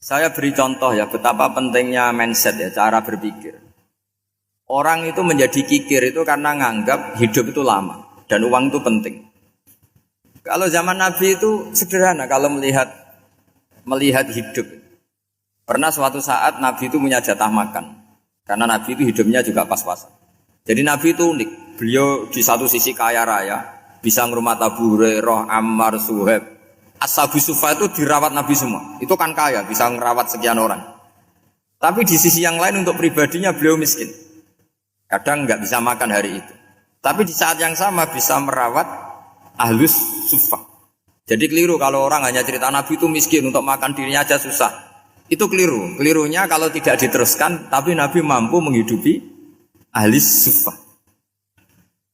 Saya beri contoh ya betapa pentingnya mindset ya, cara berpikir. Orang itu menjadi kikir itu karena nganggap hidup itu lama dan uang itu penting. Kalau zaman Nabi itu sederhana kalau melihat hidup. Pernah suatu saat Nabi itu punya jatah makan. Karena Nabi itu hidupnya juga pas-pasan. Jadi Nabi itu unik. Beliau di satu sisi kaya raya, bisa ngurmat Abu Hurairah, Ammar, Suhaib. Ashabu Sufa itu dirawat Nabi semua. Itu kan kaya, bisa ngerawat sekian orang. Tapi di sisi yang lain untuk pribadinya beliau miskin. Kadang nggak bisa makan hari itu. Tapi di saat yang sama bisa merawat Ahlus Sufa. Jadi keliru kalau orang hanya cerita Nabi itu miskin, untuk makan dirinya aja susah. Itu keliru. Kelirunya kalau tidak diteruskan, tapi Nabi mampu menghidupi Ahlus Sufa.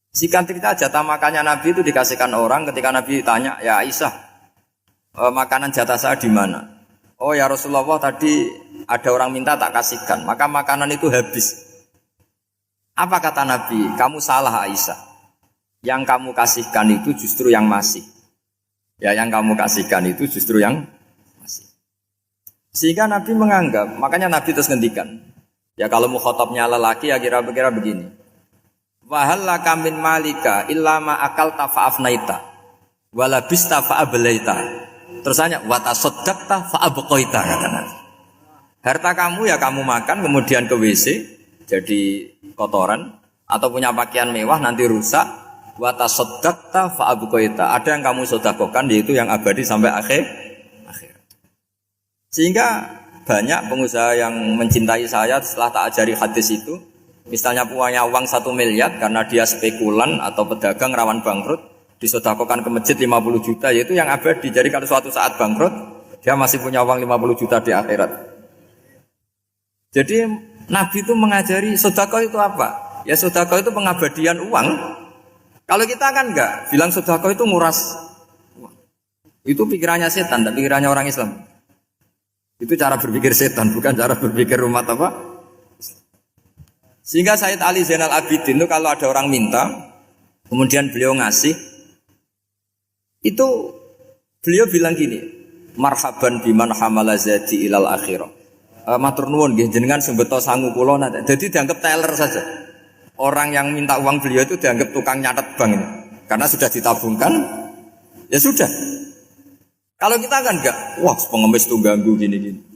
Singkat cerita jatah makannya Nabi itu dikasihkan orang ketika Nabi tanya, ya Aisyah, makanan jatah saya di mana? Oh ya Rasulullah, tadi ada orang minta tak kasihkan, maka makanan itu habis. Apa kata Nabi? Kamu salah Aisyah. Yang kamu kasihkan itu justru yang masih. Ya yang kamu kasihkan itu justru yang masih. Sehingga Nabi menganggap, makanya Nabi terus ngendikan. Ya kalau mukhatabnya lelaki ya kira-kira begini. Wahal laka min malika illa ma akalta fa'afnaita wala bista fa'ablaita. Terus tanya wa tasaddaqta fa'abqaita kata Nabi. Harta kamu ya kamu makan kemudian ke WC jadi kotoran atau punya pakaian mewah nanti rusak. Wa tasaddaqta fa'abqaita. Ada yang kamu sedekahkan yaitu yang abadi sampai akhir. Sehingga banyak pengusaha yang mencintai saya setelah tak ajari hadis itu. Misalnya punya uang 1 miliar karena dia spekulan atau pedagang rawan bangkrut, disedekahkan ke masjid 50 juta, yaitu yang abadi. Jadi kalau suatu saat bangkrut, dia masih punya uang 50 juta di akhirat. Jadi Nabi itu mengajari sedekah itu apa? Ya sedekah itu pengabadian uang. Kalau kita kan enggak, bilang sedekah itu nguras uang. Itu pikirannya setan, dan pikirannya orang Islam. Itu cara berpikir setan, bukan cara berpikir umat apa? Sehingga Sayyid Ali Zainal Abidin itu kalau ada orang minta, kemudian beliau ngasih, itu beliau bilang gini, marhaban biman hamala zadi ilal akhirah. Matur nuwun nggih jenengan sing beto sangu kula nate. Jadi dianggap teller saja. Orang yang minta uang beliau itu dianggap tukang nyatet bank ini. Karena sudah ditabungkan, ya sudah. Kalau kita kan enggak, wah pengemis tuh ganggu gini-gini.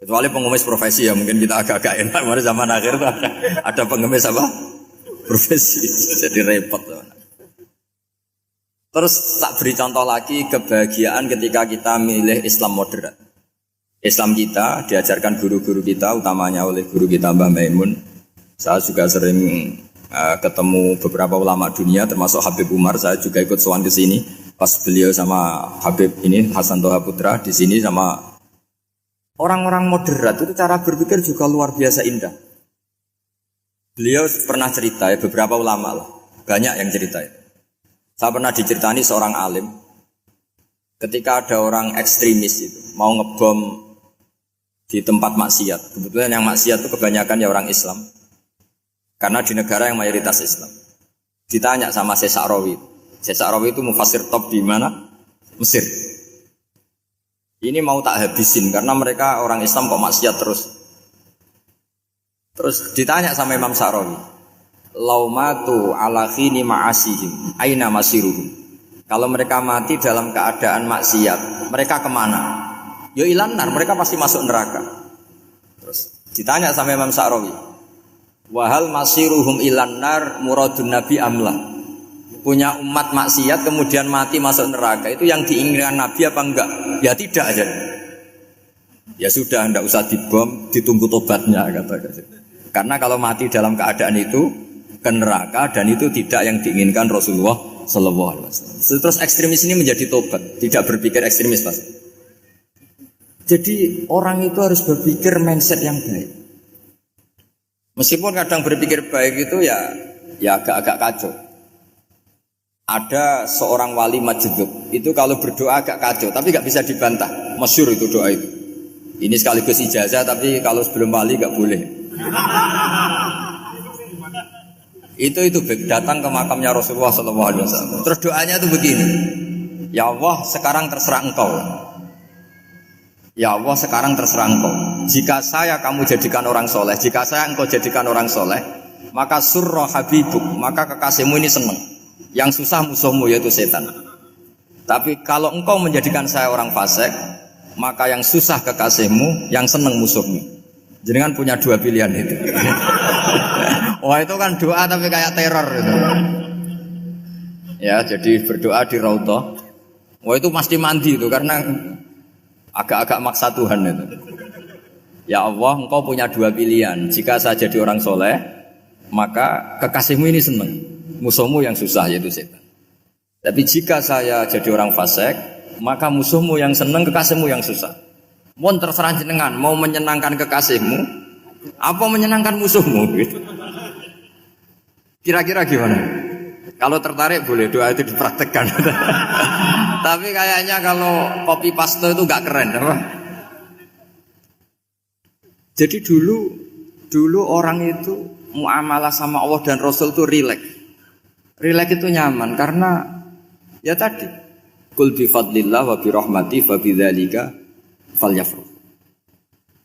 Kecuali pengemis profesi ya mungkin kita agak-agak enak. Mari zaman akhir tuh ada pengemis apa? Profesi, jadi repot. Terus tak beri contoh lagi kebahagiaan ketika kita milih Islam moderat. Islam kita diajarkan guru-guru kita, utamanya oleh guru kita Mbah Maimun. Saya juga sering ketemu beberapa ulama dunia, termasuk Habib Umar. Saya juga ikut sowan ke sini pas beliau sama Habib ini Hasan Toha Putra di sini sama. Orang-orang moderat itu cara berpikir juga luar biasa indah. Beliau pernah cerita ya, beberapa ulama lah, banyak yang cerita ya. Saya pernah diceritani seorang alim, ketika ada orang ekstremis itu mau ngebom di tempat maksiat. Kebetulan yang maksiat itu kebanyakan ya orang Islam, karena di negara yang mayoritas Islam. Ditanya sama Syekh Sa'rawi. Syekh Sa'rawi itu mufassir top di mana? Mesir. Ini mau tak habisin karena mereka orang Islam kok maksiat terus. Terus ditanya sama Imam Sa'rawi, laumatu ala khini ma'asihim aina masiruhum. Kalau mereka mati dalam keadaan maksiat, mereka kemana? Ya ilan nar, mereka pasti masuk neraka. Terus ditanya sama Imam Sa'rawi, wahal masiruhum ilan nar muradun nabi amla. Punya umat maksiat kemudian mati masuk neraka, itu yang diinginkan Nabi apa enggak? Ya tidak aja. Ya sudah, enggak usah dibom, ditunggu tobatnya kata. Karena kalau mati dalam keadaan itu ke neraka dan itu tidak yang diinginkan Rasulullah Sallallahu Alaihi Wasallam. Terus ekstremis ini menjadi tobat, tidak berpikir ekstremis pas. Jadi orang itu harus berpikir mindset yang baik. Meskipun kadang berpikir baik itu ya agak-agak kacau. Ada seorang wali majdub itu kalau berdoa agak kacau, tapi nggak bisa dibantah. Masyhur itu doa itu. Ini sekaligus ijazah, tapi kalau sebelum wali nggak boleh. Itu datang ke makamnya Rasulullah SAW. Terus doanya itu begini, ya Allah sekarang terserah engkau. Ya Allah, sekarang terserah engkau. Jika saya kamu jadikan orang soleh, jika saya engkau jadikan orang soleh, maka surra habibuk, maka kekasihmu ini senang. Yang susah musuhmu yaitu setan. Tapi kalau engkau menjadikan saya orang fasik, maka yang susah kekasihmu, yang senang musuhmu. Jadi kan punya dua pilihan itu. Wah itu kan doa tapi kayak teror itu. Ya jadi berdoa di Raudhah. Wah itu pasti mandi itu karena agak-agak maksa Tuhan itu. Ya Allah, engkau punya dua pilihan. Jika saya jadi orang soleh, maka kekasihmu ini senang. Musuhmu yang susah yaitu setan. Tapi jika saya jadi orang fasik, maka musuhmu yang senang, kekasihmu yang susah. Mohon terserah jenengan, mau menyenangkan kekasihmu, apa menyenangkan musuhmu? Gitu. Kira-kira gimana? Kalau tertarik boleh doa itu dipraktekkan. Tapi kayaknya kalau copy paste itu gak keren, apa? Jadi dulu orang itu muamalah sama Allah dan Rasul itu rileks. Rileks itu nyaman karena ya tadi kul bi fadlillah wa bi rahmati fa bidzalika falyafrah.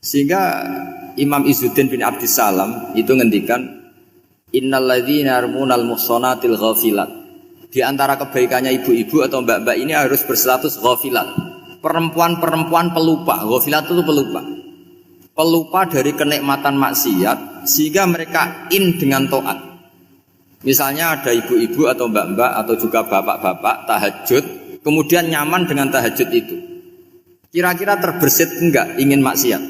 Sehingga Imam Izzuddin bin Abdissalam itu ngendikan innalladzina yarmunal muhsanatil ghafilat. Di antara kebaikannya ibu-ibu atau mbak-mbak ini harus berstatus ghafilat. Perempuan-perempuan pelupa. Ghafilat itu pelupa. Pelupa dari kenikmatan maksiat sehingga mereka dengan taat. Misalnya ada ibu-ibu atau mbak-mbak atau juga bapak-bapak tahajud, kemudian nyaman dengan tahajud itu. Kira-kira terbersit enggak ingin maksiat?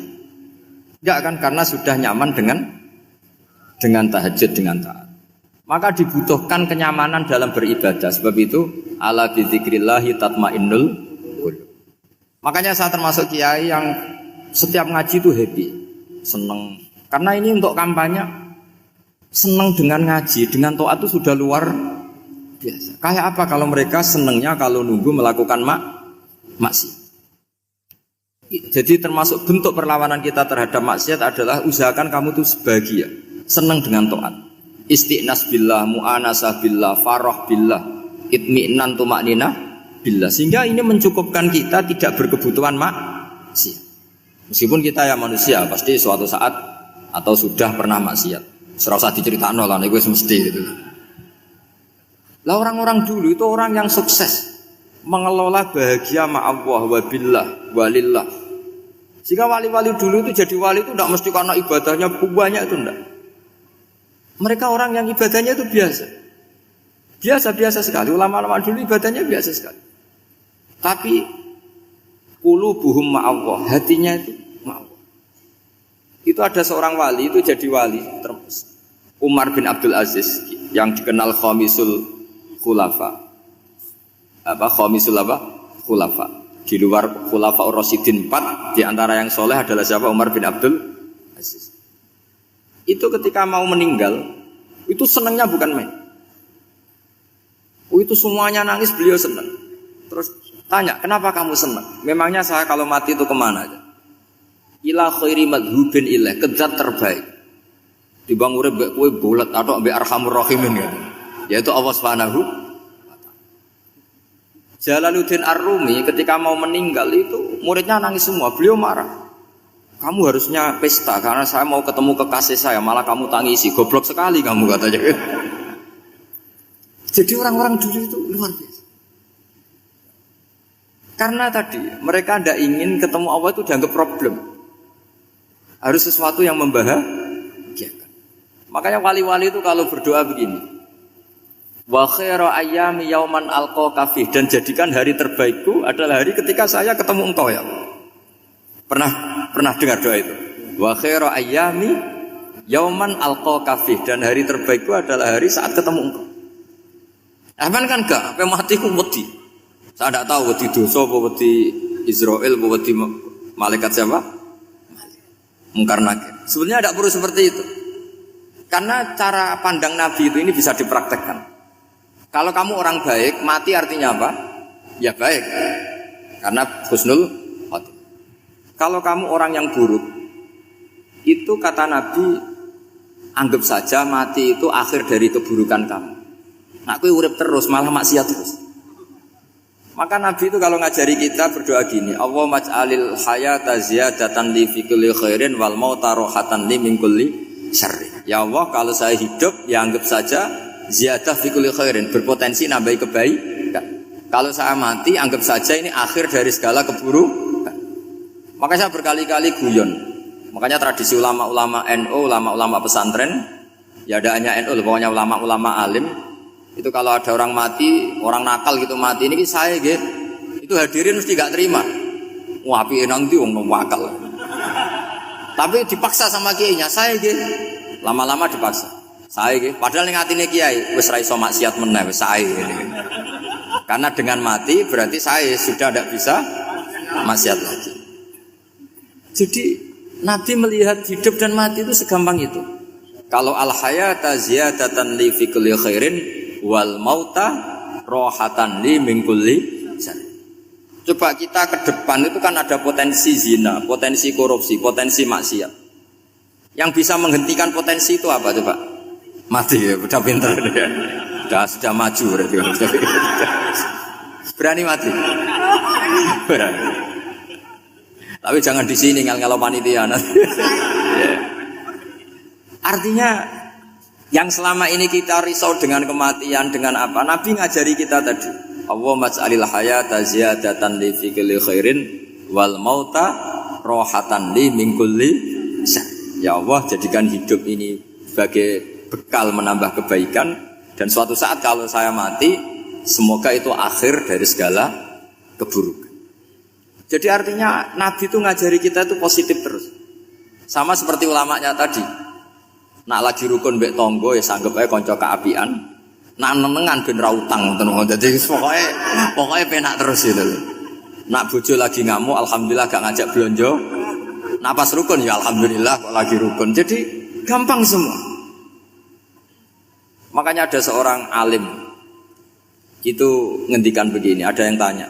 Enggak kan, karena sudah nyaman dengan tahajud, dengan taat. Maka dibutuhkan kenyamanan dalam beribadah. Sebab itu ala bidzikrillahi tatmainnul qulub. Makanya saya termasuk kiai yang setiap ngaji itu happy, seneng. Karena ini untuk kampanye, seneng dengan ngaji, dengan taat itu sudah luar biasa. Kayak apa kalau mereka senengnya kalau nunggu melakukan maksiat. Jadi termasuk bentuk perlawanan kita terhadap maksiat adalah usahakan kamu tuh sebahagia, senang dengan taat. Istiqnas billah, mu'anasah billah, farah billah, itmi'nan tumakninah billah. Sehingga ini mencukupkan kita tidak berkebutuhan maksiat. Meskipun kita ya manusia, pasti suatu saat atau sudah pernah maksiat. Serasa diceritakan lah, itu mesti gitu. Lah orang-orang dulu itu orang yang sukses mengelola bahagia ma'allah wa billah walillah. Jika wali-wali dulu itu jadi wali itu tidak mesti karena ibadahnya banyak, itu tidak. Mereka orang yang ibadahnya itu biasa. Biasa-biasa sekali. Ulama-ulama dulu ibadahnya biasa sekali. Tapi qulubuhum ma'allah, hatinya itu ma'allah. Itu ada seorang wali itu jadi wali, Umar bin Abdul Aziz yang dikenal khamisul khulafa. Khulafa. Di luar khulafa Ar-Rasyidin 4, di antara yang soleh adalah siapa? Umar bin Abdul Aziz. Itu ketika mau meninggal, itu senangnya bukan main. Itu semuanya nangis, beliau senang. Terus tanya, kenapa kamu senang? Memangnya saya kalau mati itu kemana aja? Ila khairi madhubin ilah, ke zat terbaik. Dibang urip mbek kowe bolet atau mbek arhamur rahimin gitu. Yaitu Allah Subhanahu. Jalaluddin Ar-Rumi ketika mau meninggal itu muridnya nangis semua, beliau marah. Kamu harusnya pesta karena saya mau ketemu kekasih saya, malah kamu tangisi, goblok sekali kamu katanya. Jadi orang-orang dulu itu luar biasa. Karena tadi mereka tidak ingin ketemu Allah itu dianggap problem. Harus sesuatu yang membahagiakan. Makanya wali-wali itu kalau berdoa begini. Wa khairu ayyami yauman alqa fi, dan jadikan hari terbaikku adalah hari ketika saya ketemu engkau ya. Pernah dengar doa itu? Wa khairu ayyami yauman alqa fi, dan hari terbaikku adalah hari saat ketemu engkau. Aman kan enggak? Sampai mati ku wedi. Saya tidak tahu wedi dosa apa wedi Israel apa wedi malaikat siapa? Mungkar nakir. Sebenarnya tidak perlu seperti itu. Karena cara pandang Nabi itu ini bisa dipraktekkan. Kalau kamu orang baik, mati artinya apa? Ya baik. Karena husnul khotimah. Kalau kamu orang yang buruk, itu kata Nabi, anggap saja mati itu akhir dari keburukan kamu. Nah, kowe urip terus malah maksiat terus. Maka Nabi itu kalau ngajari kita berdoa gini, Allahumma ij'alil hayata ziyadatan li fi kulli khairin wal mauta rohatan li min kulli syarri. Ya Allah, kalau saya hidup ya anggap saja ziyadah fi kulli khairin, berpotensi nambahi kebaikan. Kalau saya mati anggap saja ini akhir dari segala keburukan. Maka saya berkali-kali guyon. Makanya tradisi ulama-ulama NU, ulama-ulama pesantren, ya ada hanya NU, pokoknya ulama-ulama alim. Itu kalau ada orang mati, orang nakal gitu mati, ini saya gitu, itu hadirin mesti gak terima. Wah, api enang itu orang wakal. Tapi dipaksa sama kiainya, saya gitu. Lama-lama dipaksa. Saya gitu. Padahal yang hatinya kiai, wis ra iso maksiat meneh, wis saya gitu. Karena dengan mati berarti saya sudah tidak bisa maksiat lagi. Jadi Nabi melihat hidup dan mati itu segampang itu. Kalau al-hayata ziyadatan li fi kulli khairin wal mauta rohatan li min kulli syarr. Coba kita ke depan itu kan ada potensi zina, potensi korupsi, potensi maksiat. Yang bisa menghentikan potensi itu apa coba? Mati ya, udah pinter ya. Sudah maju berarti. Berani mati. Berani. Tapi jangan di sini ngel-ngelo panitia nanti. Artinya yang selama ini kita risau dengan kematian, dengan apa? Nabi ngajari kita tadi. Allahumma ij'alil hayata ziyadatan li fi kulli khairin wal mauta rohatan li min kulli syarr. Ya Allah, jadikan hidup ini sebagai bekal menambah kebaikan, dan suatu saat kalau saya mati, semoga itu akhir dari segala keburukan. Jadi artinya Nabi itu ngajari kita itu positif terus. Sama seperti ulamanya tadi. Nak lagi rukun mbek tonggo ya sanggep ae kanca keapian. Nak nenengan ben ra utang ngoten. Dadi pokoke penak terus itu. Nak bojo lagi ngamuk alhamdulillah gak ngajak blonjo. Nak pas rukun ya alhamdulillah kok lagi rukun. Jadi gampang semua. Makanya ada seorang alim itu ngendikan begini, ada yang tanya.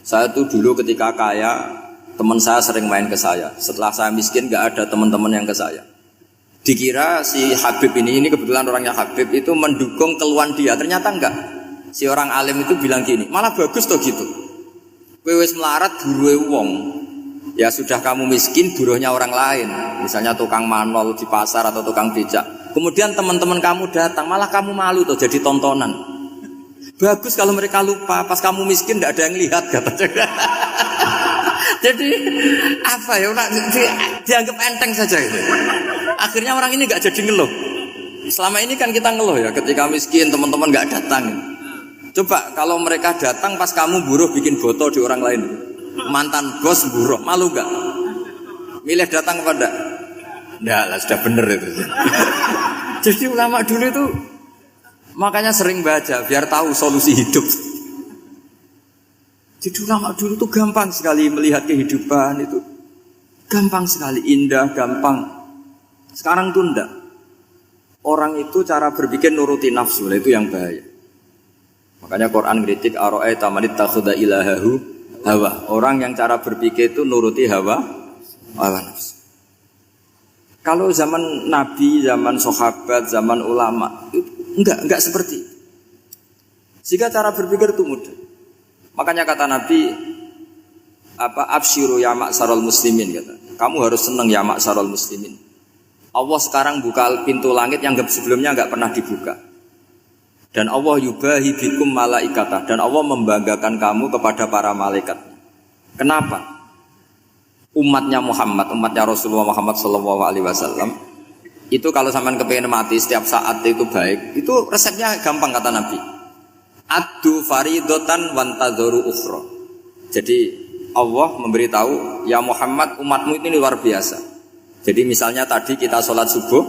Saya tuh dulu ketika kaya, teman saya sering main ke saya. Setelah saya miskin gak ada teman-teman yang ke saya. Dikira si Habib ini kebetulan orangnya Habib itu mendukung keluhan dia, ternyata enggak. Si orang alim itu bilang gini, malah bagus toh gitu. Kowe wis melarat buruhe wong. Ya sudah kamu miskin buruhnya orang lain. Misalnya tukang manol di pasar atau tukang becak. Kemudian teman-teman kamu datang, malah kamu malu toh jadi tontonan. Bagus kalau mereka lupa, pas kamu miskin enggak ada yang lihat katanya. Jadi apa ya, dianggap enteng saja gitu. Akhirnya orang ini nggak jadi ngeluh. Selama ini kan kita ngeluh ya, ketika miskin teman-teman nggak datang. Coba kalau mereka datang pas kamu buruh bikin foto di orang lain, mantan bos buruh, malu nggak? Milih datang kepada? Nggak lah, sudah bener itu. Jadi ulama dulu itu makanya sering baca biar tahu solusi hidup. Jadi ulama dulu itu gampang sekali melihat kehidupan itu, gampang sekali, indah, gampang. Sekarang tuh enggak. Orang itu cara berpikir nuruti nafsu, itu yang bahaya. Makanya Quran kritik ara'aita man ittakhadha ilahahu hawa. Orang yang cara berpikir itu nuruti hawa nafsu. Kalau zaman Nabi, zaman sahabat, zaman ulama, enggak seperti itu. Sehingga cara berpikir itu mudah. Makanya kata Nabi, absyiru ya ma'syaral muslimin, kata. Kamu harus senang ya ma'syaral muslimin. Allah sekarang buka pintu langit yang sebelumnya enggak pernah dibuka. Dan Allah yubahi bikum malaikatah, dan Allah membanggakan kamu kepada para malaikat. Kenapa? Umatnya Muhammad, umatnya Rasulullah Muhammad SAW, itu kalau sampean kepengin mati setiap saat itu baik, itu resepnya gampang kata Nabi. Addu faridotan wantadzoru ukhra. Jadi Allah memberitahu, ya Muhammad, umatmu ini luar biasa. Jadi misalnya tadi kita sholat subuh,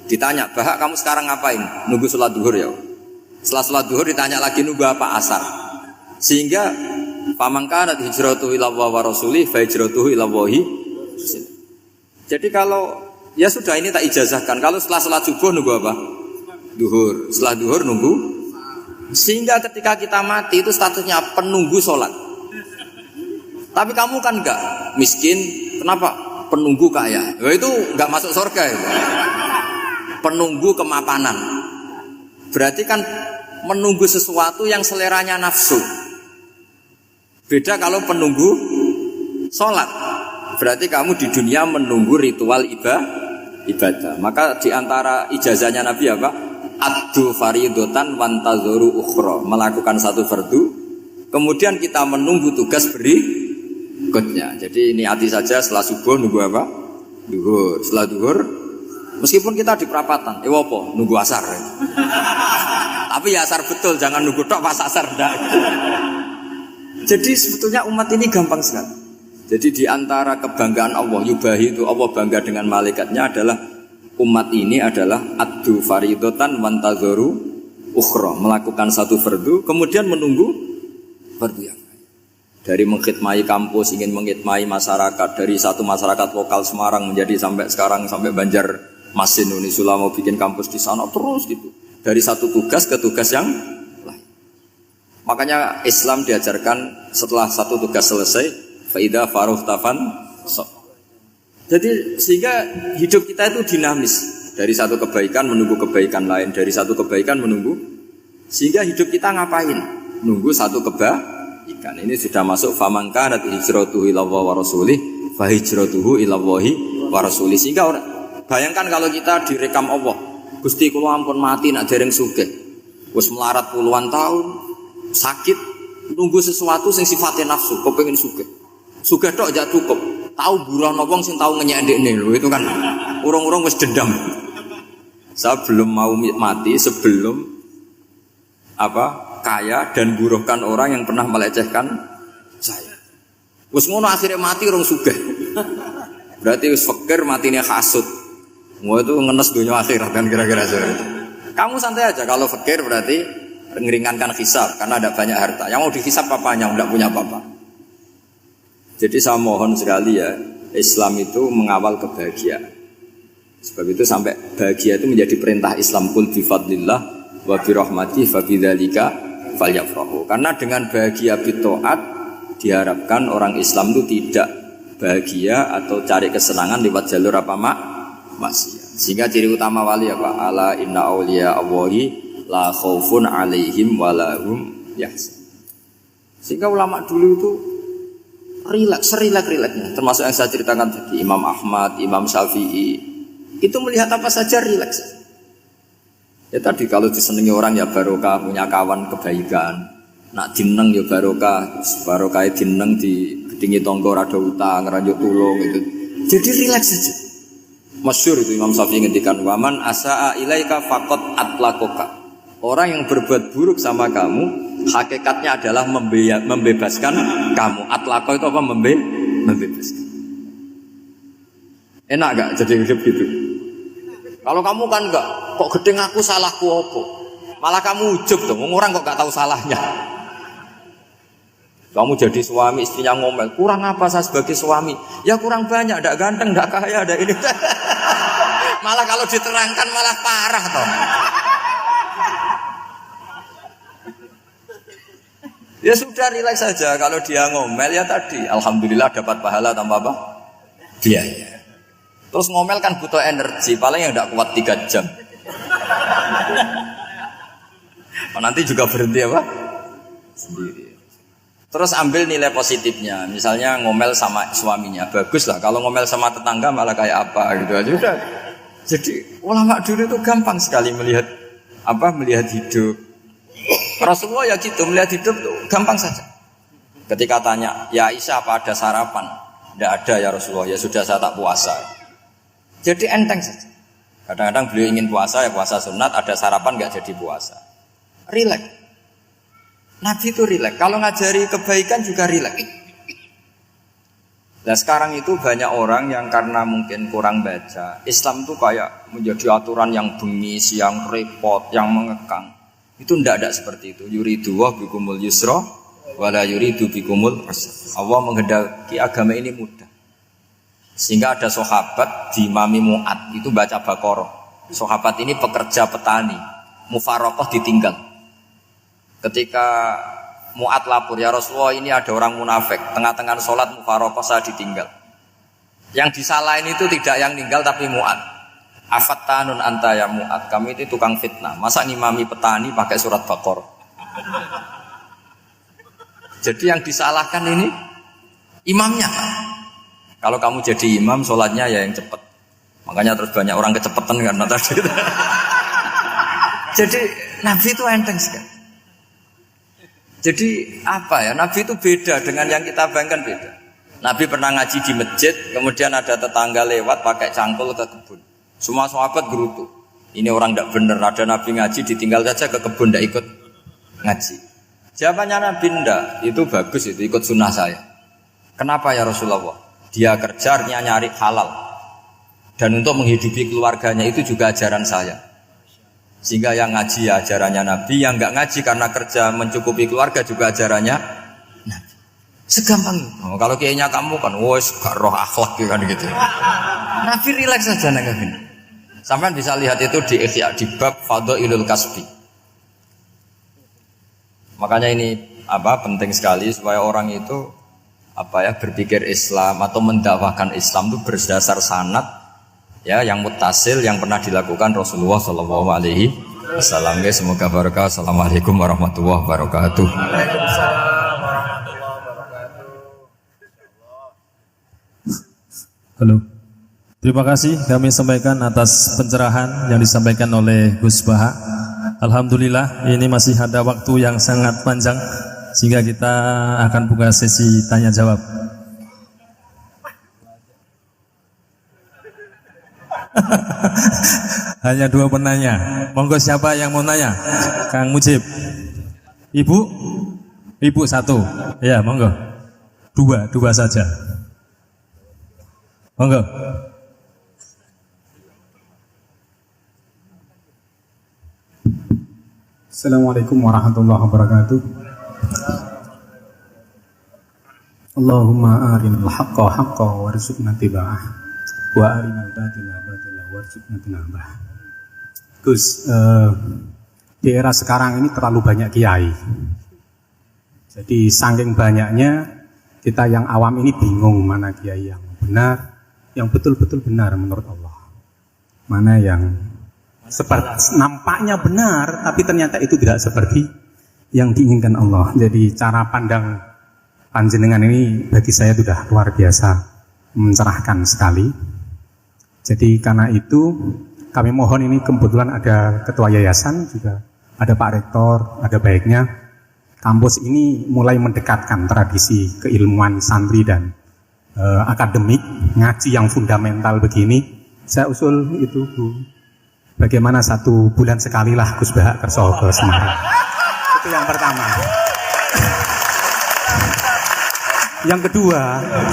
ditanya, Bahak kamu sekarang ngapain? Nunggu sholat duhur ya. Setelah sholat duhur ditanya lagi nunggu apa asar. Sehingga faman kanat hijratuhu ila Allah wa rasulih fa hijratuhu ila Allah. Jadi kalau ya sudah ini tak ijazahkan. Kalau setelah sholat subuh nunggu apa? Duhur. Setelah duhur nunggu. Sehingga ketika kita mati itu statusnya penunggu sholat. Tapi kamu kan enggak miskin, kenapa? Penunggu kaya. Ya itu enggak masuk surga itu. Penunggu kemapanan. Berarti kan menunggu sesuatu yang seleranya nafsu. Beda kalau penunggu sholat. Berarti kamu di dunia menunggu ritual ibadah. Maka di antara ijazahnya Nabi apa? Addu faridotan wantazuru ukhra. Melakukan satu fardu, kemudian kita menunggu tugas berikutnya. Jadi ini hati saja setelah subuh nunggu apa? Duhur. Setelah duhur, meskipun kita di perapatan, apa? Nunggu asar. Tapi ya asar betul, jangan nunggu tok pas asar. Jadi sebetulnya umat ini gampang sekali. Jadi di antara kebanggaan Allah, yubahi itu Allah bangga dengan malaikatnya adalah umat ini adalah addu faridotan wantazuru ukhra, melakukan satu fardu kemudian menunggu fardu yang lain. Dari mengkhidmati kampus, ingin mengkhidmati masyarakat, dari satu masyarakat lokal Semarang menjadi sampai sekarang sampai Banjarmasin, Unisula mau bikin kampus di sana terus gitu. Dari satu tugas ke tugas yang lain. Makanya Islam diajarkan setelah satu tugas selesai, faida faruhtafan. Jadi sehingga hidup kita itu dinamis. Dari satu kebaikan menunggu kebaikan lain, dari satu kebaikan menunggu. Sehingga hidup kita ngapain? Nunggu satu kebaikan. Ini sudah masuk faman kanat hijratuhu ilallahi wa rasulih fa hijratuhu ilallahi wa rasulih. Sehingga bayangkan kalau kita direkam Allah, Gusti kula ampun mati nak dereng sugih. Wis melarat puluhan tahun, sakit, nunggu sesuatu sing sifatnya nafsu, kepengin sugih. Sugih tok aja cukup. Tahu buruan wong sing tahu ngenyek ndekne lho, itu kan urung-urung wis dendam. Saya belum mau mati sebelum kaya dan buruhkan orang yang pernah melecehkan saya. Wis ngono akhirnya mati urung sugih. Berarti wis fakir matine hasud. Mau itu ngenes dunia akhirat kan kira-kira seperti itu. Kamu santai aja kalau fakir berarti meringankan hisab karena ada banyak harta. Yang mau dihisab papanya enggak punya apa-apa. Jadi saya mohon sekali ya, Islam itu mengawal kebahagiaan. Sebab itu sampai bahagia itu menjadi perintah Islam, qul bi fadlillah wa bi rahmatihi fa bidzalika falyafrahu. Karena dengan bahagia bi taat diharapkan orang Islam itu tidak bahagia atau cari kesenangan lewat jalur apa maksiat. Sehingga ciri utama wali apa? Ala inna auliya Allahi la khaufun alaihim wa lahum yahzanun. Sehingga ulama dulu itu rileks-rileksnya. Termasuk yang saya ceritakan tadi, Imam Ahmad, Imam Syafi'i, itu melihat apa saja rileks. Ya tadi kalau disenangi orang ya barokah, punya kawan kebaikan. Nak dineng ya barokah dineng di gedingi tonggo rada utang, ranjuk tulung gitu. Jadi rileks saja. Masyhur itu Imam Syafi'i ngendikan waman asaa ilaika faqat atlaqaka. Orang yang berbuat buruk sama kamu hakikatnya adalah membebaskan kamu. Atlaqo itu apa? Membebaskan. Enak gak jadi hidup gitu? Kalau kamu kan enggak, kok gedeng aku salahku apa? Malah kamu ujub dong, orang kok gak tahu salahnya. Kamu jadi suami, istrinya ngomel, kurang apa saya sebagai suami? Ya kurang banyak, enggak ganteng, enggak kaya, enggak ini. Malah kalau diterangkan malah parah toh. Ya sudah rileks saja, kalau dia ngomel ya tadi alhamdulillah dapat pahala tanpa apa? Biaya. Terus ngomel kan butuh energi, paling yang tidak kuat 3 jam. Nanti juga berhenti apa? Sendiri. Terus ambil nilai positifnya, misalnya ngomel sama suaminya, bagus lah. Kalau ngomel sama tetangga malah kayak apa gitu aja udah. Jadi ulama dulu itu gampang sekali melihat hidup. Rasulullah ya gitu, melihat hidup tuh gampang saja. Ketika tanya, ya Aisyah apa ada sarapan? Tidak ada ya Rasulullah, ya sudah saya tak puasa. Jadi enteng saja. Kadang-kadang beliau ingin puasa, ya puasa sunat, ada sarapan nggak jadi puasa. Rileks. Nabi itu rileks. Kalau ngajari kebaikan juga rileks. Nah sekarang itu banyak orang yang karena mungkin kurang baca, Islam itu kayak menjadi aturan yang bengis, yang repot, yang mengekang. Itu tidak seperti itu. Yuridu wa bikumul yusra wala yuridu bikumul usra. Allah menghendaki agama ini mudah. Sehingga ada sahabat di Mami Mu'ad itu baca Baqarah. Sahabat ini pekerja petani, mufarokoh ditinggal. Ketika Mu'ad lapor, ya Rasulullah ini ada orang munafik, tengah-tengah sholat mufarokoh saya ditinggal. Yang disalahin itu tidak yang ninggal tapi Mu'ad. Afattanun anta ya Mu'ad, kamu itu tukang fitnah. Masa ngimami petani pakai surat Baqarah? Jadi yang disalahkan ini imamnya. Kalau kamu jadi imam, sholatnya ya yang cepat. Makanya terus banyak orang kecepatan karena tadi. Jadi Nabi itu enteng sekali. Jadi apa ya? Nabi itu beda dengan yang kita bayangkan beda. Nabi pernah ngaji di masjid, kemudian ada tetangga lewat pakai cangkul ke kebun. Semua sahabat gerutu. Ini orang tidak benar. Ada Nabi ngaji ditinggal saja ke kebun, tidak ikut ngaji. Jawabannya Nabi tidak. Itu bagus, itu ikut sunnah saya. Kenapa ya Rasulullah? Dia kerjanya nyari halal. Dan untuk menghidupi keluarganya itu juga ajaran saya. Sehingga yang ngaji ya ajarannya Nabi, yang enggak ngaji karena kerja mencukupi keluarga juga ajarannya Nabi. Segampang itu. Oh, kalau kayaknya kamu kan, wes gak roh akhlak kan gitu. Nabi rileks saja Nabi. Sampai bisa lihat itu di Ihya di bab Fadhailul Kasbi. Makanya ini penting sekali supaya orang itu berpikir Islam atau mendakwahkan Islam itu berdasar sanad ya yang muttasil yang pernah dilakukan Rasulullah sallallahu alaihi wasallam. Semoga barokah. Assalamualaikum warahmatullahi wabarakatuh. Halo. Terima kasih kami sampaikan atas pencerahan yang disampaikan oleh Gus Baha. Alhamdulillah ini masih ada waktu yang sangat panjang sehingga kita akan buka sesi tanya jawab. Hanya 2 penanya. Monggo siapa yang mau nanya? Kang Mujib. Ibu? Ibu 1. Ya, monggo. 2 saja. Monggo. Assalamualaikum warahmatullahi wabarakatuh. Allahumma arinal haqqa haqqa warzuqna tiba'ah wa arinal batila batila warzuqna tinabah. Gus, di era sekarang ini terlalu banyak kiai. Jadi saking banyaknya kita yang awam ini bingung mana kiai yang benar, yang betul-betul benar menurut Allah. Mana yang seperti nampaknya benar tapi ternyata itu tidak seperti yang diinginkan Allah. Jadi cara pandang panjenengan ini bagi saya sudah luar biasa mencerahkan sekali. Jadi karena itu kami mohon, ini kebetulan ada ketua yayasan juga, ada Pak Rektor, ada baiknya kampus ini mulai mendekatkan tradisi keilmuan santri dan akademik, ngaji yang fundamental begini. Saya usul itu Bu, bagaimana 1 bulan sekali lah Gus Baha kerso ke Semarang. Itu yang pertama. Yang kedua,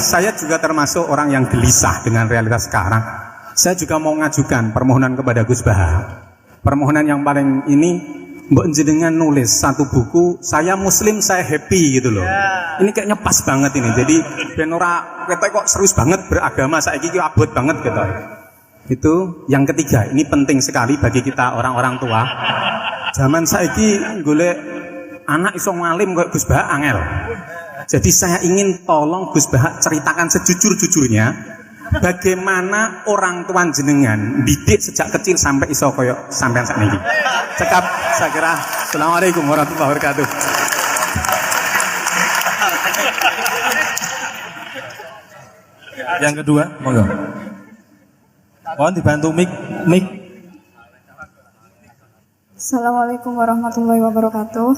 saya juga termasuk orang yang gelisah dengan realitas sekarang. Saya juga mau ngajukan permohonan kepada Gus Baha. Permohonan yang paling ini, mbok jenengan nulis 1 buku, saya Muslim, saya happy gitu loh. Ini kayaknya pas banget ini. Jadi ben ora ketok kok serius banget beragama, saiki iki abot banget gitu. Itu yang ketiga, ini penting sekali bagi kita orang-orang tua. Zaman saiki golek anak iso ngalim kok Gus Baha angel. Jadi saya ingin tolong Gus Baha ceritakan sejujur-jujurnya bagaimana orang tua jenengan didik sejak kecil sampai iso koyo sampean sakniki. Cekap saya kira. Assalamualaikum warahmatullahi wabarakatuh. Yang kedua, monggo. Mohon dibantu mic. Assalamualaikum warahmatullahi wabarakatuh.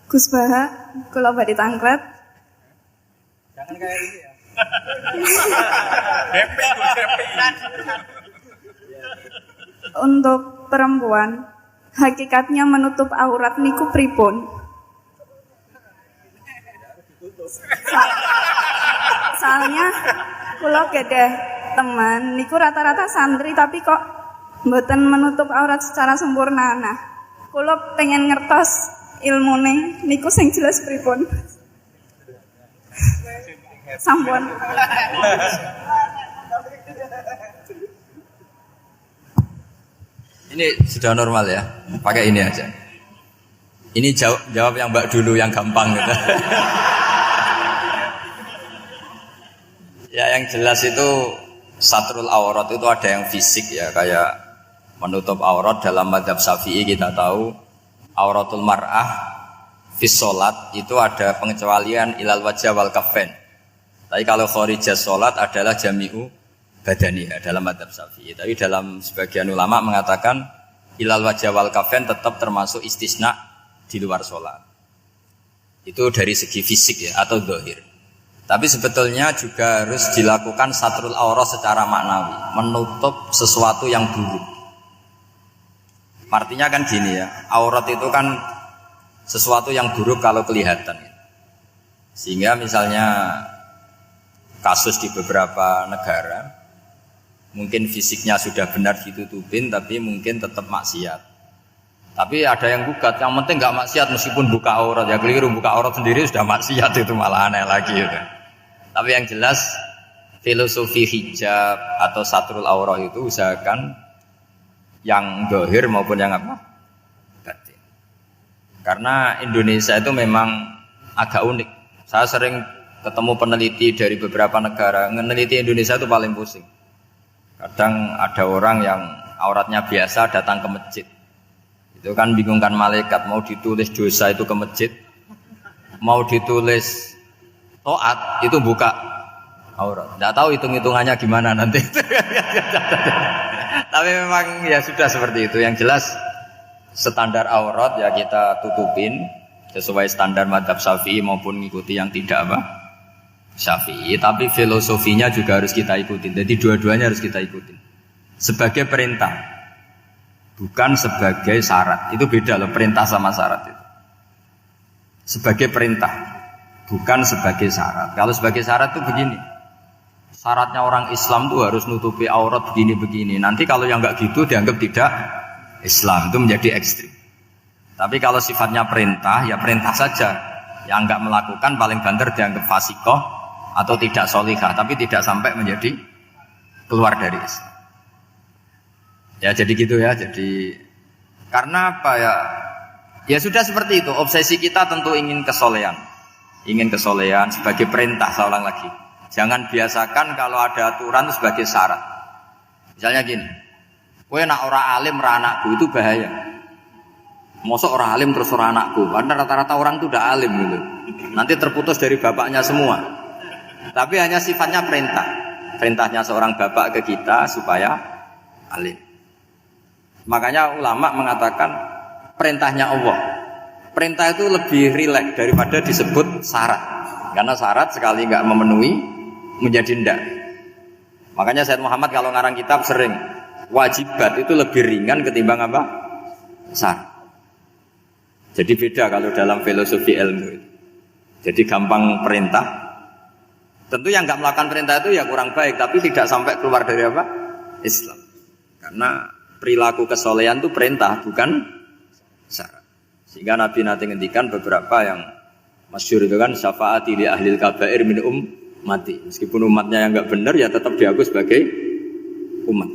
Gus Baha, kula badhe tangklet. Jangan kayak ini ya. Untuk perempuan, hakikatnya menutup aurat niku pripun? Soalnya kula gedeh teman niku rata-rata santri tapi kok mboten menutup aurat secara sempurna. Nah, kula pengen ngertos ilmune niku sing jelas pripun. Sampun. Ini sudah normal ya, pakai ini aja. Ini jawab yang Mbak dulu yang gampang gitu. Ya yang jelas itu satrul aurat itu ada yang fisik ya, kayak menutup aurat dalam mazhab Syafi'i kita tahu auratul mar'ah fis sholat itu ada pengecualian ilal wajah wal kafain. Tapi kalau kharijah sholat adalah jami'u badaniha dalam madzhab Syafi'i. Tapi dalam sebagian ulama mengatakan ilal wajah wal kafain tetap termasuk istisna di luar sholat. Itu dari segi fisik ya atau zahir. Tapi sebetulnya juga harus dilakukan satrul aurah secara maknawi, menutup sesuatu yang buruk. Artinya kan gini ya, aurat itu kan sesuatu yang buruk kalau kelihatan. Sehingga misalnya kasus di beberapa negara, mungkin fisiknya sudah benar ditutupin, tapi mungkin tetap maksiat. Tapi ada yang gugat, yang penting nggak maksiat meskipun buka aurat. Ya keliru, buka aurat sendiri sudah maksiat, itu malah aneh lagi itu. Tapi yang jelas filosofi hijab atau satrul aurah itu usahakan yang zahir maupun yang apa? Batin. Karena Indonesia itu memang agak unik. Saya sering ketemu peneliti dari beberapa negara, meneliti Indonesia itu paling pusing. Kadang ada orang yang auratnya biasa datang ke masjid. Itu kan bingungkan malaikat, mau ditulis dosa itu ke masjid, mau ditulis taat itu buka aurat. Tidak tahu hitung-hitungannya gimana nanti. Tapi memang ya sudah seperti itu. Yang jelas standar aurat ya kita tutupin sesuai standar madzhab Syafi'i maupun mengikuti yang tidak apa Syafi'i. Tapi filosofinya juga harus kita ikutin. Jadi dua-duanya harus kita ikutin. Sebagai perintah, bukan sebagai syarat. Itu beda loh, perintah sama syarat itu. Sebagai perintah, bukan sebagai syarat. Kalau sebagai syarat itu begini. Syaratnya orang Islam itu harus nutupi aurat begini-begini. Nanti kalau yang enggak gitu dianggap tidak Islam, itu menjadi ekstrim. Tapi kalau sifatnya perintah, ya perintah saja. Yang enggak melakukan paling banter dianggap fasikoh atau tidak solihah, tapi tidak sampai menjadi keluar dari Islam. Ya jadi gitu ya. Jadi karena apa ya? Ya sudah seperti itu. Obsesi kita tentu ingin kesolehan. Ingin kesolehan sebagai perintah, saya ulang lagi. Jangan biasakan kalau ada aturan itu sebagai syarat. Misalnya gini, kowe nak ora alim ra anakku, itu bahaya. Mosok ora alim terus ora anakku, karena rata-rata orang itu udah alim gitu. Nanti terputus dari bapaknya semua. Tapi hanya sifatnya perintah. Perintahnya seorang bapak ke kita supaya alim. Makanya ulama mengatakan perintahnya Allah. Perintah itu lebih rileks daripada disebut syarat. Karena syarat sekali nggak memenuhi menjadi ndak. Makanya Sayyid Muhammad kalau ngarang kitab sering wajibat itu lebih ringan ketimbang apa? Syarat. Jadi beda kalau dalam filosofi ilmu itu. Jadi gampang perintah. Tentu yang nggak melakukan perintah itu ya kurang baik, tapi tidak sampai keluar dari apa? Islam. Karena perilaku kesolehan itu perintah, bukan syarat. Sehingga Nabi nanti ngendikan beberapa yang masyhur itu kan syafaati li ahlil kabair min ummati. Meskipun umatnya yang enggak benar ya tetap diakui sebagai umat.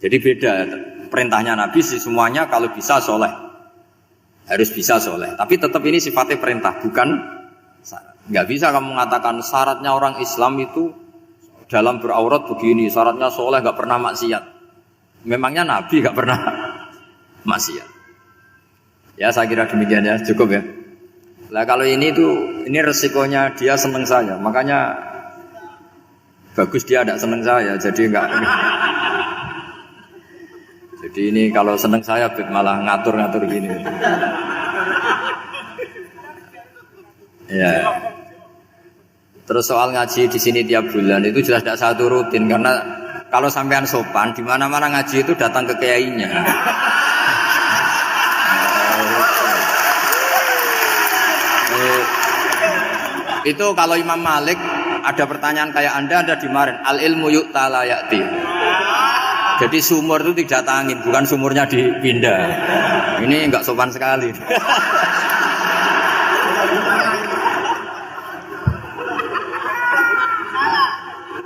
Jadi beda perintahnya Nabi sih semuanya kalau bisa soleh. Harus bisa soleh. Tapi tetap ini sifatnya perintah bukan syarat. Enggak bisa kamu mengatakan syaratnya orang Islam itu dalam beraurat begini, syaratnya soleh enggak pernah maksiat. Memangnya Nabi enggak pernah maksiat. Ya saya kira demikian ya, cukup ya. Nah kalau ini resikonya dia seneng saya, makanya bagus dia tidak seneng saya, jadi enggak. Jadi ini kalau seneng saya malah ngatur-ngatur gini. Ya. Terus soal ngaji di sini tiap bulan itu jelas tidak satu rutin karena kalau sampean sopan di mana-mana ngaji itu datang ke kiainya. Itu kalau Imam Malik ada pertanyaan kayak Anda dimarahin. Al ilmu yu'ta la ya'ti. Jadi sumur itu tidak tangin, bukan sumurnya dipindah. Ini enggak sopan sekali.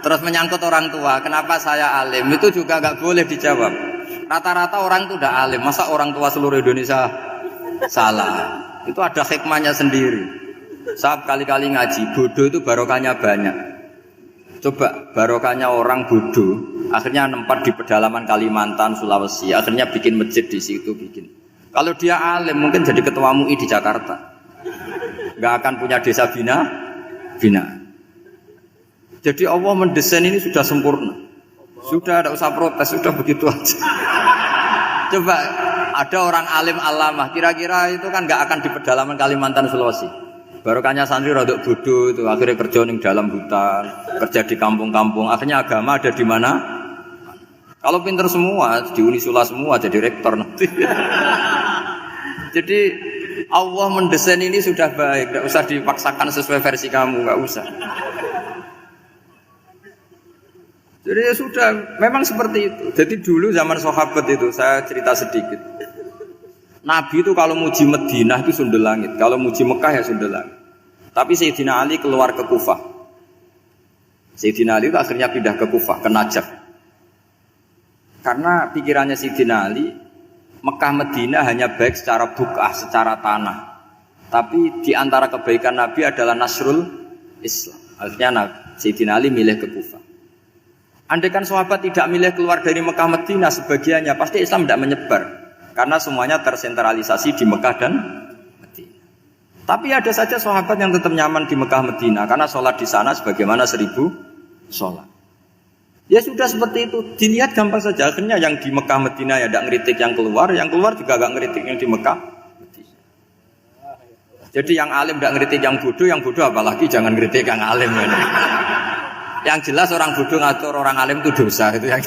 Terus menyangkut orang tua, kenapa saya alim? Itu juga enggak boleh dijawab. Rata-rata orang itu udah alim, masa orang tua seluruh Indonesia salah? Itu ada hikmahnya sendiri. Saat kali-kali ngaji, bodoh itu barokahnya banyak. Coba barokahnya orang bodoh, akhirnya nempat di pedalaman Kalimantan, Sulawesi, akhirnya bikin masjid di situ bikin. Kalau dia alim mungkin jadi ketua MUI di Jakarta. Nggak akan punya desa bina. Jadi Allah mendesain ini sudah sempurna. Sudah tidak usah protes, sudah begitu aja. Coba ada orang alim alamah, kira-kira itu kan nggak akan di pedalaman Kalimantan Sulawesi. Barokahnya santri rodok bodoh itu akhirnya kerja di dalam hutan, kerja di kampung-kampung. Akhirnya agama ada di mana? Kalau pinter semua, di Unisula semua jadi rektor nanti. Jadi Allah mendesain ini sudah baik, tidak usah dipaksakan sesuai versi kamu, nggak usah. Jadi ya sudah, memang seperti itu. Jadi dulu zaman sahabat itu, saya cerita sedikit. Nabi itu kalau muji Madinah itu sundel langit, kalau muji Mekah ya sundel langit. Tapi Sayyidina Ali keluar ke Kufah. Sayyidina Ali itu akhirnya pindah ke Kufah, ke Najaf. Karena pikirannya Sayyidina Ali, Mekah Madinah hanya baik secara bukah, secara tanah. Tapi di antara kebaikan Nabi adalah nasrul Islam. Akhirnya Sayyidina Ali milih ke Kufah. Andaikan sahabat tidak milih keluar dari Mekah Madinah sebagiannya, pasti Islam tidak menyebar. Karena semuanya tersentralisasi di Mekah dan Madinah. Tapi ada saja sahabat yang tetap nyaman di Mekah Madinah, karena sholat di sana sebagaimana 1000 sholat. Ya sudah seperti itu, dilihat gampang saja. Akhirnya yang di Mekah Madinah ya tidak ngeritik yang keluar juga gak ngeritik yang di Mekah Madinah. Jadi yang alim tidak ngeritik yang bodoh apalagi jangan ngeritik yang alim. Yang jelas orang bodoh ngatur orang alim itu dosa itu yang.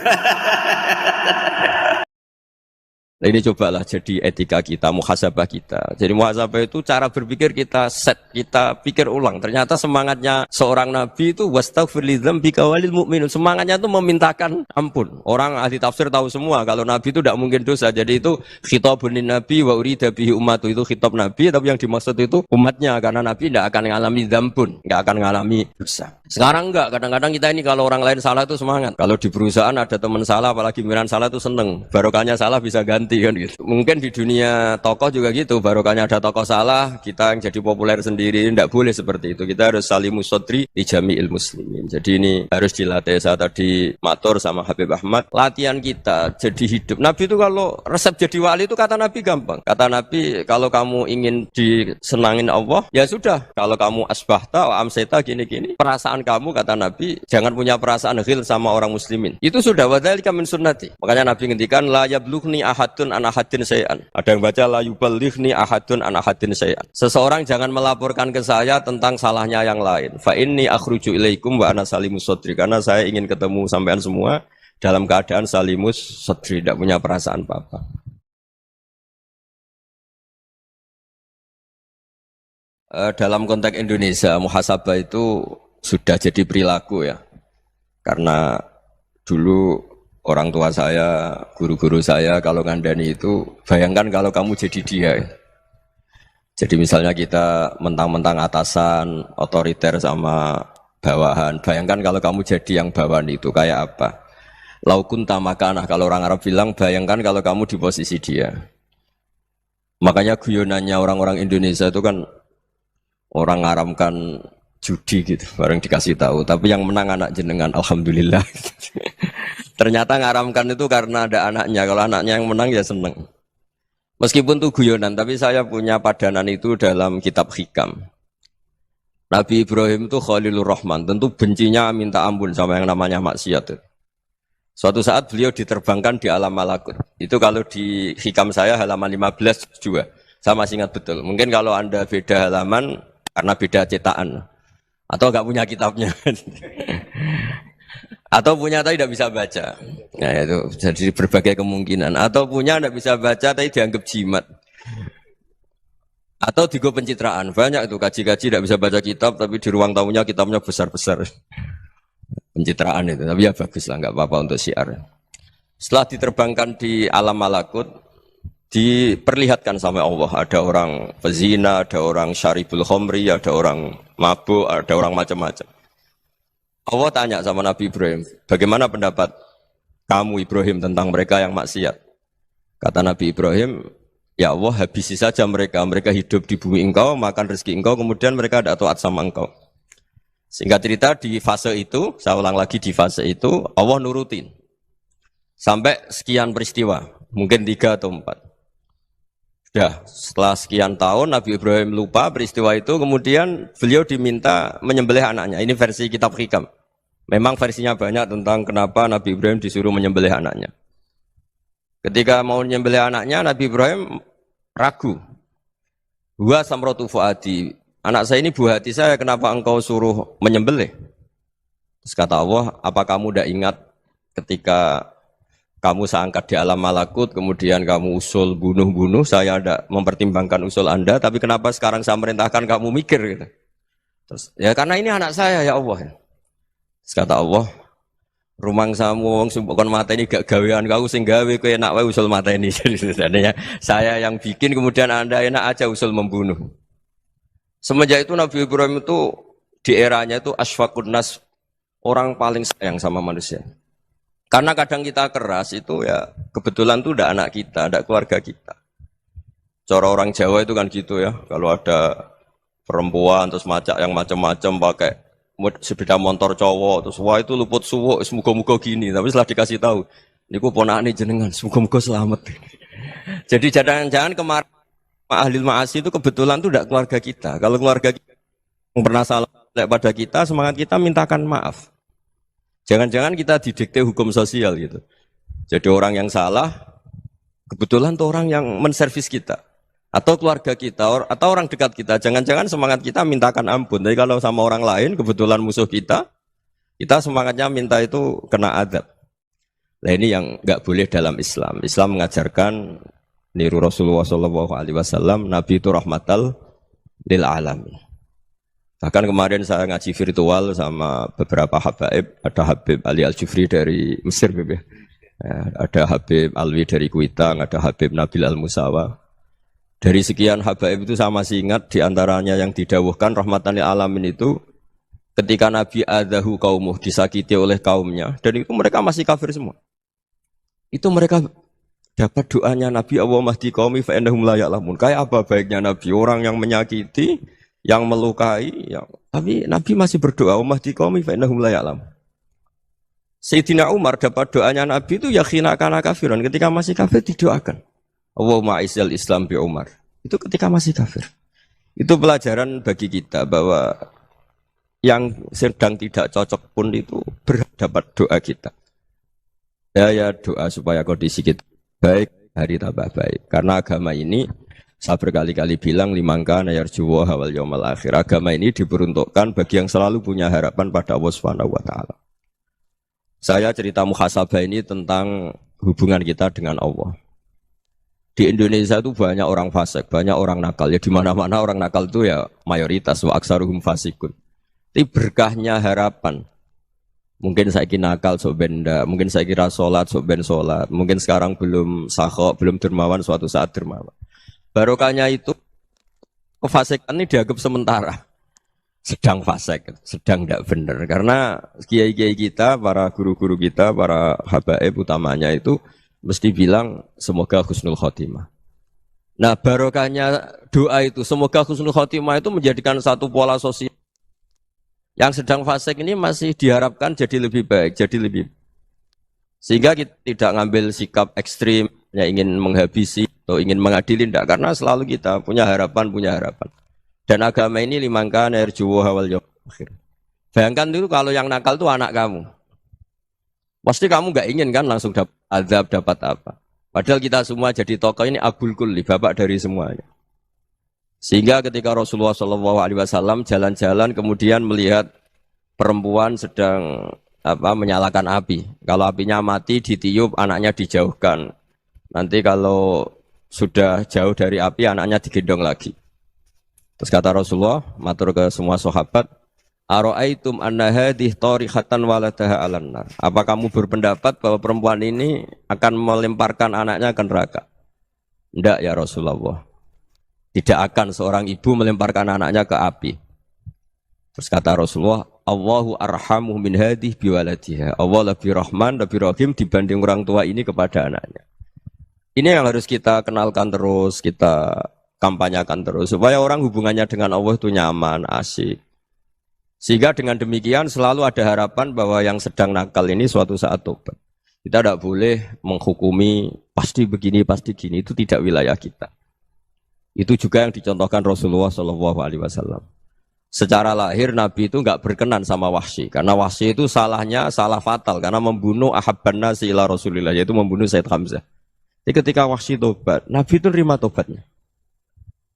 Nah ini cobalah jadi etika kita, muhasabah kita. Jadi muhasabah itu cara berpikir kita set, kita pikir ulang. Ternyata semangatnya seorang nabi itu wastaghfir lidzambika walil mu'minun. Semangatnya itu memintakan ampun. Orang ahli tafsir tahu semua kalau nabi itu tidak mungkin dosa. Jadi itu khitabun nabi wa urida bihi ummatu, itu khitab nabi, tapi yang dimaksud itu umatnya, karena nabi tidak akan mengalami dzambun, tidak akan mengalami dosa. Sekarang enggak, kadang-kadang kita ini kalau orang lain salah itu semangat. Kalau di perusahaan ada teman salah, apalagi miran salah itu seneng. Barokahnya salah bisa ganti kan gitu. Mungkin di dunia tokoh juga gitu, barokahnya ada tokoh salah, kita yang jadi populer sendiri. Tidak boleh seperti itu. Kita harus salimus sodri di jami'il muslimin. Jadi ini harus dilatih. Saya tadi matur sama Habib Ahmad, latihan kita jadi hidup. Nabi itu kalau resep jadi wali itu kata Nabi gampang. Kata Nabi, kalau kamu ingin disenangin Allah, ya sudah. Kalau kamu asbahta wa amseta gini-gini, perasaan kamu, kata Nabi, jangan punya perasaan ghil sama orang muslimin. Itu sudah wadzalika min sunnati. Makanya Nabi ngendikan la yablughni ahadun an ahadin syai'an. Ada yang baca la yuballighni ahadun an ahadin syai'an. Seseorang jangan melaporkan ke saya tentang salahnya yang lain. Fa inni akhruju ilaikum wa ana salimus sodri. Karena saya ingin ketemu sampean semua dalam keadaan salimus sodri, tidak punya perasaan apa-apa. Dalam konteks Indonesia, muhasabah itu sudah jadi perilaku ya. Karena dulu orang tua saya, guru-guru saya kalau ngandani itu, bayangkan kalau kamu jadi dia. Jadi misalnya kita mentang-mentang atasan, otoriter sama bawahan. Bayangkan kalau kamu jadi yang bawahan itu kayak apa? Laukun tamakana, kalau orang Arab bilang, bayangkan kalau kamu di posisi dia. Makanya guyonannya orang-orang Indonesia itu kan orang ngaramkan judi gitu, bareng dikasih tahu. Tapi yang menang anak jenengan, alhamdulillah. Ternyata ngaramkan itu karena ada anaknya. Kalau anaknya yang menang ya seneng. Meskipun itu guyonan, tapi saya punya padanan itu dalam kitab Hikam. Nabi Ibrahim itu Khalilur Rahman, tentu bencinya minta ampun sama yang namanya maksiat. Suatu saat beliau diterbangkan di alam malakut. Itu kalau di Hikam saya halaman 15 juga. Saya masih ingat betul. Mungkin kalau Anda beda halaman karena beda cetakan. Atau enggak punya kitabnya. Atau punya tapi tidak bisa baca. Nah itu jadi berbagai kemungkinan. Atau punya tidak bisa baca tapi dianggap jimat. Atau digo pencitraan. Banyak itu kaji-kaji tidak bisa baca kitab tapi di ruang tamunya kitabnya besar-besar. Pencitraan itu. Tapi ya bagus lah, enggak apa-apa untuk syiar. Setelah diterbangkan di alam malakut, diperlihatkan sama Allah, ada orang pezina, ada orang syaribul khomri, ada orang mabuk, ada orang macam-macam. Allah tanya sama Nabi Ibrahim, bagaimana pendapat kamu Ibrahim tentang mereka yang maksiat? Kata Nabi Ibrahim, ya Allah habisi saja mereka, mereka hidup di bumi engkau, makan rezeki engkau, kemudian mereka tidak taat sama engkau. Singkat cerita di fase itu, saya ulang lagi di fase itu, Allah nurutin. Sampai sekian peristiwa, mungkin 3 atau 4. Sudah, setelah sekian tahun Nabi Ibrahim lupa peristiwa itu, kemudian beliau diminta menyembelih anaknya. Ini versi kitab Hikam. Memang versinya banyak tentang kenapa Nabi Ibrahim disuruh menyembelih anaknya. Ketika mau menyembelih anaknya, Nabi Ibrahim ragu. Huwa samratu fuadi. Anak saya ini buah hati saya, kenapa engkau suruh menyembelih? Terus kata Allah, apa kamu tidak ingat ketika kamu saya angkat di alam malakut, kemudian kamu usul bunuh-bunuh, saya tidak mempertimbangkan usul Anda, tapi kenapa sekarang saya merintahkan kamu mikir? Gitu. Terus, ya karena ini anak saya ya Allah. Terus kata Allah, rumang samu wong sumpukon mata ini gak gawean kau sing gawe kowe enak wae usul mata ini. Jadi sebenarnya saya yang bikin, kemudian Anda enak aja usul membunuh. Semenjak itu Nabi Ibrahim itu di eranya itu asfaqun nas, orang paling sayang sama manusia. Karena kadang kita keras itu ya kebetulan tuh udah anak kita, ada keluarga kita. Cara orang Jawa itu kan gitu ya, kalau ada perempuan terus macak yang macam-macam pakai sepeda motor cowok terus wah itu luput suwuk, semoga-moga gini. Tapi setelah dikasih tahu, niku ponakane jenengan, semoga-moga selamat. Jadi jangan-jangan kemarin ahli ma'asi itu kebetulan tuh udah keluarga kita. Kalau keluarga kita yang pernah salah pada kita, semangat kita mintakan maaf. Jangan-jangan kita didikte hukum sosial gitu. Jadi orang yang salah, kebetulan tuh orang yang menservis kita. Atau keluarga kita, atau orang dekat kita. Jangan-jangan semangat kita mintakan ampun. Tapi kalau sama orang lain, kebetulan musuh kita semangatnya minta itu kena adab. Nah ini yang nggak boleh dalam Islam. Islam mengajarkan, niru Rasulullah SAW, Nabi itu rahmatal lil alamin. Bahkan kemarin saya ngaji virtual sama beberapa habaib, ada Habib Ali Al-Jufri dari Mesir, ya, ada Habib Alwi dari Kuitang, ada Habib Nabil Al-Musawa. Dari sekian habaib itu saya masih ingat diantaranya yang didawuhkan rahmatan lil alamin itu ketika Nabi adahu kaumuh, disakiti oleh kaumnya, dan itu mereka masih kafir semua. Itu mereka dapat doanya Nabi, Allahumma hdi qaumi fa innahum la ya'lamun. Kayak apa baiknya Nabi, orang yang menyakiti, yang melukai, tapi Nabi masih berdoa, Allahumma hdi qaumi fa innahum la ya'lamun. Sayyidina Umar dapat doanya Nabi itu ya khina kana kafiran, ketika masih kafir didoakan. Allahumma a'izzal Islam bi Umar. Itu ketika masih kafir. Itu pelajaran bagi kita bahwa yang sedang tidak cocok pun itu berdapat doa kita. Ya doa supaya kondisi kita baik, hari tambah baik. Karena agama ini, saya berkali-kali bilang, limangkan yarjuwa hawal yawmal akhir. Agama ini diperuntukkan bagi yang selalu punya harapan pada Allah Subhanahu wa taala. Saya cerita muhasabah ini tentang hubungan kita dengan Allah. Di Indonesia itu banyak orang fasik, banyak orang nakal. Ya di mana-mana orang nakal itu ya mayoritas, wa aksaruhum fasikun. Tapi berkahnya harapan. Mungkin saya kira nakal sok benda, mungkin saya kira sholat sok ben sholat, mungkin sekarang belum sakho, belum dermawan, suatu saat dermawan. Barokahnya itu kefasikan ini dianggap sementara, sedang fasik, sedang tidak benar. Karena kiai-kiai kita, para guru-guru kita, para habaib utamanya itu mesti bilang semoga husnul khotimah. Nah barokahnya doa itu, semoga husnul khotimah itu menjadikan satu pola sosial. Yang sedang fasik ini masih diharapkan jadi lebih baik, jadi lebih. Sehingga kita tidak ngambil sikap ekstrim, ya ingin menghabisi atau ingin mengadili, tidak. Karena selalu kita punya harapan. Dan agama ini limangkan yarjuwa hawal yawmal akhir. Bayangkan dulu kalau yang nakal itu anak kamu. Pasti kamu nggak ingin kan langsung dapat azab, dapat apa. Padahal kita semua jadi tokoh ini abul kulli, bapak dari semuanya. Sehingga ketika Rasulullah SAW jalan-jalan kemudian melihat perempuan sedang menyalakan api. Kalau apinya mati ditiup, anaknya dijauhkan. Nanti kalau sudah jauh dari api, anaknya digendong lagi. Terus kata Rasulullah, matur ke semua sahabat, Aro'aitum anna hadih tarihatan waladaha alan nar. Apa kamu berpendapat bahwa perempuan ini akan melemparkan anaknya ke neraka? Tidak ya Rasulullah. Tidak akan seorang ibu melemparkan anaknya ke api. Terus kata Rasulullah, Allahu arhamu min hadih biwaladiha. Allah lebih rahman, lebih rahim dibanding orang tua ini kepada anaknya. Ini yang harus kita kenalkan terus, kita kampanyakan terus. Supaya orang hubungannya dengan Allah itu nyaman, asik. Sehingga dengan demikian selalu ada harapan bahwa yang sedang nakal ini suatu saat tobat. Kita tidak boleh menghukumi pasti begini, pasti gini. Itu tidak wilayah kita. Itu juga yang dicontohkan Rasulullah Shallallahu Alaihi Wasallam. Secara lahir Nabi itu nggak berkenan sama Wahsy, karena Wahsy itu salahnya salah fatal karena membunuh ahabban nasi ila Rasulillah, yaitu membunuh Sayyid Hamzah. Jadi ketika Wahsy tobat, Nabi itu nerima tobatnya.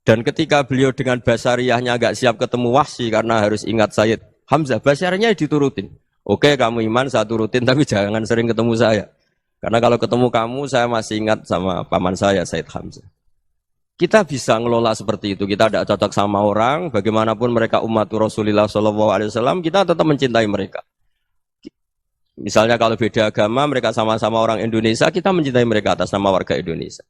Dan ketika beliau dengan basariyahnya nggak siap ketemu Wahsy karena harus ingat Sayyid Hamzah, basariyahnya diturutin. Oke, kamu iman, saya turutin, tapi jangan sering ketemu saya. Karena kalau ketemu kamu, saya masih ingat sama paman saya, Sayyid Hamzah. Kita bisa ngelola seperti itu. Kita tidak cocok sama orang, bagaimanapun mereka umat Rasulullah SAW, kita tetap mencintai mereka. Misalnya kalau beda agama, mereka sama-sama orang Indonesia, kita mencintai mereka atas nama warga Indonesia.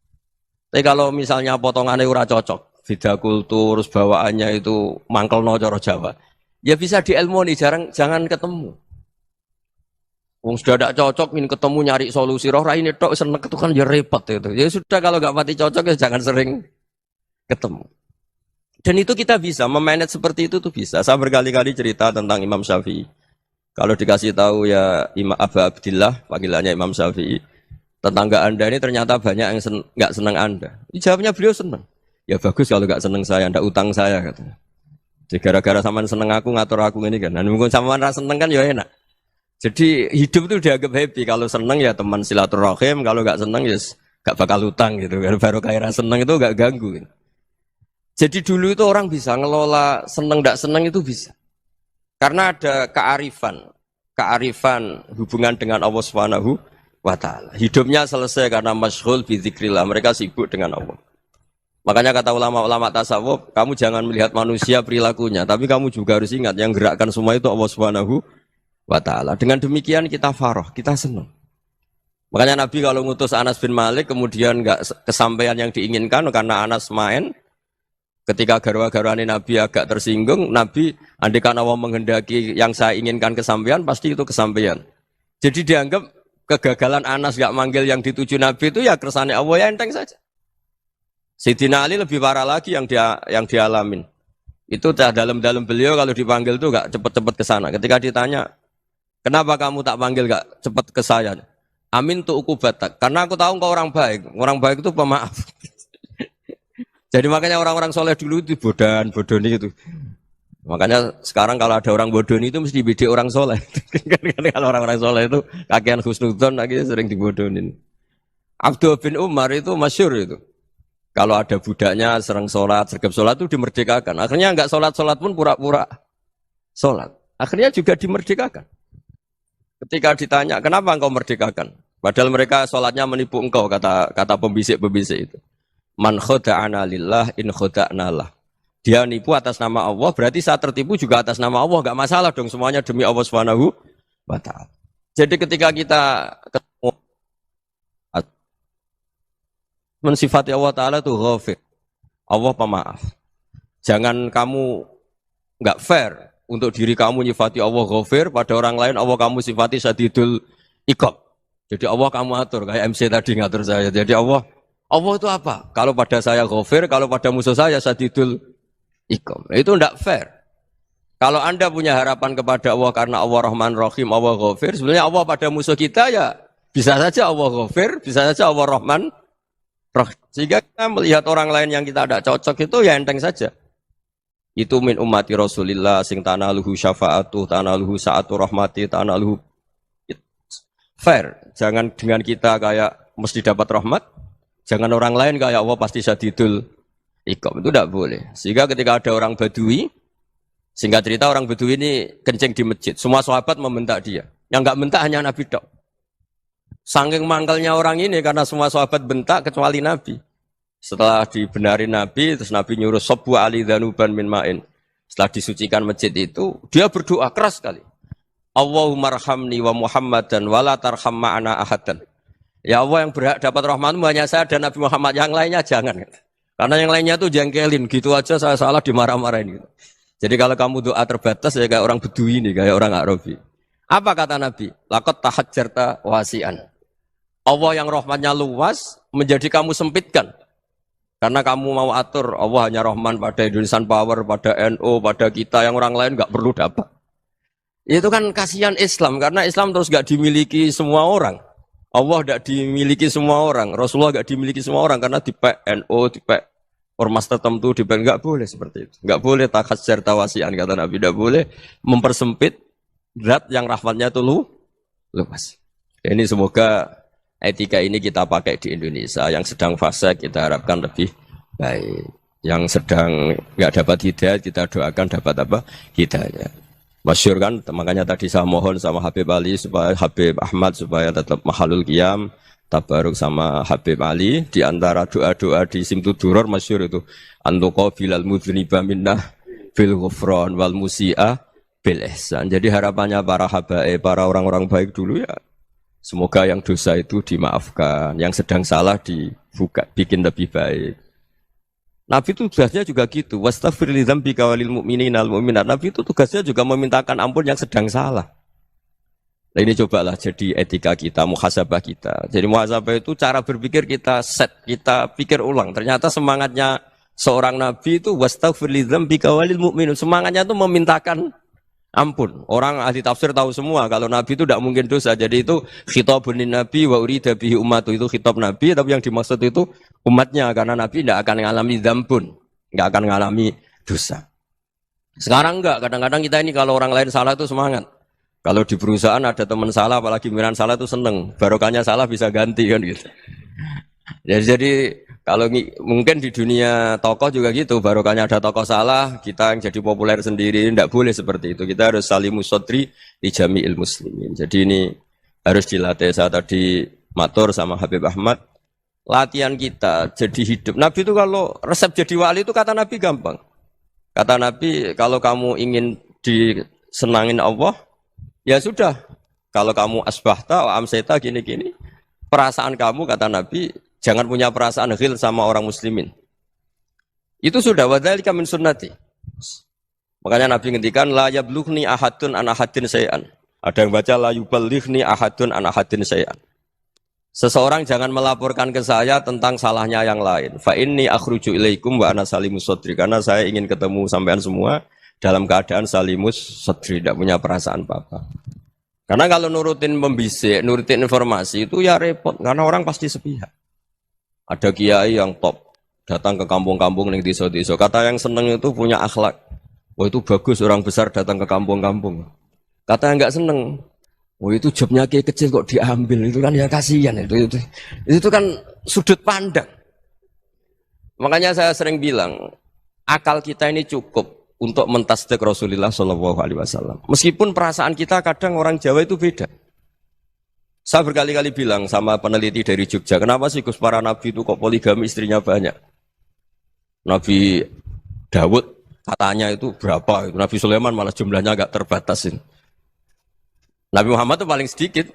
Tapi kalau misalnya potongannya ora cocok, beda kultur, bawaannya itu mangkel no coro Jawa, ya bisa diilmoni, jangan ketemu. Wong sudah tidak cocok, ingin ketemu nyari solusi. Roh ini tok seneng itu kan ya repot itu. Ya sudah kalau nggak pati cocok ya jangan sering ketemu. Dan itu kita bisa memanage seperti itu tuh bisa. Saya berkali-kali cerita tentang Imam Syafi'i. Kalau dikasih tahu ya Imam Abu Abdillah, panggilannya Imam Syafi'i, tetangga Anda ini ternyata banyak yang nggak senang Anda. Jawabnya beliau senang. Ya bagus kalau nggak senang saya, ndak utang saya katanya. Jadi gara-gara sampean seneng aku ngatur aku ini kan. Dan mungkin sampean rasa seneng kan ya enak. Jadi hidup itu dianggap happy. Kalau seneng ya teman silaturahim, kalau nggak seneng ya nggak bakal utang gitu. Baru kaya seneng itu nggak ganggu. Gitu. Jadi dulu itu orang bisa ngelola seneng nggak seneng itu bisa. Karena ada kearifan hubungan dengan Allah Subhanahu wa Ta'ala. Hidupnya selesai karena masyghul bi dzikrillah. Mereka sibuk dengan Allah. Makanya kata ulama-ulama tasawuf, kamu jangan melihat manusia perilakunya, tapi kamu juga harus ingat yang gerakkan semua itu Allah Subhanahu wa Ta'ala. Dengan demikian kita farah, kita senang. Makanya Nabi kalau ngutus Anas bin Malik kemudian enggak kesampaian yang diinginkan karena Anas main, ketika garwa-garwani Nabi agak tersinggung, Nabi andaikan Allah menghendaki yang saya inginkan kesampaian, pasti itu kesampaian. Jadi dianggap kegagalan Anas enggak manggil yang dituju Nabi itu ya kersane Allah, ya enteng saja. Sayyidina Ali lebih parah lagi yang dialamin. Itu dalam beliau kalau dipanggil itu enggak cepet-cepet ke sana. Ketika ditanya, kenapa kamu tak panggil gak cepat ke saya? Amin tuh ukubatak. Karena aku tahu kau orang baik. Orang baik itu pemaaf. Jadi makanya orang-orang soleh dulu itu bodoni itu. Makanya sekarang kalau ada orang bodoni itu mesti bidik orang soleh. Kalau orang-orang soleh itu kakean husnudzon akhirnya sering dibodonin. Abdul bin Umar itu masyhur itu. Kalau ada budaknya sering sholat, sergap sholat itu dimerdekakan. Akhirnya enggak sholat pun pura-pura sholat. Akhirnya juga dimerdekakan. Ketika ditanya, kenapa engkau merdekakan? Padahal mereka sholatnya menipu engkau, kata pembisik-pembisik itu. Man khoda'ana lillah in khoda'na lah. Dia nipu atas nama Allah, berarti saat tertipu juga atas nama Allah. Enggak masalah dong, semuanya demi Allah Subhanahu wa Ta'ala. Jadi ketika kita ketemu mensifati Allah Ta'ala itu ghafir. Allah pemaaf. Jangan kamu enggak fair untuk diri kamu nyifati Allah ghafir, pada orang lain Allah kamu sifati syadidul iqab. Jadi Allah kamu atur, kayak MC tadi ngatur saya. Jadi Allah itu apa? Kalau pada saya ghafir, kalau pada musuh saya syadidul iqab. Itu tidak fair. Kalau Anda punya harapan kepada Allah karena Allah Rahman Rahim, Allah ghafir, sebenarnya Allah pada musuh kita ya bisa saja Allah ghafir, bisa saja Allah Rahman Rahim. Sehingga kita melihat orang lain yang kita tidak cocok itu ya enteng saja. Itu min ummati Rasulillah sing tanaluhu syafa'atu, tanaluhu sa'atu rahmati, tanaluhu fair. Jangan dengan kita kayak mesti dapat rahmat, jangan orang lain kayak Allah pasti syadidul iqab. Itu tidak boleh. Sehingga ketika ada orang Badui, singkat cerita orang Badui ini kencing di masjid, semua sahabat membentak dia. Yang enggak bentak hanya Nabi tok. Saking mangkalnya orang ini karena semua sahabat bentak kecuali Nabi. Setelah dibenari Nabi, terus Nabi nyuruh Sobbu Ali Dhanuban min ma'in. Setelah disucikan masjid itu, dia berdoa keras sekali. Allahumma arhamni wa Muhammadan wa la tarham ma'ana ahadan. Ya Allah yang berhak dapat rahmatmu hanya saya dan Nabi Muhammad, yang lainnya jangan. Karena yang lainnya tuh jengkelin, gitu aja saya salah dimarah-marahin. Gitu. Jadi kalau kamu doa terbatas ya kayak orang Bedui ini, kayak orang Arabi. Apa kata Nabi? Laqad tahajjarta wasi'an. Allah yang rahmatnya luas menjadi kamu sempitkan. Karena kamu mau atur Allah hanya Rahman pada Indonesian Power, pada NU, pada kita yang orang lain nggak perlu dapat. Itu kan kasihan Islam karena Islam terus nggak dimiliki semua orang. Allah nggak dimiliki semua orang, Rasulullah nggak dimiliki semua orang karena dipek NU, dipek ormas tertentu nggak boleh seperti itu. Nggak boleh takhasyar tawasian kata Nabi, nggak boleh mempersempit zat yang rahmatnya itu luas. Ini semoga etika ini kita pakai di Indonesia. Yang sedang fase kita harapkan lebih baik. Yang sedang nggak dapat hidayah kita doakan dapat apa? Hidayah. Masyhur kan, makanya tadi saya mohon sama Habib Ali supaya Habib Ahmad supaya tetap mahalul qiyam, tabaruk sama Habib Ali di antara doa-doa di Simtud Duror masyhur itu antuqa bilal mudhniba minnah bil ghufran wal musi'a bil ihsan. Jadi harapannya para habaib, para orang-orang baik dulu ya semoga yang dosa itu dimaafkan, yang sedang salah dibuka, bikin lebih baik. Nabi itu tugasnya juga gitu. Wastaghfir li dzambika walil mu'minina wal mu'minat. Nabi itu tugasnya juga memintakan ampun yang sedang salah. Nah ini cobalah jadi etika kita, muhasabah kita. Jadi muhasabah itu cara berpikir kita set, kita pikir ulang. Ternyata semangatnya seorang nabi itu wastaghfir li dzambika walil mu'minun. Semangatnya itu memintakan ampun. Orang ahli tafsir tahu semua kalau nabi itu tidak mungkin dosa. Jadi itu khitabun lin nabi wa urida bihi ummatu, itu khitab nabi, tapi yang dimaksud itu umatnya karena nabi tidak akan mengalami dzambun, tidak akan mengalami dosa. Sekarang enggak, kadang-kadang kita ini kalau orang lain salah itu semangat. Kalau di perusahaan ada teman salah, apalagi pimpinan salah itu seneng. Barokahnya salah bisa ganti kan gitu. Jadi kalau mungkin di dunia tokoh juga gitu, barokahnya ada tokoh salah, kita yang jadi populer sendiri, tidak boleh seperti itu. Kita harus salimus sodri di jami'il muslimin. Jadi ini harus dilatih. Saya tadi matur sama Habib Ahmad, latihan kita jadi hidup. Nabi itu kalau resep jadi wali itu kata Nabi gampang. Kata Nabi, kalau kamu ingin disenangin Allah, ya sudah. Kalau kamu asbahta, amseta, gini-gini, perasaan kamu kata Nabi, jangan punya perasaan ghil sama orang muslimin. Itu sudah wadzalika min sunnati. Makanya Nabi ngendikan la yablughni ahadun an ahadin syai'an. Ada yang baca la yuballighni ahadun an ahadin syai'an. Seseorang jangan melaporkan ke saya tentang salahnya yang lain. Fa inni akhruju ilaikum wa ana salimus sadri. Karena saya ingin ketemu sampean semua dalam keadaan salimus sadri, tidak punya perasaan apa-apa. Karena kalau nurutin pembisik, nurutin informasi itu ya repot karena orang pasti sepihak. Ada kiai yang top, datang ke kampung-kampung ning desa-desa. Kata yang seneng itu punya akhlak. Wah itu bagus orang besar datang ke kampung-kampung. Kata yang enggak seneng, wah itu jobnya kiai kecil kok diambil. Itu kan ya kasihan itu kan sudut pandang. Makanya saya sering bilang, akal kita ini cukup untuk mentasdik Rasulullah SAW. Meskipun perasaan kita kadang orang Jawa itu beda. Saya berkali-kali bilang sama peneliti dari Jogja, kenapa sih Gus para nabi itu kok poligami istrinya banyak? Nabi Dawud katanya itu berapa? Nabi Sulaiman malah jumlahnya agak terbatasin. Nabi Muhammad itu paling sedikit.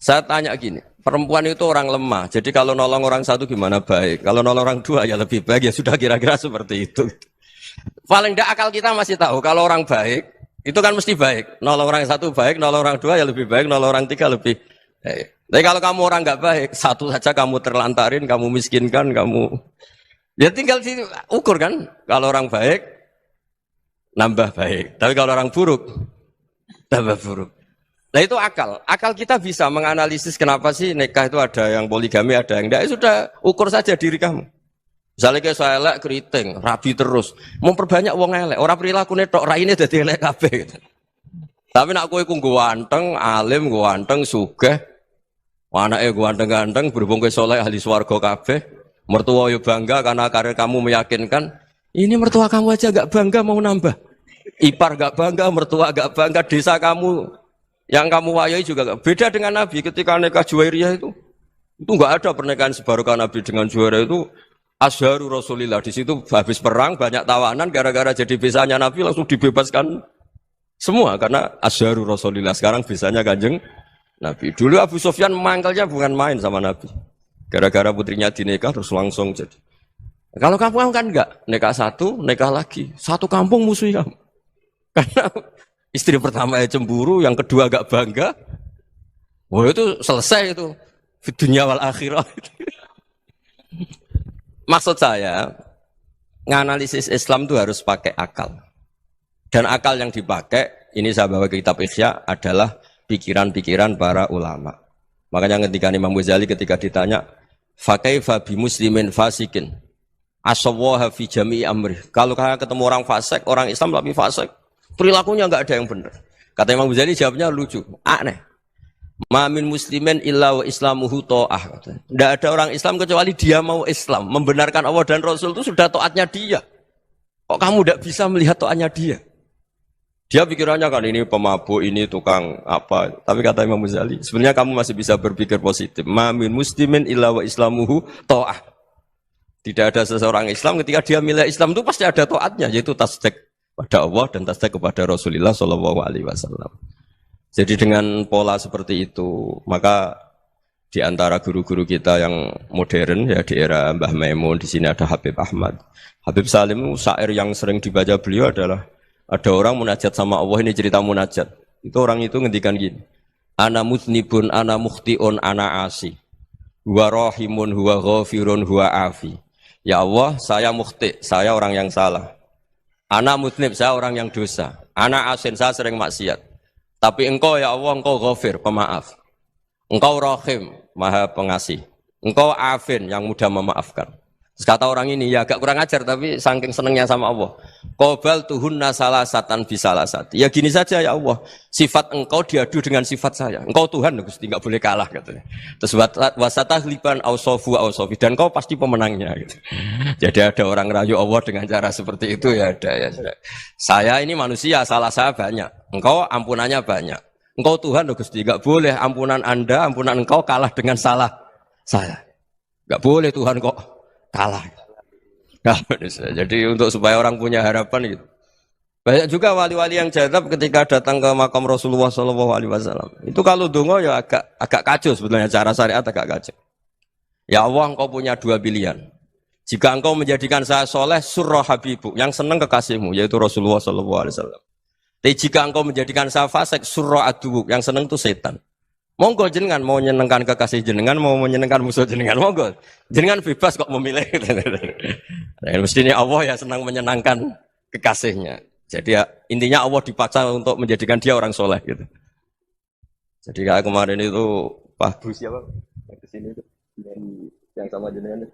Saya tanya gini, perempuan itu orang lemah, jadi kalau nolong orang satu gimana baik? Kalau nolong orang dua ya lebih baik, ya sudah kira-kira seperti itu. Paling tidak akal kita masih tahu kalau orang baik, itu kan mesti baik. Nolong orang satu baik, nolong orang dua ya lebih baik, nolong orang tiga lebih baik. Tapi kalau kamu orang nggak baik, satu saja kamu terlantarin, kamu miskinkan, kamu ya tinggal ukur kan. Kalau orang baik, nambah baik. Tapi kalau orang buruk, tambah buruk. Nah itu akal. Akal kita bisa menganalisis kenapa sih nikah itu ada yang poligami, ada yang enggak. Ya sudah, ukur saja diri kamu. Misalnya kayak saya elek keriting, rabi terus, memperbanyak wong elek, orang perilaku netok, raine dadi elek kabeh gitu. Tapi nak kowe ku ganteng, alim, ganteng, sugih, anake ganteng-ganteng, berhubung kowe saleh ahli swarga kabeh, mertua yo bangga karena karir kamu meyakinkan, ini mertua kamu aja gak bangga mau nambah. Ipar gak bangga, mertua gak bangga, desa kamu yang kamu wayai juga gak. Beda dengan Nabi ketika nikah Juwairiyah itu gak ada pernikahan sebarokah Nabi dengan Juwairiyah itu. Azharu Rasulillah, di situ habis perang banyak tawanan gara-gara jadi bisanya Nabi langsung dibebaskan semua karena Azharu Rasulillah. Sekarang bisanya Kanjeng Nabi. Dulu Abu Sufyan mangkelnya bukan main sama Nabi. Gara-gara putrinya dinikah terus langsung jadi. Kalau kamu kan enggak, nikah satu, nikah lagi. Satu kampung musuh kamu. Karena istri pertama ya cemburu, yang kedua agak bangga. Wah itu selesai itu. Di dunia wal akhirah. Maksud saya, nganalisis Islam itu harus pakai akal. Dan akal yang dipakai, ini saya bawa ke kitab Ihya, adalah pikiran-pikiran para ulama. Makanya ketika Imam Ghazali ketika ditanya, fakaifa bi muslimin fasikin, Asawaha fi jami'i amri. Kalau kalian ketemu orang fasik, orang Islam tapi fasik, perilakunya enggak ada yang benar. Kata Imam Ghazali jawabnya lucu, aneh. Ma min muslimin illa wa islamuhu ta'ah. Tidak ada orang Islam kecuali dia mau Islam, membenarkan Allah dan Rasul itu sudah taatnya dia. Kok kamu tidak bisa melihat taatnya dia? Dia pikirannya kan ini pemabuk, ini tukang apa. Tapi kata Imam Ghazali, sebenarnya kamu masih bisa berpikir positif. Ma min muslimin illa wa islamuhu ta'ah. Tidak ada seseorang Islam ketika dia milih Islam itu pasti ada taatnya, yaitu tasdik pada Allah dan tasdik kepada Rasulullah Shallallahu Alaihi Wasallam. Jadi dengan pola seperti itu, maka di antara guru-guru kita yang modern ya di era Mbah Maimun, di sini ada Habib Ahmad, Habib Salim, syair yang sering dibaca beliau adalah ada orang munajat sama Allah, ini cerita munajat. Itu orang itu ngendikan gini, ana muznibun, ana mukhtiun, ana asi, huwa rahimun, huwa ghafirun, huwa afi. Ya Allah, saya mukhti, saya orang yang salah. Ana muznib, saya orang yang dosa. Ana asin, saya sering maksiat. Tapi engkau ya Allah, engkau ghafir, pemaaf. Engkau rahim, maha pengasih. Engkau afin, yang mudah memaafkan. Terus kata orang ini, ya agak kurang ajar, tapi saking senengnya sama Allah. Qobal tuhunna salasatan bisalasati. Ya gini saja ya Allah, sifat engkau diadu dengan sifat saya. Engkau Tuhan, Gusti, enggak boleh kalah katanya. Terus wasatahliban ausofu ausofi, dan kau pasti pemenangnya gitu. Jadi ada orang rayu Allah dengan cara seperti itu ya ada ya. Saya ini manusia, salah saya banyak. Engkau ampunannya banyak. Engkau Tuhan, Gusti, enggak boleh ampunan Anda, ampunan engkau kalah dengan salah saya. Enggak boleh Tuhan kok kalah. Nah, jadi untuk supaya orang punya harapan gitu. Banyak juga wali-wali yang jadab ketika datang ke makam Rasulullah SAW. Itu kalau dongo ya agak kacau sebetulnya, cara syariat agak kacau. Ya Allah, engkau punya dua pilihan. Jika engkau menjadikan saya soleh, surah habibu, yang senang kekasihmu, yaitu Rasulullah SAW. Tapi jika engkau menjadikan saya fasik, surah adubu, yang senang itu setan. Monggo jenengan mau menyenangkan kekasih jenengan, mau menyenangkan musuh jenengan, monggo. Jenengan bebas kok memilih. Nah, mestinya Allah ya senang menyenangkan kekasihnya. Jadi ya, intinya Allah dipaksa untuk menjadikan dia orang soleh gitu. Jadi kayak kemarin itu Pak Bu siapa? Yang kesini itu yang sama jenengan itu.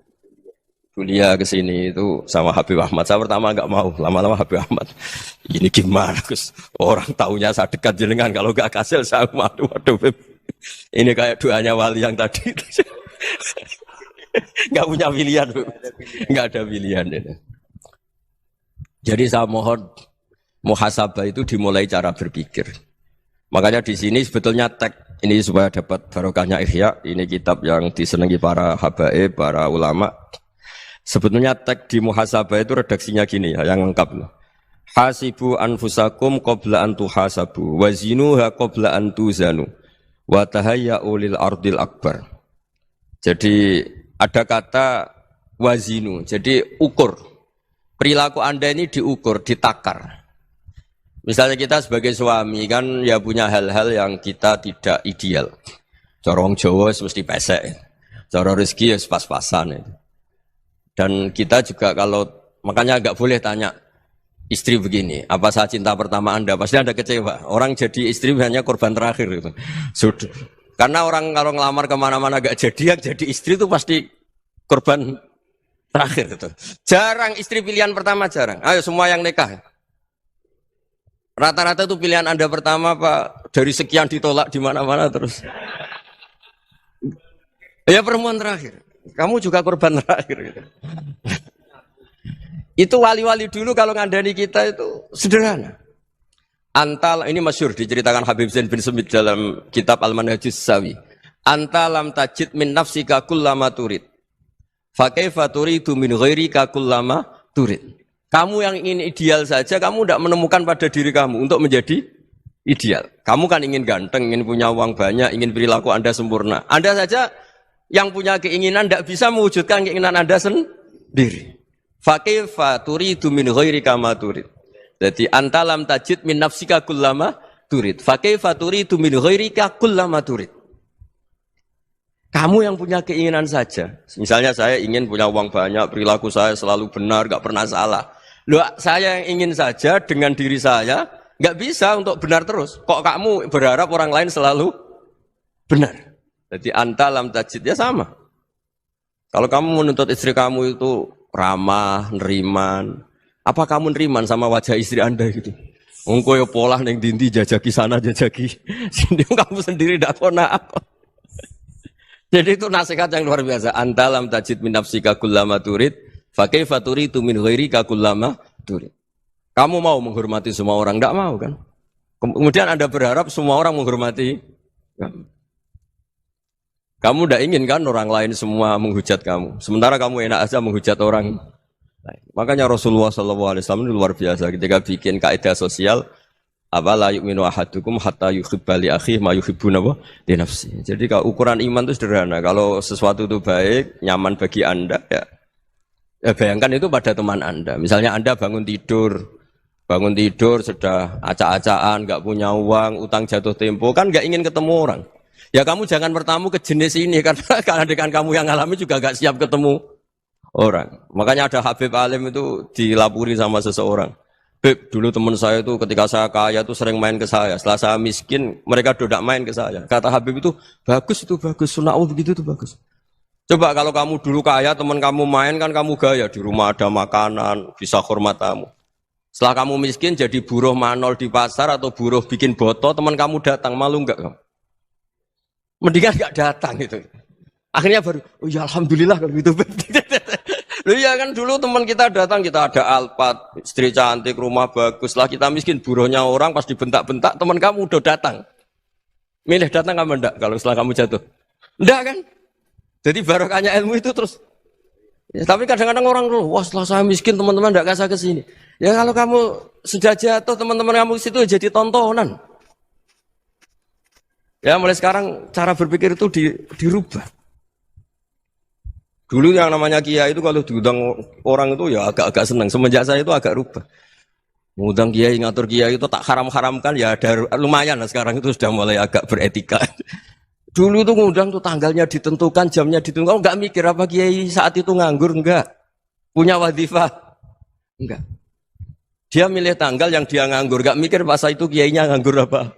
Kuliah ke sini itu sama Habib Ahmad. Saya pertama enggak mau, lama-lama Habib Ahmad. Ini gimana, Gus? Orang taunya saya dekat jenengan, kalau enggak kasil saya waduh Habib. Ini kayak doanya wali yang tadi. Enggak punya pilihan, Bu. Enggak ada pilihan ini. Jadi saya mohon muhasabah itu dimulai cara berpikir. Makanya di sini sebetulnya tag ini supaya dapat barokahnya Ihya. Ini kitab yang disenangi para habaib, para ulama. Sebetulnya tag di muhasabah itu redaksinya gini ya, yang lengkap loh. Hasibu anfusakum qabla an tuhasabu wa zinuha qabla an tuzanu wa tahayya'u lil ardil akbar. Jadi ada kata wazinu, jadi ukur. Perilaku Anda ini diukur, ditakar. Misalnya kita sebagai suami kan ya punya hal-hal yang kita tidak ideal. Cara wong Jawa mesti pesek. Cara rezeki ya pas-pasan itu. Dan kita juga kalau, makanya enggak boleh tanya istri begini, apa saya cinta pertama Anda? Pasti Anda kecewa. Orang jadi istri hanya korban terakhir gitu. Sudah. Karena orang kalau ngelamar kemana-mana enggak jadi, yang jadi istri itu pasti korban terakhir gitu. Jarang istri pilihan pertama, jarang. Ayo semua yang nikah. Rata-rata itu pilihan Anda pertama Pak, dari sekian ditolak di mana-mana terus. Ya perempuan terakhir. Kamu juga korban terakhir gitu. Itu wali-wali dulu kalau ngandani kita itu sederhana. Antal, ini masyhur diceritakan Habib Zain bin Semit dalam kitab Al-Manhajus Sawi. Anta lam tajid min nafsika kullama turid. Fa kaifa turidu min ghairika kullama turid. Kamu yang ingin ideal saja, kamu tidak menemukan pada diri kamu untuk menjadi ideal. Kamu kan ingin ganteng, ingin punya uang banyak, ingin perilaku Anda sempurna. Anda saja yang punya keinginan tidak bisa mewujudkan keinginan Anda sendiri. Fa kaifa turidu min ghairika ma turid. Jadi anta lam tajid min nafsika kullama turid. Fa kaifa turidu min ghairika kullama turid. Kamu yang punya keinginan saja. Misalnya saya ingin punya uang banyak, perilaku saya selalu benar, enggak pernah salah. Loh, saya yang ingin saja dengan diri saya enggak bisa untuk benar terus. Kok kamu berharap orang lain selalu benar? Jadi anta lam tajid ya sama. Kalau kamu menuntut istri kamu itu ramah, neriman. Apa kamu neriman sama wajah istri Anda gitu? Engko yo pola ning dindi jajaki sana jajaki sini kamu sendiri ndak kona apa. Jadi itu nasihat yang luar biasa. Antalam tajid min nafsika kullama turid, fa kaifa turidu min ghairika kullama turid. Kamu mau menghormati semua orang, ndak mau kan? Kemudian Anda berharap semua orang menghormati kamu. Kamu ndak ingin kan orang lain semua menghujat kamu. Sementara kamu enak aja menghujat orang. Makanya Rasulullah SAW luar biasa ketika bikin kaidah sosial apa la yu'minu ahadukum hatta yuhibba li akhihi ma yuhibbu li nafsi. Jadi kalau ukuran iman itu sederhana. Kalau sesuatu itu baik, nyaman bagi Anda ya bayangkan itu pada teman Anda. Misalnya Anda bangun tidur sudah acak-acakan, enggak punya uang, utang jatuh tempo, kan enggak ingin ketemu orang. Ya kamu jangan bertamu ke jenis ini karena dengan kamu yang alami juga enggak siap ketemu orang. Makanya ada Habib Alim itu dilapuri sama seseorang. Beb, dulu teman saya itu ketika saya kaya itu sering main ke saya. Setelah saya miskin, mereka tidak main ke saya. Kata Habib itu bagus, sunahul begitu itu bagus. Coba kalau kamu dulu kaya, teman kamu main kan kamu gaya. Di rumah ada makanan, bisa hormat tamu. Setelah kamu miskin jadi buruh manol di pasar atau buruh bikin boto, teman kamu datang, malu enggak kamu? Mendingan enggak datang gitu. Akhirnya baru, oh ya alhamdulillah kalau gitu. Loh ya kan dulu teman kita datang, kita ada Alphard, istri cantik, rumah bagus. Lah kita miskin, buruhnya orang pas dibentak-bentak, teman kamu udah datang. Milih datang kamu enggak kalau setelah kamu jatuh? Enggak kan? Jadi barokahnya ilmu itu terus. Ya, tapi kadang-kadang orang tuh, wah setelah saya miskin teman-teman enggak kasih ke sini. Ya kalau kamu sudah jatuh, teman-teman kamu situ jadi tontonan. Ya mulai sekarang cara berpikir itu dirubah. Dulu yang namanya kiai itu kalau diundang orang itu ya agak-agak senang. Semenjak saya itu agak rubah. Mengundang kiai, ngatur kiai itu tak haram-haramkan ya ada lumayan lah sekarang itu sudah mulai agak beretika. Dulu itu ngundang tuh tanggalnya ditentukan, jamnya ditentukan. Enggak mikir apa kiai saat itu nganggur, enggak. Punya wadifah, enggak. Dia milih tanggal yang dia nganggur, enggak mikir masa itu kiainya nganggur apa.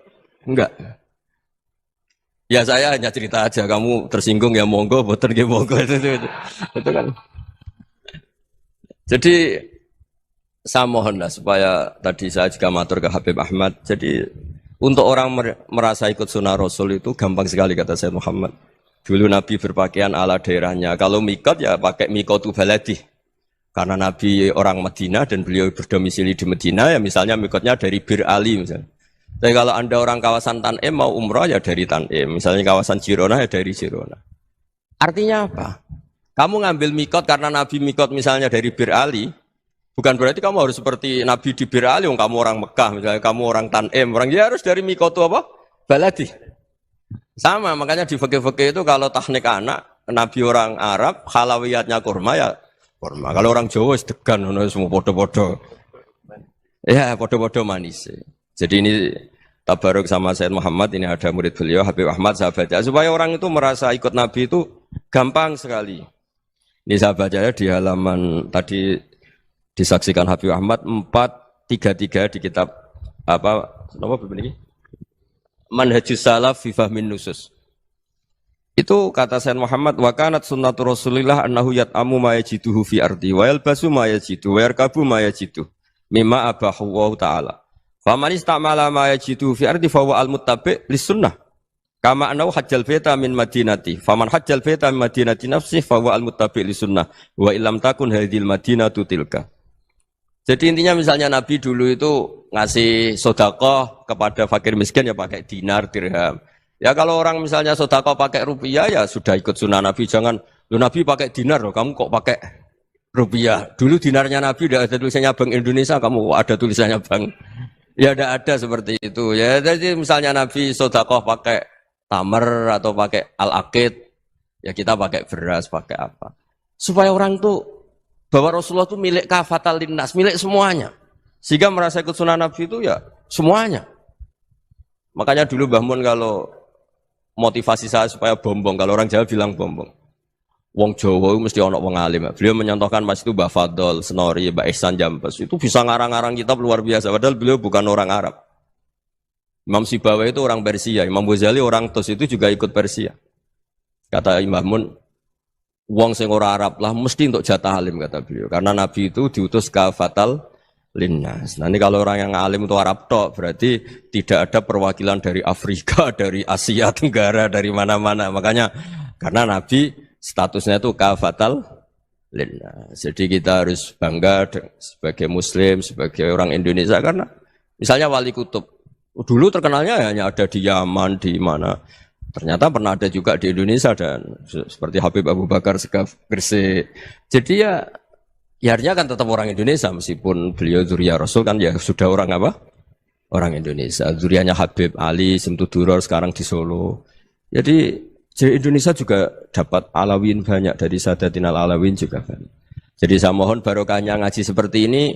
Enggak. Ya saya hanya cerita aja, kamu tersinggung ya monggo, boten ya monggo itu kan. Jadi saya mohonlah supaya tadi saya juga matur ke Habib Ahmad. Jadi untuk orang merasa ikut sunnah Rasul itu gampang sekali kata Sayyid Muhammad. Dulu Nabi berpakaian ala daerahnya. Kalau mikot ya pakai mikotu baladi. Karena Nabi orang Madinah dan beliau berdomisili di Madinah ya misalnya mikotnya dari Bir Ali misalnya. Tapi kalau Anda orang kawasan Tanim mau umrah ya dari Tanim. Misalnya kawasan Jirona ya dari Jirona. Artinya apa? Kamu ngambil mikot karena Nabi mikot misalnya dari Bir Ali. Bukan berarti kamu harus seperti Nabi di Bir Ali. Kamu orang Mekah misalnya, kamu orang Tanim. Orang dia harus dari mikot itu apa? Baladi. Sama, makanya di fikih-fikih itu kalau tahnik anak, Nabi orang Arab, halawiyatnya kurma ya kurma. Kalau orang Jawa sedegan, semua podo-podo. Ya, podo-podo manis. Jadi ini tabaruk sama Sayyid Muhammad, ini ada murid beliau, Habib Ahmad, saya baca. Supaya orang itu merasa ikut Nabi itu gampang sekali. Ini saya baca di halaman, tadi disaksikan Habib Ahmad, 433 di kitab, apa begini? Manhajus Salaf fi Fahmin Nusus. Itu kata Sayyid Muhammad, wa kanat sunnatu Rasulillah annahu yat'amu ma yajiduhu fi ardi wa yalbasu ma yajidu wa yarkabu ma yajidu mimma abahu wa ta'ala. Faman istamala ma yajidu fi ardi fa huwa al-muttabi' lis-sunnah. Kama annahu hajjal baita min madinati. Faman hajjal baita min madinati nafsi fa huwa al-muttabi' lis-sunnah. Wa illam takun hadhil madinatu tilka. Jadi intinya misalnya Nabi dulu itu ngasih sedekah kepada fakir miskin ya pakai dinar, dirham. Ya kalau orang misalnya sedekah pakai rupiah ya sudah ikut sunnah Nabi. Jangan, lu Nabi pakai dinar loh, kamu kok pakai rupiah. Dulu dinarnya Nabi udah ada tulisannya Bank Indonesia, kamu ada tulisannya Bank. Ya tidak ada seperti itu. Ya jadi misalnya Nabi sedekah pakai tamar atau pakai al-aqid, ya kita pakai beras, pakai apa. Supaya orang tuh bahwa Rasulullah itu milik kafatal linnas, milik semuanya. Sehingga merasa ikut sunnah Nabi itu ya semuanya. Makanya dulu Mbah Mun kalau motivasi saya supaya bombong, kalau orang Jawa bilang bombong. Wong Jawa mesti ono wong alim. Beliau menyontohkan pas itu Mbah Fadol, Senori, Mbah Ihsan Jambes. Itu bisa ngarang-ngarang kitab luar biasa. Padahal beliau bukan orang Arab. Imam Sibawai itu orang Persia. Imam Ghazali orang Tos itu juga ikut Persia. Kata Imam Mun, Wong sing ora Arab lah mesti untuk jatah alim kata beliau. Karena Nabi itu diutus kafatal linnas. Nanti kalau orang yang alim itu Arab tok, berarti tidak ada perwakilan dari Afrika, dari Asia Tenggara, dari mana-mana. Makanya karena Nabi statusnya itu kafatal linnas. Jadi kita harus bangga sebagai Muslim, sebagai orang Indonesia karena misalnya Wali Kutub dulu terkenalnya hanya ada di Yaman, di mana. Ternyata pernah ada juga di Indonesia dan seperti Habib Abu Bakar Segaf Gresik. Jadi ya artinya kan tetap orang Indonesia meskipun beliau zuriyah Rasul kan ya sudah orang apa? Orang Indonesia. Zuriyahnya Habib Ali Simtuduror sekarang di Solo. Jadi Indonesia juga dapat alawin banyak dari Sadatin al-Alawin juga banyak. Jadi saya mohon barokahnya ngaji seperti ini.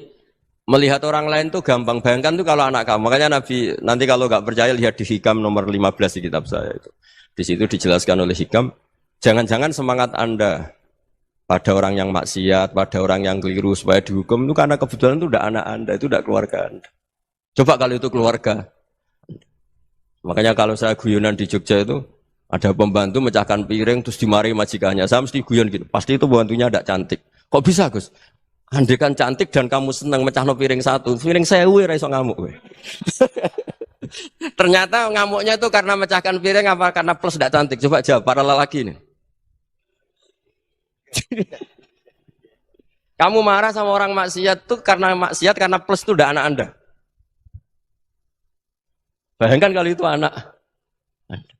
Melihat orang lain tuh gampang, bayangkan tuh kalau anak kamu. Makanya Nabi, nanti kalau nggak percaya lihat di Hikam nomor 15 di kitab saya itu. Di situ dijelaskan oleh Hikam, jangan-jangan semangat Anda pada orang yang maksiat, pada orang yang keliru supaya dihukum itu karena kebetulan itu udah anak Anda, itu udah keluarga Anda. Coba kalau itu keluarga. Makanya kalau saya guyonan di Jogja itu, ada pembantu mecahkan piring terus dimarahi majikannya. Saya mesti guyon gitu, pasti itu pembantunya tidak cantik. Kok bisa Gus? Andai kan cantik dan kamu senang mecahno piring satu, piring 1000 ra iso ngamuk kowe. Ternyata ngamuknya itu karena mecahkan piring apa karena plus tidak cantik? Coba jawab para lelaki ini. Kamu marah sama orang maksiat tuh karena maksiat karena plus itu udah anak Anda. Bayangkan kalau itu anak Anda.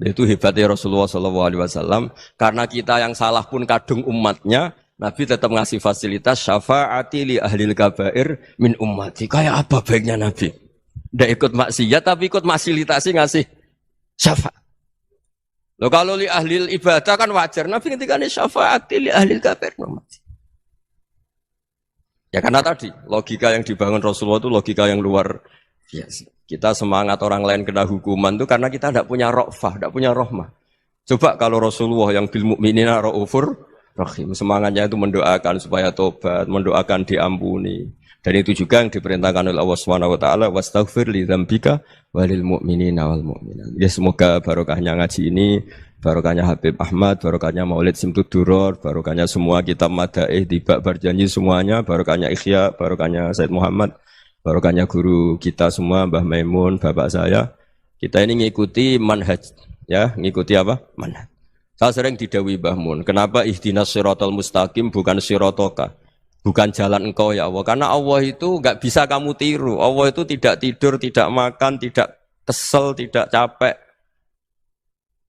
Itu hebatnya Rasulullah SAW karena kita yang salah pun kadung umatnya. Nabi tetap ngasih fasilitas syafaati li ahlil kabair min ummati. Kayak apa baiknya Nabi? Nggak ikut maksiat tapi ikut fasilitasi ngasih syafaat. Loh kalau li ahlil ibadah kan wajar. Nabi ketika ini syafaati li ahlil kabair min ummati. Ya karena tadi logika yang dibangun Rasulullah itu logika yang luar biasa. Kita semangat orang lain kena hukuman itu karena kita tidak punya ra'fah, tidak punya rahmah. Coba kalau Rasulullah yang bil mukminina raufur rahim, semangatnya itu mendoakan supaya tobat, mendoakan diampuni. Dan itu juga yang diperintahkan oleh Allah Subhanahu wa taala, wastaghfir li dzambika walil mu'minina wal mu'minat. Ya semoga barokahnya ngaji ini, barokahnya Habib Ahmad, barokahnya Maulid Simtuduror, barokahnya semua kitab madaih tiba berjanji semuanya, barokahnya Ikhya, barokahnya Said Muhammad, barokahnya guru kita semua Mbah Maimun, bapak saya. Kita ini ngikuti manhaj, ya, ngikuti apa? Manhaj. Saya sering didhawuhi Mbah Mun, kenapa ihdinas siratal mustaqim bukan siratoka, bukan jalan engkau ya Allah, karena Allah itu enggak bisa kamu tiru. Allah itu tidak tidur, tidak makan, tidak kesel, tidak capek.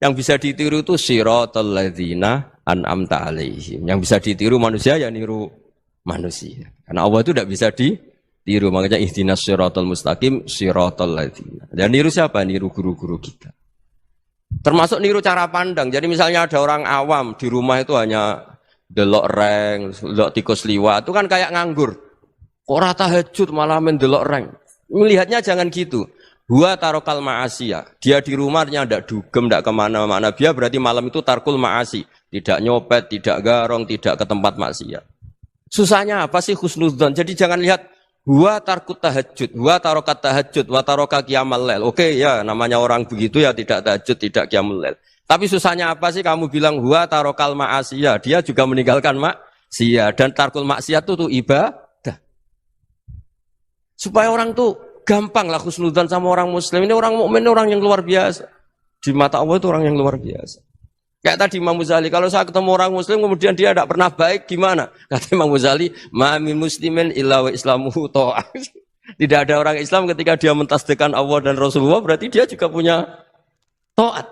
Yang bisa ditiru itu siratal ladzina an'amta alaihim. Yang bisa ditiru manusia ya niru manusia. Karena Allah itu tidak bisa ditiru, makanya ihdinas siratal mustaqim siratal ladzina. Dan niru siapa? Niru guru-guru kita. Termasuk niru cara pandang. Jadi misalnya ada orang awam di rumah itu hanya delok reng, delok tikus liwat, itu kan kayak nganggur. Kok ora tahajud malah mendelok reng. Melihatnya jangan gitu. Huwa tarokal ma'asiyah. Dia di rumahnya ndak dugem, ndak kemana-mana. Dia berarti malam itu tarkul ma'asi. Tidak nyopet, tidak garong, tidak ke tempat maksiat. Susahnya apa sih husnudzon? Jadi jangan lihat huwa tarkut tahajud, huwa tarokat tahajud, wa taroka qiyamal lail. Oke ya, namanya orang begitu ya tidak tahajud, tidak qiyamul lail. Tapi susahnya apa sih kamu bilang huwa tarokal ma'asiyah? Dia juga meninggalkan maksiat dan tarkul maksiat itu tuh ibadah. Supaya orang tuh gampang lah husnudzon sama orang muslim. Ini orang mukmin, orang yang luar biasa. Di mata Allah itu orang yang luar biasa. Kayak tadi Imam Ghazali, kalau saya ketemu orang muslim kemudian dia tidak pernah baik, gimana? Kata Imam Ghazali, ma min muslimin illa wa islamuhu ta'ah. Tidak ada orang Islam ketika dia mentasdihkan Allah dan Rasulullah, berarti dia juga punya taat.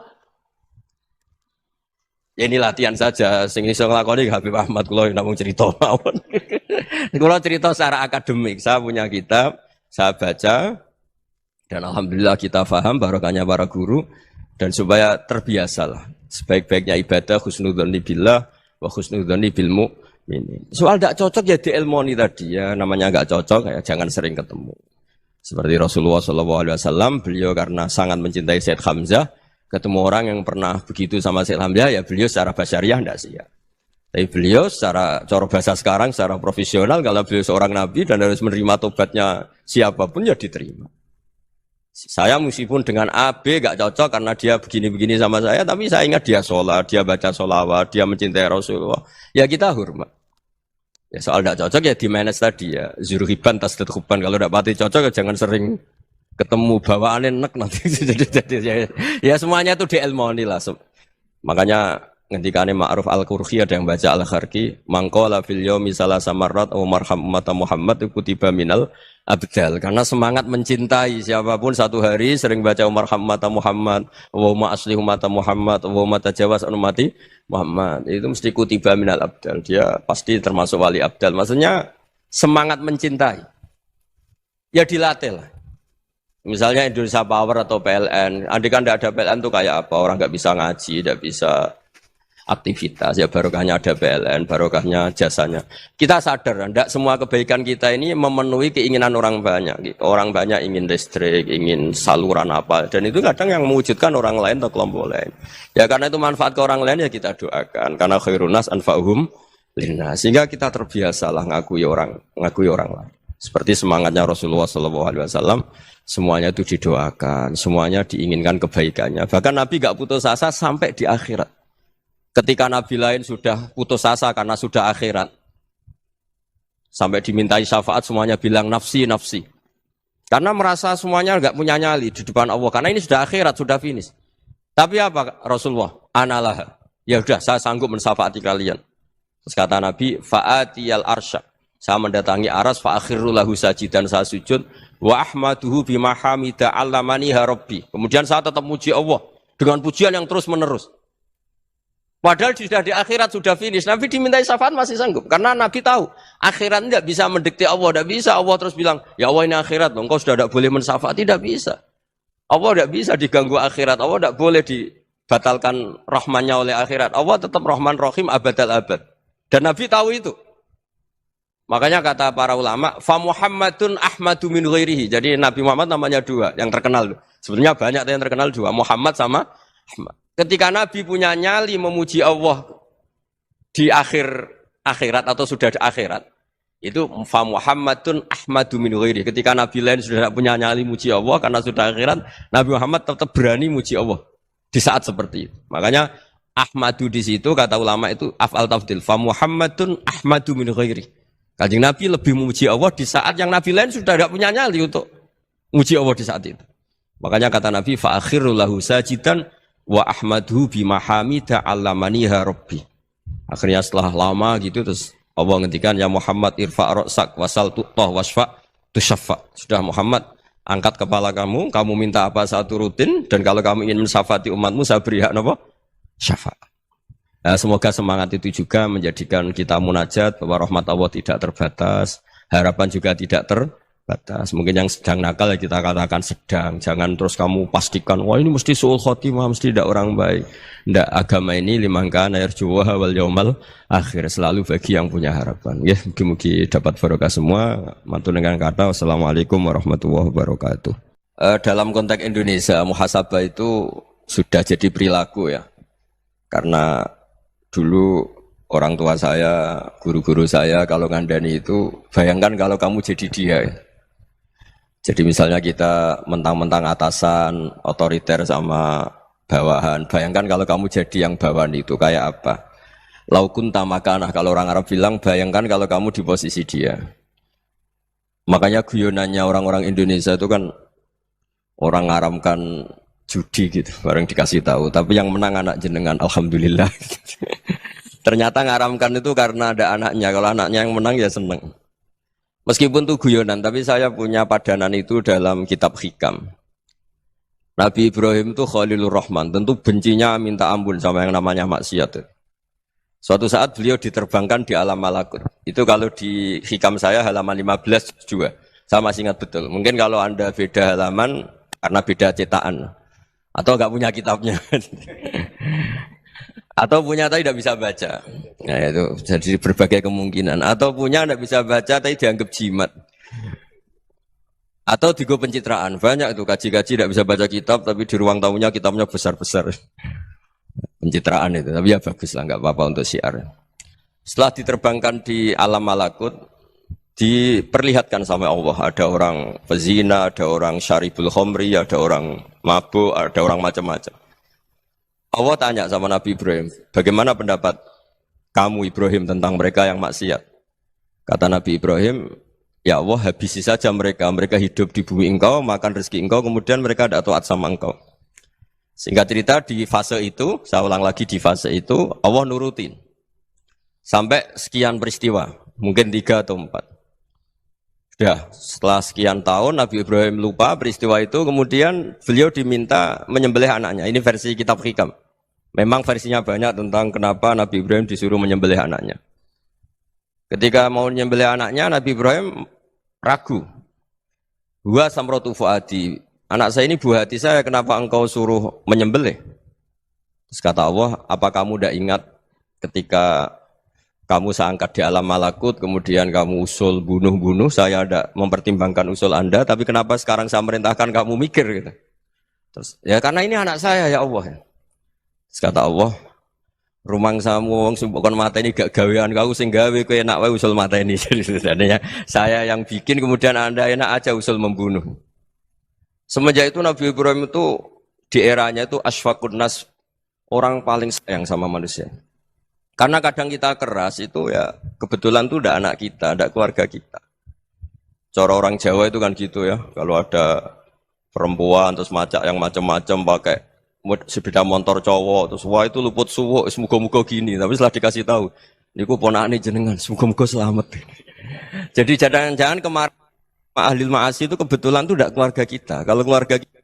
Ya ini latihan saja, sing iso nglakoni Habib Ahmad kula namung cerita mawon. Kula cerita secara akademik, saya punya kitab, saya baca dan alhamdulillah kita paham barokahnya para guru dan supaya terbiasalah. Sebaik-baiknya ibadah husnudzonni billah wa husnudzonni bil mu'minin. Soal tidak cocok ya diilmoni tadi ya, namanya enggak cocok ya jangan sering ketemu. Seperti Rasulullah SAW, beliau karena sangat mencintai Sayyid Hamzah, ketemu orang yang pernah begitu sama Sayyid Hamzah ya beliau secara basyariah tidak siap. Tapi beliau secara cara bahasa sekarang secara profesional kalau beliau seorang nabi dan harus menerima tobatnya siapapun ya diterima. Saya meskipun dengan A, B gak cocok karena dia begini-begini sama saya, tapi saya ingat dia sholat, dia baca sholawat, dia mencintai Rasulullah. Ya kita hormat. Ya soal gak cocok ya di manage tadi ya. Zuruhiban tas tetekuban. Kalau gak pati cocok ya jangan sering ketemu bawaannya enak nanti. Ya semuanya itu diilmoni lah. Makanya ngendikane Ma'ruf Al-Qurhi ada yang baca Al-Kharki, mangqala fil yaumi salasa marrat aw marham ummata Muhammad kutiba minal abdal. Karena semangat mencintai siapapun satu hari sering baca marham ummata Muhammad, wa ma asli ummata Muhammad, wa ma tajawaz an ummati Muhammad. Itu mesti kutiba minal abdal. Dia pasti termasuk wali abdal. Maksudnya semangat mencintai. Ya dilatih lah. Misalnya Indonesia Power atau PLN, andai kan tidak ada PLN itu kayak apa? Orang nggak bisa ngaji, tidak bisa aktivitas, ya barokahnya ada PLN, barokahnya jasanya. Kita sadar, tidak semua kebaikan kita ini memenuhi keinginan orang banyak. Orang banyak ingin listrik, ingin saluran apa, dan itu kadang yang mewujudkan orang lain atau kelompok lain. Ya karena itu manfaat ke orang lain ya kita doakan. Karena khairun nas anfa'uhum linnas. Sehingga kita terbiasalah ngakui orang lain. Seperti semangatnya Rasulullah SAW, semuanya itu didoakan, semuanya diinginkan kebaikannya. Bahkan Nabi gak putus asa sampai di akhirat. Ketika Nabi lain sudah putus asa karena sudah akhirat, sampai dimintai syafaat semuanya bilang nafsi, nafsi. Karena merasa semuanya enggak punya nyali di depan Allah. Karena ini sudah akhirat, sudah finish. Tapi apa Rasulullah? Analah. Ya sudah, saya sanggup mensyafaati kalian. Terus kata Nabi, fa'atiyal arsya. Saya mendatangi aras, fa'akhiru lahu sajidan, saya sujud. Wa ahmaduhu bimahamida allamaniha rabbi. Kemudian saya tetap muji Allah dengan pujian yang terus menerus. Padahal sudah di akhirat, sudah finish. Nabi dimintai syafaat masih sanggup. Karena Nabi tahu, akhirat tidak bisa mendikte Allah. Tidak bisa Allah terus bilang, ya Allah ini akhirat, engkau sudah tidak boleh mensyafaat. Tidak bisa. Allah tidak bisa diganggu akhirat. Allah tidak boleh dibatalkan rahmannya oleh akhirat. Allah tetap rahman rahim abadal abad. Dan Nabi tahu itu. Makanya kata para ulama, fa Muhammadun ahmadu min ghairihi. Jadi Nabi Muhammad namanya dua, yang terkenal. Sebenarnya banyak yang terkenal dua, Muhammad sama Ahmad. Ketika Nabi punya nyali memuji Allah di akhirat atau sudah di akhirat, itu fa Muhammadun ahmadu min ghairihi. Ketika Nabi lain sudah tidak punya nyali muji Allah karena sudah akhirat, Nabi Muhammad tetap berani muji Allah di saat seperti itu. Makanya ahmadu di situ kata ulama itu af'al tafdil, fa Muhammadun ahmadu min ghairihi. Kanjeng Nabi lebih memuji Allah di saat yang Nabi lain sudah tidak punya nyali untuk memuji Allah di saat itu. Makanya kata Nabi fa akhiru lahu sajidan wa ahmadhu bimahamida allamaniha rabbi. Akhirnya setelah lama gitu terus Allah ngendikan ya Muhammad irfa' ra'sak wasal tu'tah wasfa' tusyaffa. Sudah Muhammad, angkat kepala kamu minta apa saya turutin, dan kalau kamu ingin mensyafaati umatmu saya beri hak apa? Syafaat. Nah, semoga semangat itu juga menjadikan kita munajat bahwa rahmat Allah tidak terbatas, harapan juga tidak terbatas. Mungkin yang sedang nakal ya kita katakan sedang. Jangan terus kamu pastikan, wah ini mesti su'ul khotimah, mesti tidak orang baik. Tidak, agama ini liman kana yarjuwaha wal yaumal akhir, selalu bagi yang punya harapan. Ya, mungkin dapat barokah semua. Mantu dengan kata wassalamualaikum warahmatullahi wabarakatuh. Dalam konteks Indonesia, muhasabah itu sudah jadi perilaku ya. Karena dulu orang tua saya, guru-guru saya kalau ngandani itu, bayangkan kalau kamu jadi dia ya. Jadi misalnya kita mentang-mentang atasan, otoriter sama bawahan. Bayangkan kalau kamu jadi yang bawahan itu kayak apa? Laukun tamakanah, kalau orang Arab bilang, bayangkan kalau kamu di posisi dia. Makanya guyonannya orang-orang Indonesia itu kan orang ngaramkan judi gitu, bareng dikasih tahu. Tapi yang menang anak jenengan, alhamdulillah. Ternyata ngaramkan itu karena ada anaknya. Kalau anaknya yang menang ya seneng. Meskipun itu guyonan, tapi saya punya padanan itu dalam kitab Hikam. Nabi Ibrahim itu Khalilur Rahman, tentu bencinya minta ampun sama yang namanya maksiat. Suatu saat beliau diterbangkan di alam malakut. Itu kalau di Hikam saya halaman 15 juga. Saya masih ingat betul. Mungkin kalau Anda beda halaman karena beda cetakan. Atau enggak punya kitabnya. Atau punya tapi tidak bisa baca. Nah itu jadi berbagai kemungkinan. Atau punya tidak bisa baca tapi dianggap jimat. Atau digo pencitraan. Banyak itu kaji-kaji tidak bisa baca kitab tapi di ruang tamunya kitabnya besar-besar. Pencitraan itu. Tapi ya bagus lah, enggak apa-apa untuk syiar. Setelah diterbangkan di alam malakut, diperlihatkan sama Allah. Ada orang pezina, ada orang syaribul khomri, ada orang mabuk, ada orang macam-macam. Allah tanya sama Nabi Ibrahim, bagaimana pendapat kamu Ibrahim tentang mereka yang maksiat? Kata Nabi Ibrahim, ya Allah habisi saja mereka. Mereka hidup di bumi engkau, makan rezeki engkau, kemudian mereka tidak taat sama engkau. Singkat cerita di fase itu, saya ulang lagi di fase itu, Allah nurutin. Sampai sekian peristiwa, mungkin 3 atau 4. Sudah, setelah sekian tahun Nabi Ibrahim lupa peristiwa itu, kemudian beliau diminta menyembelih anaknya. Ini versi kitab Hikam. Memang versinya banyak tentang kenapa Nabi Ibrahim disuruh menyembelih anaknya. Ketika mau menyembelih anaknya, Nabi Ibrahim ragu. Huwa samratu fuadi. Anak saya ini buah hati saya, kenapa engkau suruh menyembelih? Terus kata Allah, apa kamu tidak ingat ketika kamu saya angkat di alam malakut, kemudian kamu usul bunuh-bunuh, saya tidak mempertimbangkan usul Anda, tapi kenapa sekarang saya merintahkan kamu mikir? Gitu. Terus, ya karena ini anak saya ya Allah. Terus kata Allah, rumang samu wong sumpukon mata ini gak gawean kau sing gawe kowe enak wae usul mata ini. Jadi sebenarnya saya yang bikin, kemudian Anda enak aja usul membunuh. Semenjak itu Nabi Ibrahim itu di eranya itu asfaqun nas, orang paling sayang sama manusia. Karena kadang kita keras itu ya kebetulan itu udah anak kita, udah keluarga kita. Cara orang Jawa itu kan gitu ya, kalau ada perempuan terus macak yang macam-macam pakai sepeda motor cowok terus wah itu luput suwuk, semoga-moga gini. Tapi setelah dikasih tahu, niku ponakane jenengan, semoga-moga selamat. Jadi jangan-jangan kemarin ahlil ma'asi itu kebetulan itu tidak keluarga kita. Kalau keluarga kita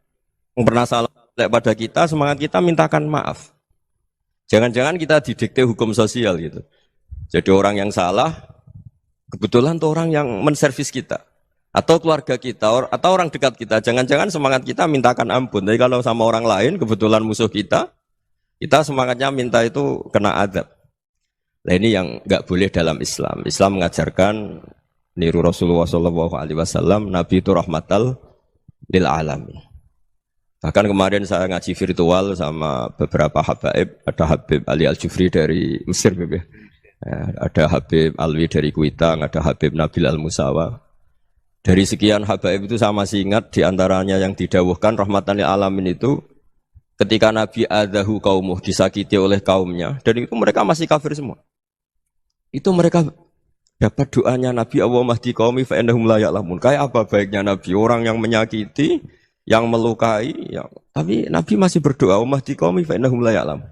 yang pernah salah pada kita, semangat kita mintakan maaf. Jangan-jangan kita didikte hukum sosial gitu. Jadi orang yang salah, kebetulan itu orang yang menservis kita. Atau keluarga kita, atau orang dekat kita. Jangan-jangan semangat kita mintakan ampun. Tapi kalau sama orang lain, kebetulan musuh kita semangatnya minta itu kena adab. Nah ini yang nggak boleh dalam Islam. Islam mengajarkan niru Rasulullah SAW, Nabi itu rahmatal lil alamin. Bahkan kemarin saya ngaji virtual sama beberapa habaib, ada Habib Ali Al-Jufri dari Mesir, ada Habib Alwi dari Kuitang, ada Habib Nabil Al-Musawa. Dari sekian habaib itu saya masih ingat diantaranya yang didawuhkan rahmatan lil alamin itu ketika Nabi adahu kaumuh, disakiti oleh kaumnya, dan itu mereka masih kafir semua. Itu mereka dapat doanya Nabi, Allah mahdi qaumi fa innahum la ya'lamun. Kayak apa baiknya Nabi, orang yang menyakiti, yang melukai, tapi Nabi masih berdoa, Allah mahdi qaumi fa innahum la ya'lamun.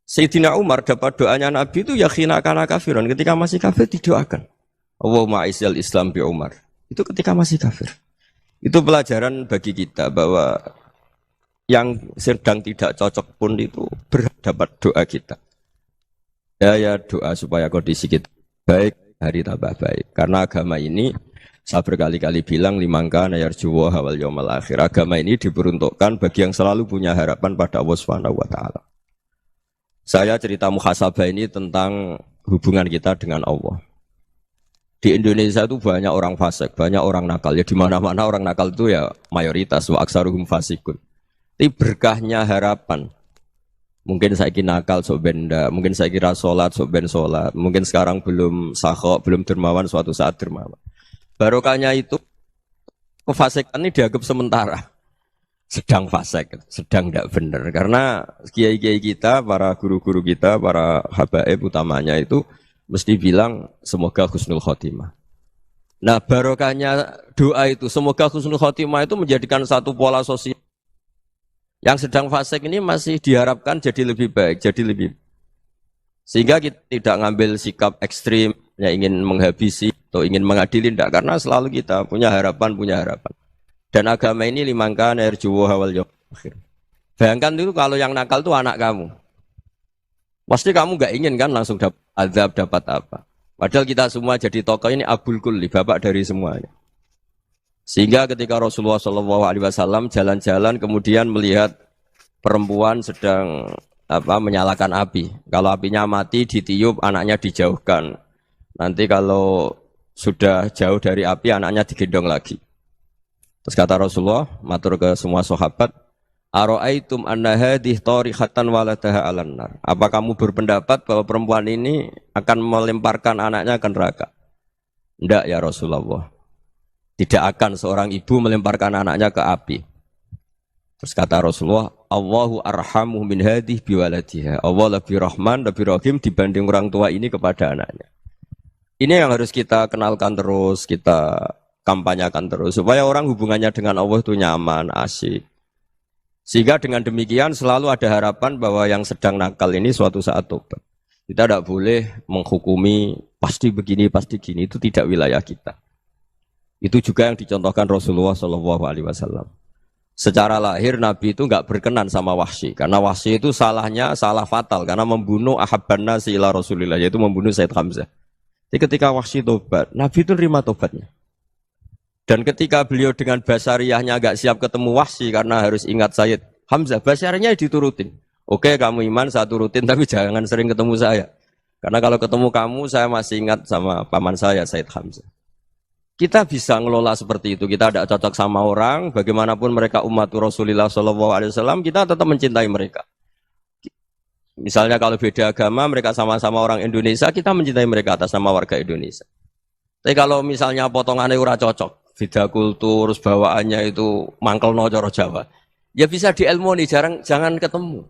Sayyidina Umar dapat doanya Nabi itu ya khina kana kafiran, ketika masih kafir didoakan. Allahumma aizzal Islam bi Umar. Itu ketika masih kafir. Itu pelajaran bagi kita bahwa yang sedang tidak cocok pun itu berdapat doa kita. Ya doa supaya kondisi kita baik, hari tambah baik. Karena agama ini, saya berkali-kali bilang, limangka nayarjuwa hawal yawmal akhir. Agama ini diperuntukkan bagi yang selalu punya harapan pada Allah Subhanahu wa Ta'ala. Saya cerita muhasabah ini tentang hubungan kita dengan Allah. Di Indonesia itu banyak orang fasik, banyak orang nakal. Ya di mana-mana orang nakal itu ya mayoritas, wa aksaruhum fasikun. Tapi berkahnya harapan. Mungkin saya kira nakal sok benda, mungkin saya kira sholat sok ben sholat, mungkin sekarang belum sakhok, belum dermawan, suatu saat dermawan. Barokahnya itu kefasikan ini dianggap sementara, sedang fasik, sedang tidak benar. Karena kiai-kiai kita, para guru-guru kita, para habaib utamanya itu mesti bilang semoga husnul khotimah. Nah barokahnya doa itu, semoga husnul khotimah itu menjadikan satu pola sosial. Yang sedang fasik ini masih diharapkan jadi lebih baik, jadi lebih. Sehingga kita tidak ngambil sikap ekstrim, ya ingin menghabisi atau ingin mengadili, tidak. Karena selalu kita punya harapan. Dan agama ini limangkan erjuwa hawal yawm akhir. Bayangkan itu kalau yang nakal itu anak kamu. Pasti kamu gak ingin kan langsung dapat azab, dapat apa. Padahal kita semua jadi tokoh ini abul kulli, bapak dari semuanya. Sehingga ketika Rasulullah SAW jalan-jalan kemudian melihat perempuan sedang menyalakan api. Kalau apinya mati ditiup, anaknya dijauhkan. Nanti kalau sudah jauh dari api, anaknya digendong lagi. Terus kata Rasulullah, matur ke semua sahabat, Aro'aitum anna hadih tarihatan waladaha alan nar. Apa kamu berpendapat bahwa perempuan ini akan melemparkan anaknya ke neraka? Ndak ya Rasulullah. Tidak akan seorang ibu melemparkan anaknya ke api. Terus kata Rasulullah, Allahu arhamu min hadih biwaladiha. Allah lebih rahman, lebih rahim dibanding orang tua ini kepada anaknya. Ini yang harus kita kenalkan terus, kita kampanyakan terus. Supaya orang hubungannya dengan Allah itu nyaman, asik. Sehingga dengan demikian selalu ada harapan bahwa yang sedang nakal ini suatu saat tobat. Kita tidak boleh menghukumi pasti begini, pasti gini. Itu tidak wilayah kita. Itu juga yang dicontohkan Rasulullah SAW. Secara lahir Nabi itu nggak berkenan sama Wahsy, karena Wahsy itu salahnya salah fatal karena membunuh ahabban nasi ila Rasulillah, yaitu membunuh Sayyid Hamzah. Jadi ketika Wahsy tobat, Nabi itu nerima tobatnya. Dan ketika beliau dengan basariyahnya agak siap ketemu Wahsy karena harus ingat Sayyid Hamzah, basariyahnya diturutin. Oke, kamu iman, saya turutin, tapi jangan sering ketemu saya. Karena kalau ketemu kamu, saya masih ingat sama paman saya, Sayyid Hamzah. Kita bisa ngelola seperti itu. Kita tidak cocok sama orang, bagaimanapun mereka umat Rasulullah SAW, kita tetap mencintai mereka. Misalnya kalau beda agama, mereka sama-sama orang Indonesia, kita mencintai mereka atas nama warga Indonesia. Tapi kalau misalnya potongannya ora cocok, beda kultur, bawaannya itu mangkel no coro Jawa, ya bisa diilmoni, jangan ketemu.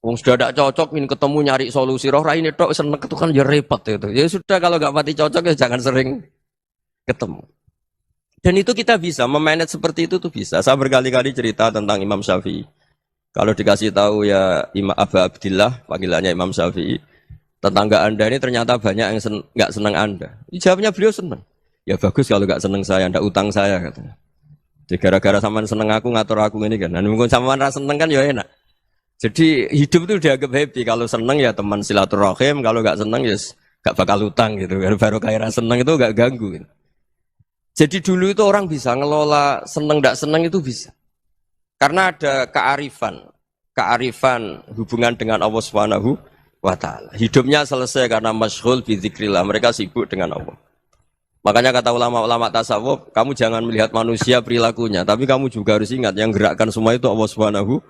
Wong sudah tidak cocok, ingin ketemu nyari solusi. Roh ini tok seneng itu kan ya repot itu. Ya sudah kalau nggak pati cocok ya jangan sering ketemu. Dan itu kita bisa memanage seperti itu tuh bisa. Saya berkali-kali cerita tentang Imam Syafi'i. Kalau dikasih tahu ya Imam Abu Abdillah, panggilannya Imam Syafi'i, tetangga Anda ini ternyata banyak yang nggak senang Anda. Jawabnya beliau senang. Ya bagus kalau nggak senang saya, ndak utang saya katanya. Jadi gara-gara sampean seneng aku ngatur aku ini kan. Dan mungkin sampean rasa seneng kan ya enak. Jadi hidup itu dianggap happy. Kalau seneng ya teman silaturahim, kalau nggak seneng ya nggak bakal utang gitu. Baru kaya seneng itu nggak ganggu. Gitu. Jadi dulu itu orang bisa ngelola seneng nggak seneng itu bisa. Karena ada kearifan hubungan dengan Allah Subhanahu wa Ta'ala. Hidupnya selesai karena masyghul bi dzikrillah. Mereka sibuk dengan Allah. Makanya kata ulama-ulama tasawuf, kamu jangan melihat manusia perilakunya, tapi kamu juga harus ingat yang gerakkan semua itu Allah Subhanahu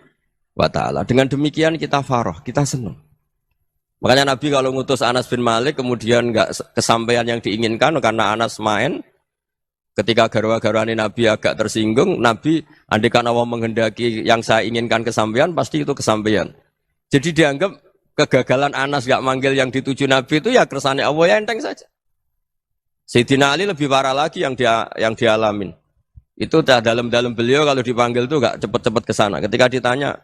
wa Ta'ala. Dengan demikian kita farah, kita senang. Makanya Nabi kalau ngutus Anas bin Malik kemudian enggak kesampaian yang diinginkan karena Anas main, ketika garwa-garwani Nabi agak tersinggung, Nabi andaikan Allah menghendaki yang saya inginkan kesampaian, pasti itu kesampaian. Jadi dianggap kegagalan Anas enggak manggil yang dituju Nabi itu ya kersane Allah, ya enteng saja. Sayyidina Ali lebih parah lagi yang dialamin. Itu dalam-dalam beliau kalau dipanggil itu enggak cepat-cepat ke sana. Ketika ditanya,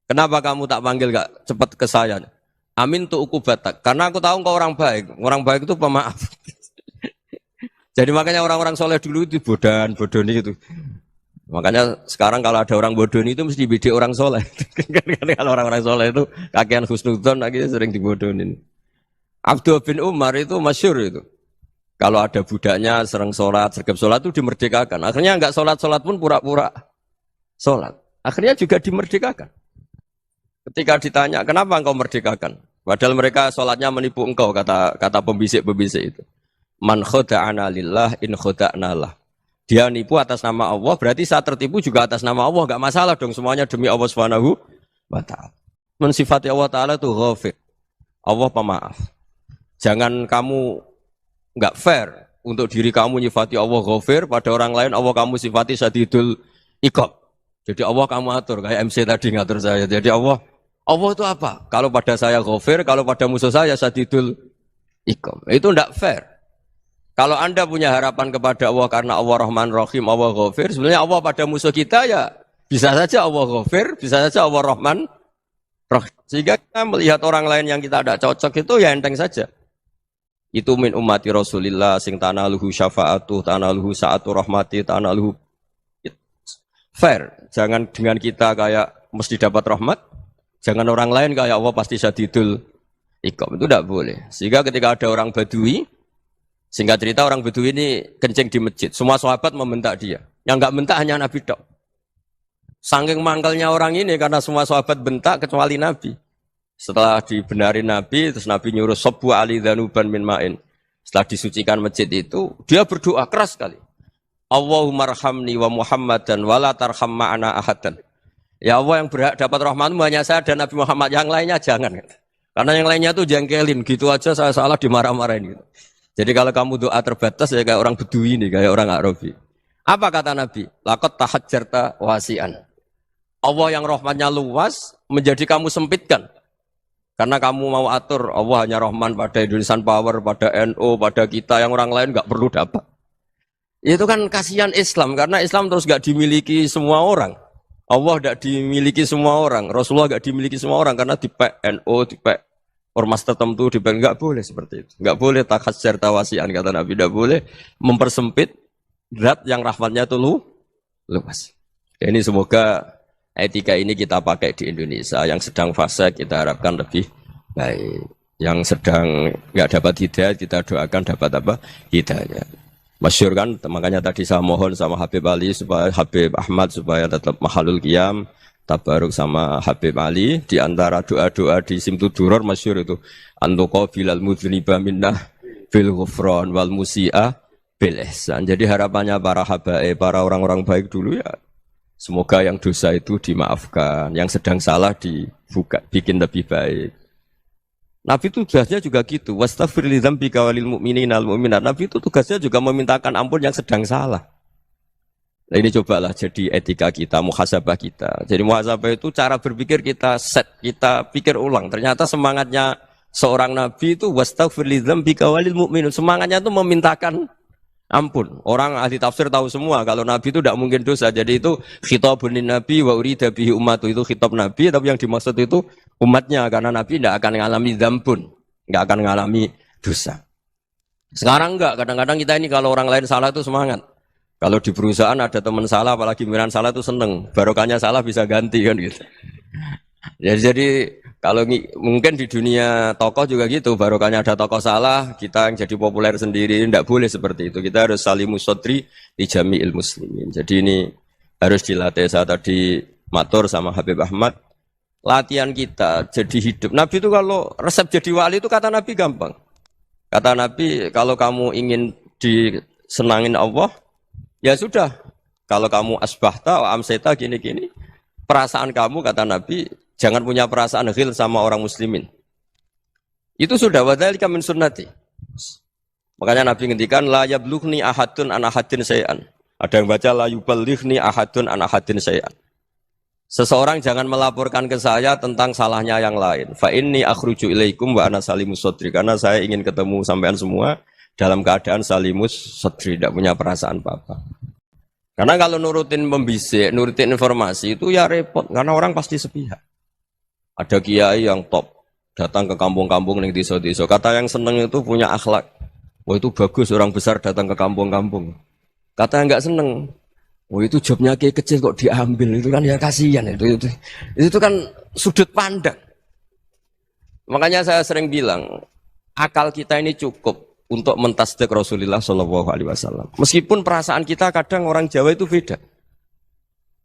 kenapa kamu tak panggil gak cepat ke saya? Amin tu ukubatak. Karena aku tahu kau orang baik. Orang baik itu pemaaf. Jadi makanya orang-orang soleh dulu itu bodoni itu. Makanya sekarang kalau ada orang bodoni itu mesti bidik orang soleh. Kalau orang-orang soleh itu kakean husnudzon akhirnya sering dibodonin. Abdul bin Umar itu masyhur itu. Kalau ada budaknya sering sholat, sergap sholat itu dimerdekakan. Akhirnya enggak sholat pun pura-pura sholat. Akhirnya juga dimerdekakan. Ketika ditanya, kenapa engkau merdekakan? Padahal mereka sholatnya menipu engkau, kata pembisik-pembisik itu. Man khoda'ana lillah in khoda'na lah. Dia nipu atas nama Allah, berarti saat tertipu juga atas nama Allah. Enggak masalah dong, semuanya demi Allah Subhanahu wa Ta'ala. Mensifati Allah Ta'ala itu ghafir. Allah pemaaf. Jangan kamu enggak fair untuk diri kamu nyifati Allah ghafir, pada orang lain Allah kamu sifati syadidul iqab. Jadi Allah kamu atur, kayak MC tadi ngatur saya. Jadi Allah itu apa? Kalau pada saya ghafir, kalau pada musuh saya syadidul iqab. Itu tidak fair. Kalau Anda punya harapan kepada Allah karena Allah Rahman Rahim, Allah ghafir, sebenarnya Allah pada musuh kita ya bisa saja Allah ghafir, bisa saja Allah Rahman Rahim. Sehingga kita melihat orang lain yang kita tidak cocok itu ya enteng saja. Itu min ummati Rasulillah sing tanaluhu syafa'atu, tanaluhu sa'atu rahmati, tanaluhu fair. Jangan dengan kita kayak mesti dapat rahmat. Jangan orang lain kayak Allah pasti syadidul iqab. Itu tidak boleh. Sehingga ketika ada orang Badui, singkat cerita orang Badui ini kencing di masjid. Semua sahabat membentak dia. Yang enggak bentak hanya Nabi tok. Saking mangkalnya orang ini karena semua sahabat bentak kecuali Nabi. Setelah dibenarin Nabi, terus Nabi nyuruh sabbu ali dhanuban min ma'in. Setelah disucikan masjid itu, dia berdoa keras sekali. Allahumma arhamni wa Muhammadan wa la tarham ma'ana ahadan. Ya Allah yang berhak dapat rahmatmu hanya saya dan Nabi Muhammad, yang lainnya jangan. Karena yang lainnya tuh jengkelin, gitu aja saya salah dimarah-marahin gitu. Jadi kalau kamu doa terbatas ya kayak orang Bedui ini, kayak orang Arabi. Apa kata Nabi? Laqad tahajjarta wasi'an. Allah yang rahmatnya luas menjadi kamu sempitkan. Karena kamu mau atur Allah hanya rahman pada Indonesian Power, pada NU, pada kita yang orang lain nggak perlu dapat. Itu kan kasihan Islam karena Islam terus nggak dimiliki semua orang. Allah nggak dimiliki semua orang, Rasulullah nggak dimiliki semua orang karena dipek NU, dipek ormas tertentu, dipek nggak boleh seperti itu. Nggak boleh takhasyar tawasian kata Nabi, nggak boleh mempersempit zat yang rahmatnya itu luas. Ini semoga etika ini kita pakai di Indonesia. Yang sedang fase kita harapkan lebih baik. Yang sedang nggak dapat hidayah kita doakan dapat apa? Hidayah. Masyhur kan, makanya tadi saya mohon sama Habib Ali supaya Habib Ahmad supaya tetap mahalul qiyam, tabaruk sama Habib Ali di antara doa-doa di Simtud Duror masyhur itu antuqa bilal mudhniba minnah bil ghufran wal musi'a bil ihsan. Jadi harapannya para habaib, para orang-orang baik dulu ya semoga yang dosa itu dimaafkan, yang sedang salah dibuka, bikin lebih baik. Nabi itu tugasnya juga gitu. Wastaghfir li dzambika walil mu'minina wal mu'minat. Nabi itu tugasnya juga memintakan ampun yang sedang salah. Nah ini cobalah jadi etika kita, muhasabah kita. Jadi muhasabah itu cara berpikir kita set, kita pikir ulang. Ternyata semangatnya seorang nabi itu wastaghfir li dzambika walil mu'minat. Semangatnya itu memintakan ampun. Orang ahli tafsir tahu semua kalau nabi itu tidak mungkin dosa. Jadi itu khitabun lin nabi wa urida bihi ummatu, itu khitab nabi, tapi yang dimaksud itu umatnya karena nabi tidak akan mengalami dzambun, tidak akan mengalami dosa. Sekarang enggak, kadang-kadang kita ini kalau orang lain salah itu semangat. Kalau di perusahaan ada teman salah, apalagi pimpinan salah itu seneng. Barokahnya salah bisa ganti kan gitu. Jadi kalau mungkin di dunia tokoh juga gitu, barokahnya ada tokoh salah, kita yang jadi populer sendiri, tidak boleh seperti itu. Kita harus salimus sodri di jami'il muslimin. Jadi ini harus dilatih. Saya tadi matur sama Habib Ahmad, latihan kita jadi hidup. Nabi itu kalau resep jadi wali itu kata Nabi gampang. Kata Nabi kalau kamu ingin disenangin Allah, ya sudah. Kalau kamu asbahta, amseta gini-gini, perasaan kamu kata Nabi, jangan punya perasaan ghil sama orang muslimin. Itu sudah wadzalika min sunnati. Makanya Nabi ngendikan la yablughni ahadun an ahadin syai'an. Ada yang baca la yuballighni ahadun an ahadin syai'an. Seseorang jangan melaporkan ke saya tentang salahnya yang lain. Fa inni akhruju ilaikum wa ana salimus sodri. Karena saya ingin ketemu sampean semua dalam keadaan salimus sodri, tidak punya perasaan apa-apa. Karena kalau nurutin membisik, nurutin informasi itu ya repot. Karena orang pasti sepihak. Ada kiai yang top, datang ke kampung-kampung ning desa-desa. Kata yang seneng itu punya akhlak. Wah itu bagus orang besar datang ke kampung-kampung. Kata yang enggak seneng, wah itu jobnya kiai kecil kok diambil, itu kan ya kasihan itu kan sudut pandang. Makanya saya sering bilang, akal kita ini cukup untuk mentasdik Rasulullah Shallallahu Alaihi Wasallam. Meskipun perasaan kita kadang orang Jawa itu beda.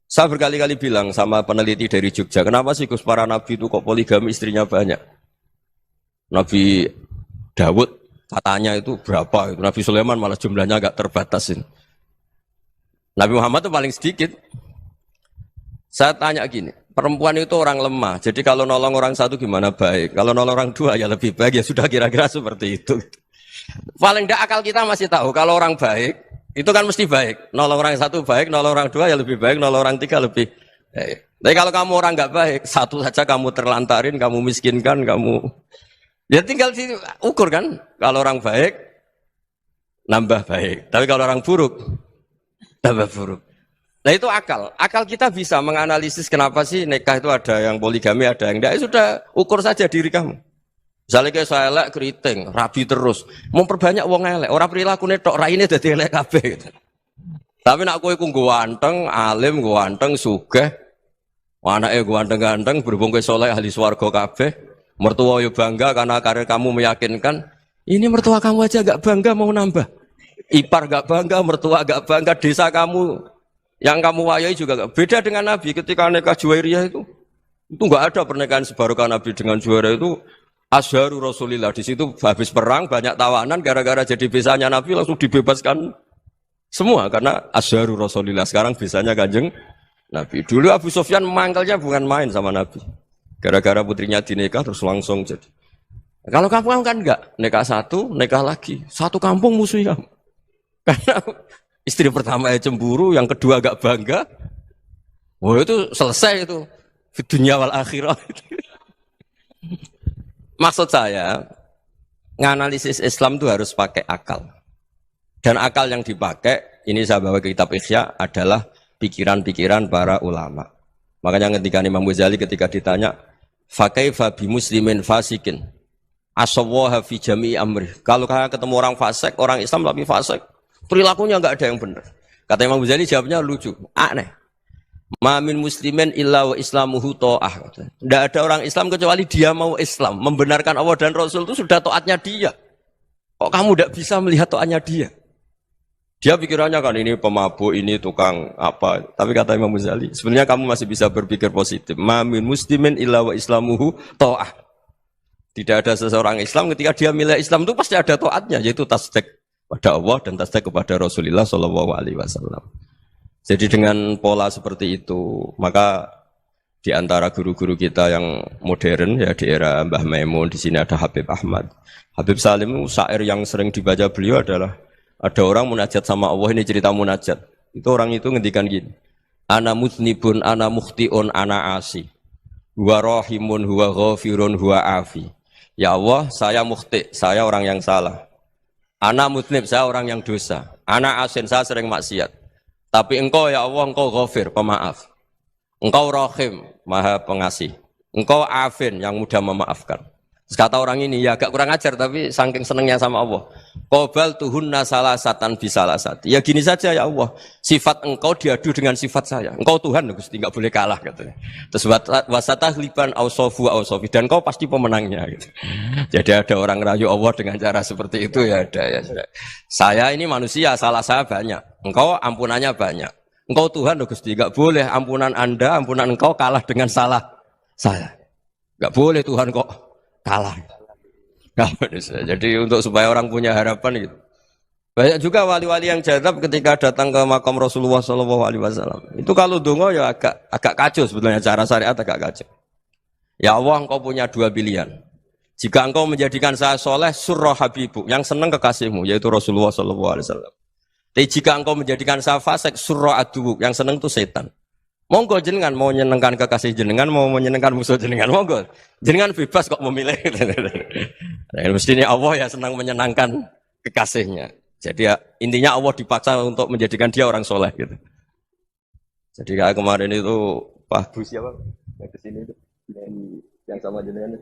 Saya berkali-kali bilang sama peneliti dari Jogja, kenapa sih Gus para nabi itu kok poligami istrinya banyak? Nabi Dawud katanya itu berapa? Nabi Sulaiman malah jumlahnya agak terbatas ini. Nabi Muhammad itu paling sedikit. Saya tanya gini, perempuan itu orang lemah, jadi kalau nolong orang satu gimana baik, kalau nolong orang dua ya lebih baik, ya sudah kira-kira seperti itu. Paling tidak akal kita masih tahu, kalau orang baik, itu kan mesti baik. Nolong orang satu baik, nolong orang dua ya lebih baik, nolong orang tiga lebih baik. Tapi kalau kamu orang nggak baik, satu saja kamu terlantarin, kamu miskinkan, kamu... Ya tinggal diukur kan, kalau orang baik, nambah baik. Tapi kalau orang buruk, tambah buruk. Nah itu akal. Akal kita bisa menganalisis kenapa sih nikah itu ada yang poligami, ada yang enggak. Ya sudah, ukur saja diri kamu. Misalnya kayak saya elek keriting, rabi terus. Memperbanyak wong elek. Orang perilaku netok, raine dadi elek kabeh gitu. Tapi nak kowe ku ganteng, alim, ganteng, sugih. Anake ganteng-ganteng, berhubung kowe saleh ahli swarga kabeh. Mertua yo bangga karena karir kamu meyakinkan. Ini mertua kamu aja enggak bangga mau nambah. Ipar gak bangga, mertua gak bangga, desa kamu yang kamu wayai juga gak. Beda dengan Nabi ketika nikah Juwairiyah itu gak ada pernikahan sebarokah Nabi dengan Juwairiyah itu Azharu Rasulillah. Di situ habis perang banyak tawanan, gara-gara jadi besanya Nabi langsung dibebaskan semua karena Azharu Rasulillah. Sekarang besanya Kanjeng Nabi. Dulu Abu Sufyan mangkelnya bukan main sama Nabi. Gara-gara putrinya dinikah terus langsung jadi. Kalau kamu kan enggak, nikah satu, nikah lagi, satu kampung musuh kamu. Karena istri pertama ya cemburu, yang kedua agak bangga. Wah itu selesai itu, dunia wal akhirah. Maksud saya, nganalisis Islam itu harus pakai akal. Dan akal yang dipakai, ini saya bawa ke kitab Ihya adalah pikiran-pikiran para ulama. Makanya ketika Imam Ghazali ketika ditanya, fakaifa bi muslimin fasikin asawaha fi jami'i amri. Kalau kalian ketemu orang fasik, orang Islam tapi fasik, perilakunya enggak ada yang benar. Kata Imam Ghazali jawabnya lucu, aneh. Ma min muslimin illa wa islamuhu ta'ah. Tidak ada orang Islam kecuali dia mau Islam, membenarkan Allah dan Rasul itu sudah taatnya dia. Kok kamu tidak bisa melihat taatnya dia? Dia pikirannya kan ini pemabuk, ini tukang apa. Tapi kata Imam Ghazali, sebenarnya kamu masih bisa berpikir positif. Ma min muslimin illa wa islamuhu ta'ah. Tidak ada seseorang Islam ketika dia milih Islam itu pasti ada taatnya, yaitu tasdik pada Allah dan tasdik kepada Rasulullah SAW. Jadi dengan pola seperti itu, maka di antara guru-guru kita yang modern ya di era Mbah Maimun, di sini ada Habib Ahmad. Habib Salim syair yang sering dibaca beliau adalah ada orang munajat sama Allah, ini cerita munajat. Itu orang itu ngendikan gini. Ana mutnibun, ana mukhtiun, ana asi. Huwa rahimun, huwa ghafirun, huwa afi. Ya Allah, saya mukhti, saya orang yang salah. Ana mutnib, saya orang yang dosa. Ana asin, saya sering maksiat. Tapi engkau ya Allah, engkau ghafir, pemaaf. Engkau rahim, maha pengasih. Engkau afin, yang mudah memaafkan. Terus kata orang ini, ya agak kurang ajar, tapi saking senengnya sama Allah. Qobal tuhunna salasatan bisalasati. Ya gini saja ya Allah, sifat engkau diadu dengan sifat saya. Engkau Tuhan, Gusti, enggak boleh kalah. Katanya. Terus wasatahliban ausofu ausofi. Dan engkau pasti pemenangnya. Gitu. Jadi ada orang rayu Allah dengan cara seperti itu ya ada. Ya. Saya ini manusia, salah saya banyak. Engkau ampunannya banyak. Engkau Tuhan, Gusti, enggak boleh ampunan Anda, ampunan engkau kalah dengan salah saya. Enggak boleh Tuhan kok kalah. Jadi untuk supaya orang punya harapan gitu. Banyak juga wali-wali yang jadab ketika datang ke makam Rasulullah SAW. Itu kalau dongo ya agak kacau sebetulnya, cara syariat agak kacau. Ya Allah, engkau punya dua pilihan. Jika engkau menjadikan saya soleh, surah habibu, yang senang kekasihmu, yaitu Rasulullah SAW. Tapi jika engkau menjadikan saya fasik, surah adubu, yang senang itu setan. Monggo jenengan mau menyenangkan kekasih jenengan, mau menyenangkan musuh jenengan, monggo. Jenengan bebas kok memilih. Nah, mestinya Allah ya senang menyenangkan kekasihnya. Jadi ya, intinya Allah dipaksa untuk menjadikan dia orang soleh gitu. Jadi kayak kemarin itu Pak Bu siapa yang kesini itu yang sama jenengan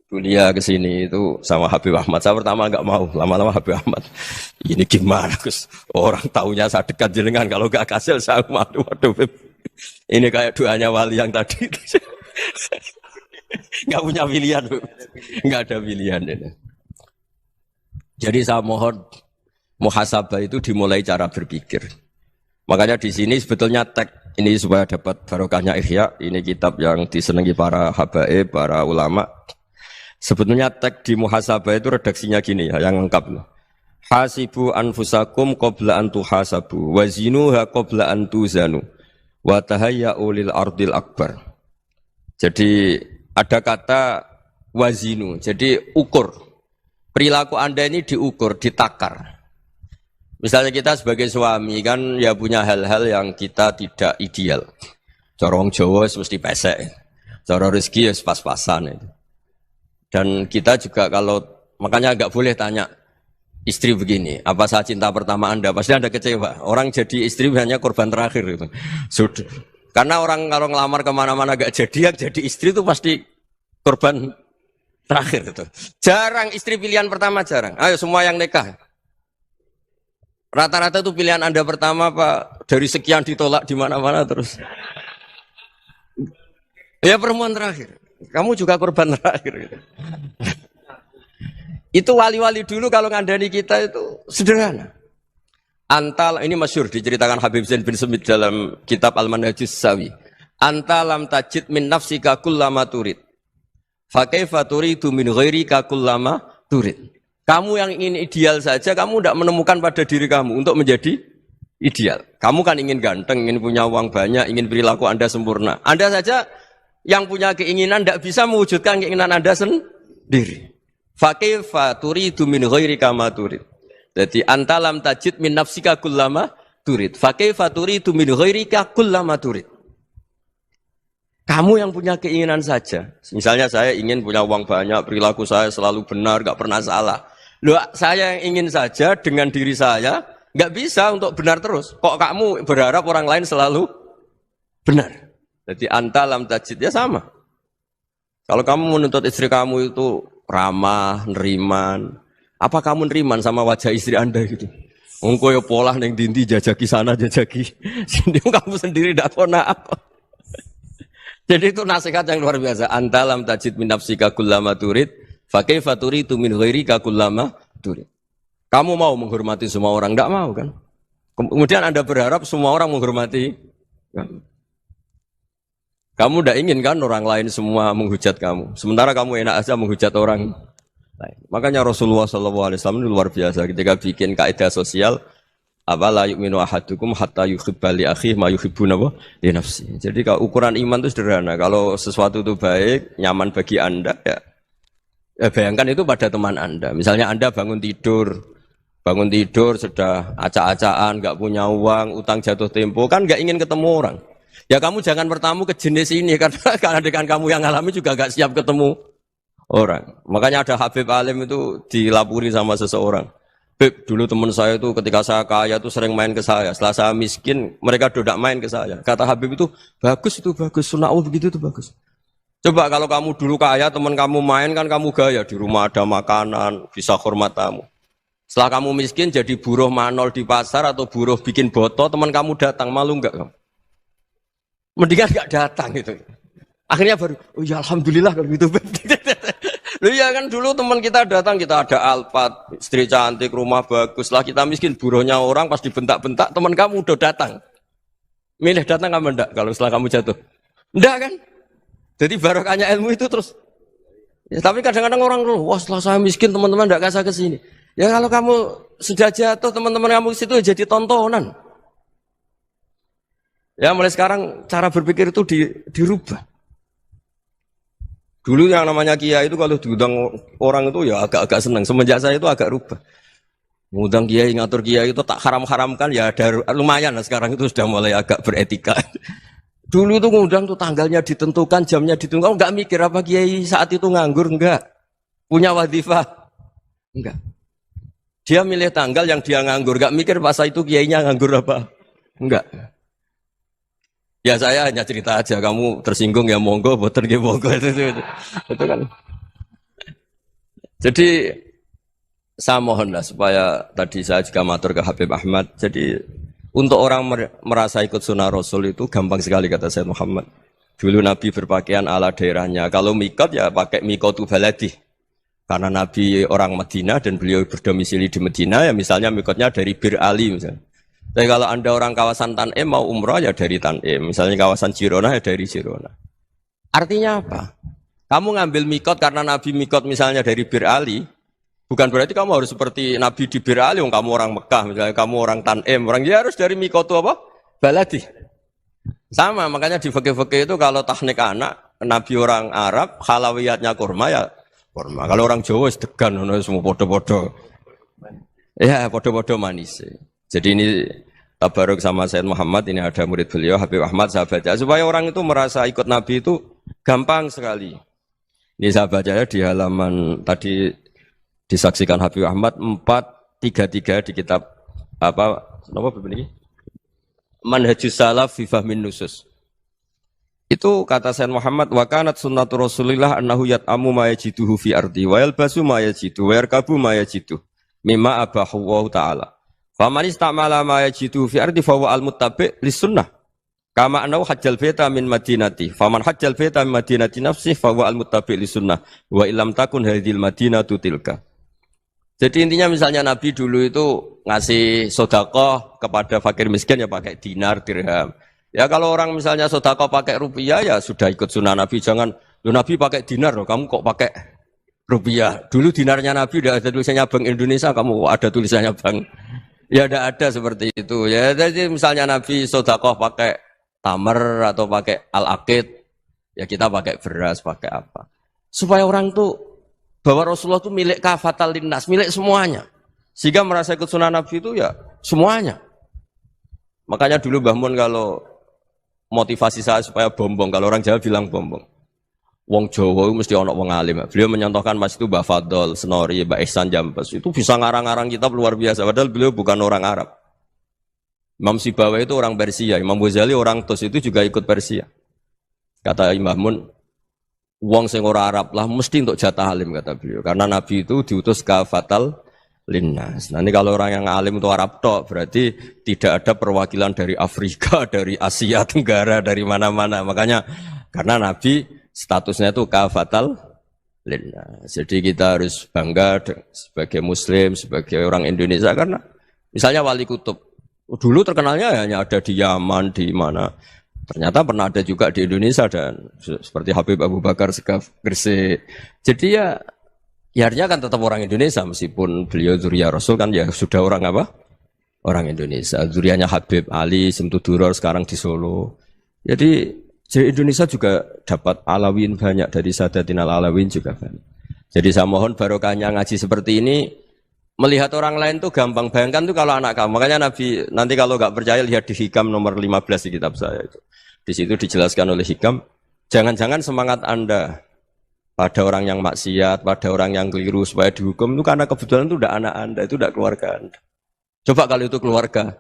kuliah kesini itu sama Habib Ahmad. Saya pertama nggak mau, lama-lama Habib Ahmad. Ini gimana Gus? Orang taunya saya dekat jenengan, kalau nggak kasih saya waduh. Ini kayak doanya wali yang tadi. Nggak punya pilihan, nggak ada pilihan ini. Jadi saya mohon muhasabah itu dimulai cara berpikir. Makanya di sini sebetulnya tag ini supaya dapat barokahnya Ihya. Ini kitab yang disenangi para habaib, para ulama. Sebetulnya tag di muhasabah itu redaksinya gini ya, yang lengkap. Hasibu anfusakum qabla an tuhasabu, wazinuha qabla an tuzanu, wa tahayya'u lil ardil akbar. Jadi ada kata wazinu, jadi ukur. Perilaku Anda ini diukur, ditakar. Misalnya kita sebagai suami kan ya punya hal-hal yang kita tidak ideal. Cara wong Jawa mesti pesek. Cara rezeki ya pas-pasan itu. Dan kita juga kalau makanya enggak boleh tanya istri begini, apa saya cinta pertama Anda? Pasti Anda kecewa. Orang jadi istri hanya korban terakhir itu. Sudah. Karena orang kalau ngelamar kemana-mana gak jadi, yang jadi istri itu pasti korban terakhir itu. Jarang istri pilihan pertama, jarang. Ayo semua yang nikah. Rata-rata itu pilihan Anda pertama Pak, dari sekian ditolak di mana-mana terus. Ya perempuan terakhir. Kamu juga korban terakhir. Gitu. Itu wali-wali dulu kalau ngandani kita itu sederhana. Antal ini masyhur diceritakan Habib Zain bin Semit dalam kitab Al-Manhajus Sawi. Anta lam tajid min nafsika kullama turid. Fa kaifa turidu min ghairika kullama turid. Kamu yang ingin ideal saja, kamu tidak menemukan pada diri kamu untuk menjadi ideal. Kamu kan ingin ganteng, ingin punya uang banyak, ingin perilaku Anda sempurna. Anda saja yang punya keinginan tidak bisa mewujudkan keinginan Anda sendiri. Fa kaifa turidu min ghairika ma turid. Jadi anta lam tajid min nafsika kullama turid. Fa kaifa turidu min ghairika kullama turid. Kamu yang punya keinginan saja. Misalnya saya ingin punya uang banyak, perilaku saya selalu benar, enggak pernah salah. Loh, saya yang ingin saja dengan diri saya, enggak bisa untuk benar terus. Kok kamu berharap orang lain selalu benar? Jadi anta lam tajid, ya sama. Kalau kamu menuntut istri kamu itu ramah, neriman, apa kamu neriman sama wajah istri Anda gitu? Engko ya pola ning dindi jajaki sana jajaki sini, kamu sendiri ndak kona apa. Jadi itu nasihat yang luar biasa. Anta lam tajid min nafsika kullama turid, fa kaifa turidu min ghairika kullama turid. Kamu mau menghormati semua orang, enggak mau kan? Kemudian Anda berharap semua orang menghormati kamu enggak ingin kan orang lain semua menghujat kamu. Sementara kamu enak aja menghujat orang lain. Makanya Rasulullah SAW itu luar biasa ketika bikin kaidah sosial. Apa la yu'minu ahadukum hatta yuhibba li akhihi ma yuhibbu li nafsi. Jadi kalau ukuran iman itu sederhana. Kalau sesuatu itu baik, nyaman bagi Anda, ya bayangkan itu pada teman Anda. Misalnya Anda bangun tidur sudah acak-acakan, enggak punya uang, utang jatuh tempo, kan enggak ingin ketemu orang. Ya kamu jangan bertamu ke jenis ini karena dengan kamu yang alami juga enggak siap ketemu orang. Makanya ada Habib Alim itu dilapuri sama seseorang. Beb, dulu teman saya itu ketika saya kaya itu sering main ke saya. Setelah saya miskin, mereka tidak main ke saya. Kata Habib itu bagus, sunahul begitu itu bagus. Coba kalau kamu dulu kaya, teman kamu main kan kamu gaya. Di rumah ada makanan, bisa hormat tamu. Setelah kamu miskin jadi buruh manol di pasar atau buruh bikin boto, teman kamu datang, malu enggak kamu? Mendingan enggak datang gitu. Akhirnya baru, oh ya alhamdulillah kalau gitu. Loh iya kan dulu teman kita datang, kita ada Alphard, istri cantik, rumah bagus. Lah kita miskin, buruhnya orang pas dibentak-bentak, teman kamu udah datang. Milih datang kamu enggak kalau setelah kamu jatuh? Enggak kan? Jadi barokahnya ilmu itu terus. Ya, tapi kadang-kadang orang wah setelah saya miskin teman-teman enggak kasih ke sini. Ya kalau kamu sudah jatuh, teman-teman kamu situ jadi tontonan. Ya mulai sekarang cara berpikir itu dirubah. Dulu yang namanya kiai itu kalau diundang orang itu ya agak-agak senang. Semenjak saya itu agak rubah. Mengundang kiai, ngatur kiai itu tak haram-haramkan ya ada lumayan lah sekarang itu sudah mulai agak beretika. Dulu itu ngundang tuh tanggalnya ditentukan, jamnya ditentukan. Enggak mikir apa kiai saat itu nganggur, enggak. Punya wadifah, enggak. Dia milih tanggal yang dia nganggur, enggak mikir masa itu kiainya nganggur apa. Enggak. Ya saya hanya cerita aja, kamu tersinggung ya monggo, boten nggih monggo itu kan. Jadi saya mohonlah supaya tadi saya juga matur ke Habib Ahmad. Jadi untuk orang merasa ikut sunnah Rasul itu gampang sekali kata Sayyid Muhammad. Dulu Nabi berpakaian ala daerahnya. Kalau mikot ya pakai mikotu baladi. Karena Nabi orang Madinah dan beliau berdomisili di Madinah ya misalnya mikotnya dari Bir Ali misalnya. Tapi kalau Anda orang kawasan Tanim mau umrah ya dari Tanim. Misalnya kawasan Jirona ya dari Jirona. Artinya apa? Kamu ngambil mikot karena Nabi mikot misalnya dari Bir Ali. Bukan berarti kamu harus seperti Nabi di Bir Ali. Kamu orang Mekah misalnya. Kamu orang Tanim. Orang dia harus dari mikot itu apa? Baladi. Sama makanya di fikih-fikih itu kalau tahnik anak. Nabi orang Arab. Halawiyatnya kurma ya kurma. Kalau orang Jawa sedegan. Semua podo-podo. Ya podo-podo manis. Jadi ini tabaruk sama Sayyid Muhammad, ini ada murid beliau, Habib Ahmad, saya baca. Supaya orang itu merasa ikut Nabi itu gampang sekali. Ini saya baca ya di halaman, tadi disaksikan Habib Ahmad, 433 di kitab, apa ini? Manhajus Salaf fi Fahmin Nusus. Itu kata Sayyid Muhammad, wa kanat sunnatu Rasulillah annahu yat'amu ma yajiduhu fi ardi, wa yalbasu ma yajidu, wa yarkabu ma yajidu, mimma abahu wa ta'ala. Faman istamala ma yajidu fi ardi fa huwa al-muttabi' lis-sunnah. Kama annahu hajjal baita min madinati. Faman hajjal baita min madinati nafsi fa huwa al-muttabi' lis-sunnah. Wa illam takun hadhil madinatu tilka. Jadi intinya misalnya Nabi dulu itu ngasih sedekah kepada fakir miskin ya pakai dinar, dirham. Ya kalau orang misalnya sedekah pakai rupiah ya sudah ikut sunnah Nabi. Jangan Nabi pakai dinar loh, kamu kok pakai rupiah. Dulu dinarnya Nabi udah ada tulisannya Bank Indonesia, kamu ada tulisannya Bank. Ya tidak ada seperti itu. Ya jadi misalnya Nabi sedekah pakai tamar atau pakai al-aqid, ya kita pakai beras, pakai apa. Supaya orang tuh bahwa Rasulullah itu milik kafatal linnas, milik semuanya. Sehingga merasa ikut sunnah Nabi itu ya semuanya. Makanya dulu Mbah Mun kalau motivasi saya supaya bombong, kalau orang Jawa bilang bombong. Wong Jawa itu mesti ono wong alim. Beliau menyontohkan Mas itu Mbah Fadol, Senori, Mbah Ihsan Jambes. Itu bisa ngarang-ngarang kitab luar biasa. Padahal beliau bukan orang Arab. Imam Sibawai itu orang Persia. Imam Ghazali orang Tus itu juga ikut Persia. Kata Imam Mun, wong sing ora Arab lah mesti untuk jatah alim kata beliau. Karena Nabi itu diutus kafatal linnas. Nanti kalau orang yang alim itu Arab tok, berarti tidak ada perwakilan dari Afrika, dari Asia Tenggara, dari mana-mana. Makanya karena Nabi statusnya itu kafatal linnas. Jadi kita harus bangga sebagai Muslim, sebagai orang Indonesia karena misalnya Wali Kutub dulu terkenalnya hanya ada di Yaman, di mana. Ternyata pernah ada juga di Indonesia dan seperti Habib Abu Bakar Segaf Gresik. Jadi ya artinya kan tetap orang Indonesia meskipun beliau zuriyah Rasul kan ya sudah orang apa? Orang Indonesia. Zuriyahnya Habib Ali Simtuduror sekarang di Solo. Jadi Indonesia juga dapat alawin banyak dari Sadatin al-Alawin juga banyak. Jadi saya mohon barokahnya ngaji seperti ini. Melihat orang lain tuh gampang, bayangkan tuh kalau anak kamu. Makanya Nabi, nanti kalau nggak percaya lihat di Hikam nomor 15 di kitab saya itu. Di situ dijelaskan oleh Hikam, jangan-jangan semangat Anda pada orang yang maksiat, pada orang yang keliru supaya dihukum itu karena kebetulan itu udah anak Anda, itu udah keluarga Anda. Coba kalau itu keluarga.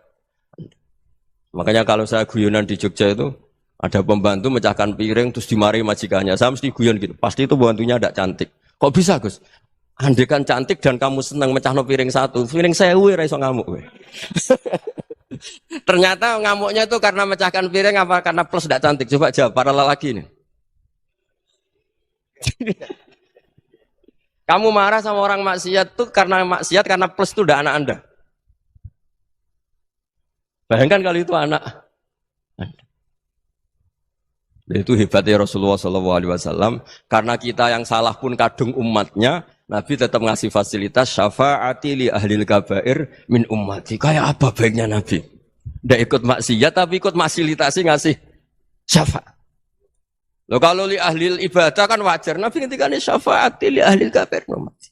Makanya kalau saya guyonan di Jogja itu, ada pembantu mecahkan piring terus dimarahi majikannya. Saya mesti guyon gitu, pasti itu pembantunya tidak cantik. Kok bisa Gus? Andekan cantik dan kamu senang mecahno piring satu, piring sewu ora iso ngamuk kowe. Ternyata ngamuknya itu karena mecahkan piring apa karena plus tidak cantik? Coba jawab para lelaki ini. Kamu marah sama orang maksiat tuh karena maksiat karena plus itu udah anak Anda. Bayangkan kalau itu anak Anda. Itu hebatnya Rasulullah SAW karena kita yang salah pun kadung umatnya. Nabi tetap ngasih fasilitas syafaati li ahlil kabair min ummati. Kayak apa baiknya Nabi? Nggak ikut maksiat tapi ikut fasilitasi ngasih syafaat. Loh kalau li ahlil ibadah kan wajar. Nabi ketika ini syafaati li ahlil kabair min ummati.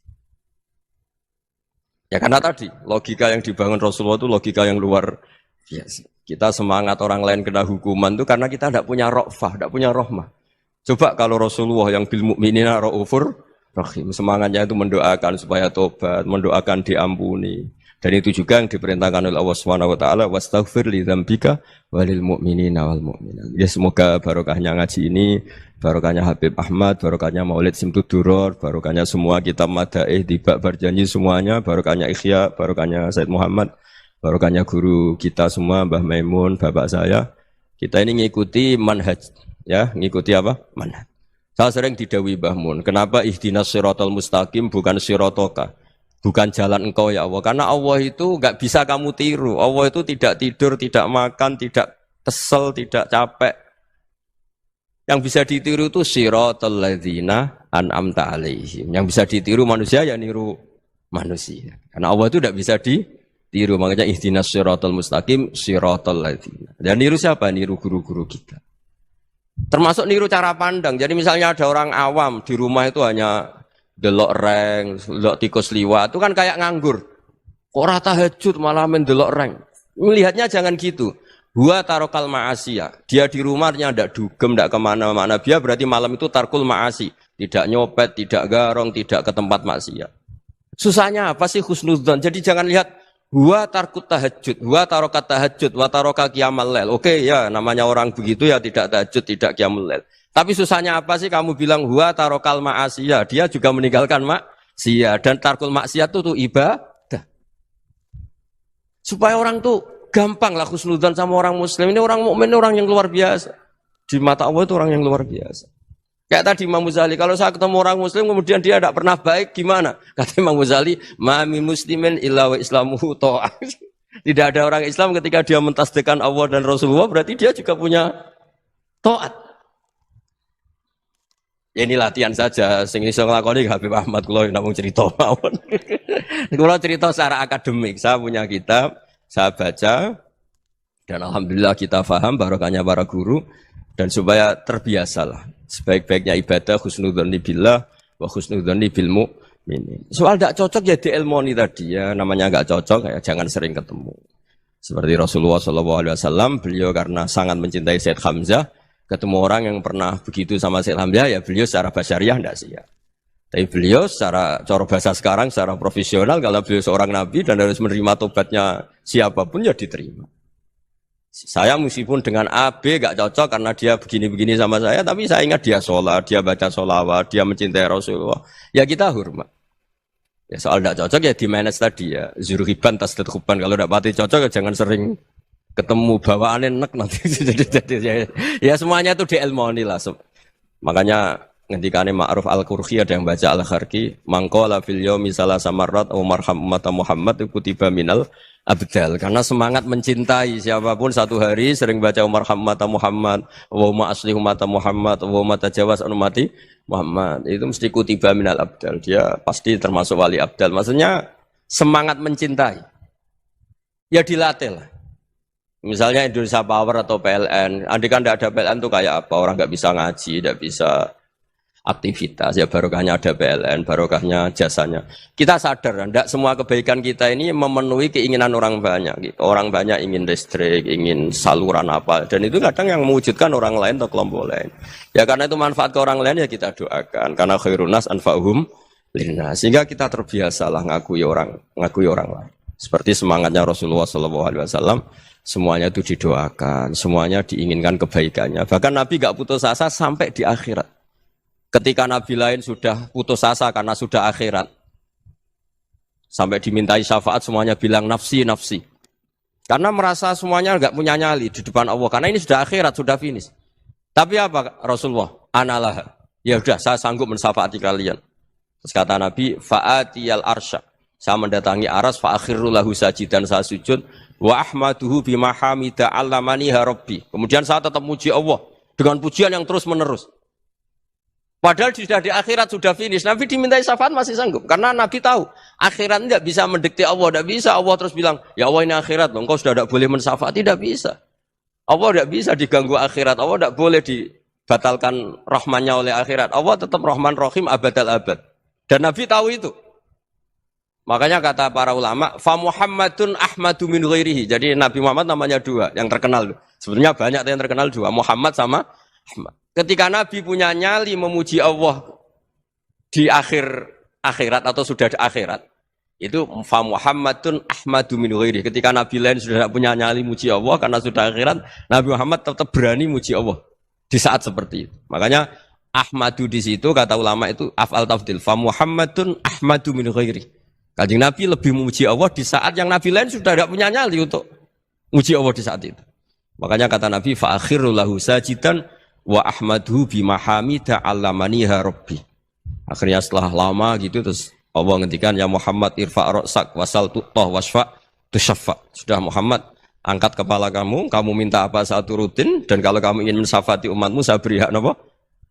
Ya karena tadi logika yang dibangun Rasulullah itu logika yang luar biasa. Kita semangat orang lain kena hukuman itu karena kita tidak punya ra'fah, tidak punya rahmah. Coba kalau Rasulullah yang bil mu'minina ra'ufur rahim, semangatnya itu mendoakan supaya tobat, mendoakan diampuni. Dan itu juga yang diperintahkan oleh Allah Subhanahu wa taala, wastaghfir li dzambika walil mu'minina wal mu'minat. Ya semoga barokahnya ngaji ini, barokahnya Habib Ahmad, barokahnya Maulid Simtuduror, barokahnya semua kitab madaih tiba berjanji semuanya, barokahnya Ikhya, barokahnya Said Muhammad, barokahnya guru kita semua Mbah Maimun, bapak saya. Kita ini ngikuti manhaj, ya, ngikuti apa? Manhaj. Saya sering didhawuhi Mbah Mun, kenapa ihdinas siratal mustaqim bukan siratoka, bukan jalan engkau ya Allah, karena Allah itu enggak bisa kamu tiru. Allah itu tidak tidur, tidak makan, tidak kesel, tidak capek. Yang bisa ditiru itu siratal ladzina an'amta alaihim. Yang bisa ditiru manusia ya niru manusia. Karena Allah itu tidak bisa ditiru, makanya ihdinas siratal mustaqim siratal ladzina. Dan niru siapa? Niru guru-guru kita. Termasuk niru cara pandang. Jadi misalnya ada orang awam di rumah itu hanya delok reng, delok tikus liwat, itu kan kayak nganggur. Kok ora tahajud malah mendelok reng. Melihatnya jangan gitu. Huwa tarokal ma'asiyah. Dia di rumahnya tidak dugem, tidak kemana-mana. Dia berarti malam itu tarkul ma'asi. Tidak nyopet, tidak garong, tidak ke tempat maksiat. Susahnya apa sih husnudzon? Jadi jangan lihat huwa tarkut tahajud, huwa tarokat tahajud, wa taroka qiyamul lail. Oke ya, namanya orang begitu ya tidak tahajud, tidak qiyamul lail. Tapi susahnya apa sih kamu bilang huwa tarokal ma'asiyah? Dia juga meninggalkan maksiat dan tarkul maksiat itu ibadah. Supaya orang tuh gampang lah husnudzon sama orang muslim. Ini orang mukmin, orang yang luar biasa. Di mata Allah itu orang yang luar biasa. Kayak tadi Imam Ghazali, kalau saya ketemu orang muslim kemudian dia tidak pernah baik, gimana? Kata Imam Ghazali, ma min muslimin illa wa islamuhu ta'ah. Tidak ada orang Islam ketika dia mentasdihkan Allah dan Rasulullah, berarti dia juga punya taat. Ya ini latihan saja, sing iso nglakoni Habib Ahmad kula namung cerita mawon. Kula cerita secara akademik, saya punya kitab, saya baca dan alhamdulillah kita paham barokahnya para guru dan supaya terbiasalah. Sebaik-baiknya ibadah husnudzon billah wa husnudzon bil Ini. Soal tidak cocok ya diilmoni tadi ya, namanya nggak cocok ya jangan sering ketemu. Seperti Rasulullah SAW, beliau karena sangat mencintai Sayyid Hamzah, ketemu orang yang pernah begitu sama Sayyid Hamzah ya beliau secara basyariah tidak siap. Tapi beliau secara cara bahasa sekarang, secara profesional kalau beliau seorang nabi dan harus menerima tobatnya siapapun ya diterima. Saya meskipun dengan A, B gak cocok karena dia begini-begini sama saya, tapi saya ingat dia sholat, dia baca sholawat, dia mencintai Rasulullah. Ya kita hormat. Ya soal gak cocok ya di manage tadi ya. Zurhiban tasdid khuban. Kalau gak pati cocok ya jangan sering ketemu bawaannya enak nanti. Ya semuanya itu diilmoni lah. Makanya ngendikane Ma'ruf Al-Qurhi ada yang baca Al-Kharki, mangqala fil yaumi salasa marrat aw marham umat Muhammad kutiba minal abdal. Karena semangat mencintai siapapun satu hari sering baca Umar Hamata Muhammad, wa ma asli umata Muhammad, wa ma tajawaz an umati Muhammad. Itu mesti kutiba minal abdal. Dia pasti termasuk wali abdal. Maksudnya semangat mencintai. Ya dilatih lah. Misalnya Indonesia Power atau PLN. Andai kan tidak ada PLN itu kayak apa? Orang nggak bisa ngaji, tidak bisa aktivitas, ya barokahnya ada PLN, barokahnya jasanya. Kita sadar, tidak semua kebaikan kita ini memenuhi keinginan orang banyak. Gitu. Orang banyak ingin listrik, ingin saluran apa, dan itu kadang yang mewujudkan orang lain atau kelompok lain. Ya karena itu manfaat ke orang lain ya kita doakan. Karena khairun nas anfa'uhum linnas. Sehingga kita terbiasalah ngakui orang lain. Seperti semangatnya Rasulullah SAW, semuanya itu didoakan, semuanya diinginkan kebaikannya. Bahkan Nabi gak putus asa sampai di akhirat. Ketika Nabi lain sudah putus asa karena sudah akhirat. Sampai dimintai syafaat semuanya bilang nafsi, nafsi. Karena merasa semuanya enggak punya nyali di depan Allah. Karena ini sudah akhirat, sudah finish. Tapi apa Rasulullah? Analah. Ya sudah, saya sanggup mensyafaati kalian. Terus kata Nabi, fa'atiyal arsya. Saya mendatangi aras, fa'akhiru lahu sajidan, saya sujud. Wa ahmaduhu bimahamida allamaniha rabbi. Kemudian saya tetap muji Allah. Dengan pujian yang terus menerus. Padahal sudah di akhirat, sudah finish. Nabi dimintai syafaat masih sanggup. Karena Nabi tahu, akhirat tidak bisa mendikte Allah. Tidak bisa Allah terus bilang, ya Allah ini akhirat loh, engkau sudah tidak boleh mensyafaat. Tidak bisa. Allah tidak bisa diganggu akhirat. Allah tidak boleh dibatalkan rahmannya oleh akhirat. Allah tetap rahman rahim abadal abad. Dan Nabi tahu itu. Makanya kata para ulama, fa Muhammadun ahmadu min ghairihi. Jadi Nabi Muhammad namanya dua, yang terkenal. Sebenarnya banyak yang terkenal dua, Muhammad sama Ahmad. Ketika Nabi punya nyali memuji Allah di akhirat atau sudah di akhirat, itu fa Muhammadun ahmadu min ghairihi. Ketika Nabi lain sudah tidak punya nyali muji Allah karena sudah akhirat, Nabi Muhammad tetap berani muji Allah di saat seperti itu. Makanya ahmadu di situ kata ulama itu af'al tafdil, fa Muhammadun ahmadu min ghairihi. Kanjeng Nabi lebih memuji Allah di saat yang Nabi lain sudah tidak punya nyali untuk muji Allah di saat itu. Makanya kata Nabi fa akhiru lahu sajidan wa ahmadhu bimahamida allamaniha rabbi. Akhirnya setelah lama gitu terus Allah ngendikan ya Muhammad irfa' ra'sak wasal tu'tah wasfa' tusyaffa. Sudah Muhammad angkat kepala kamu minta apa saat rutin dan kalau kamu ingin mensyafaati umatmu saya beri hak apa?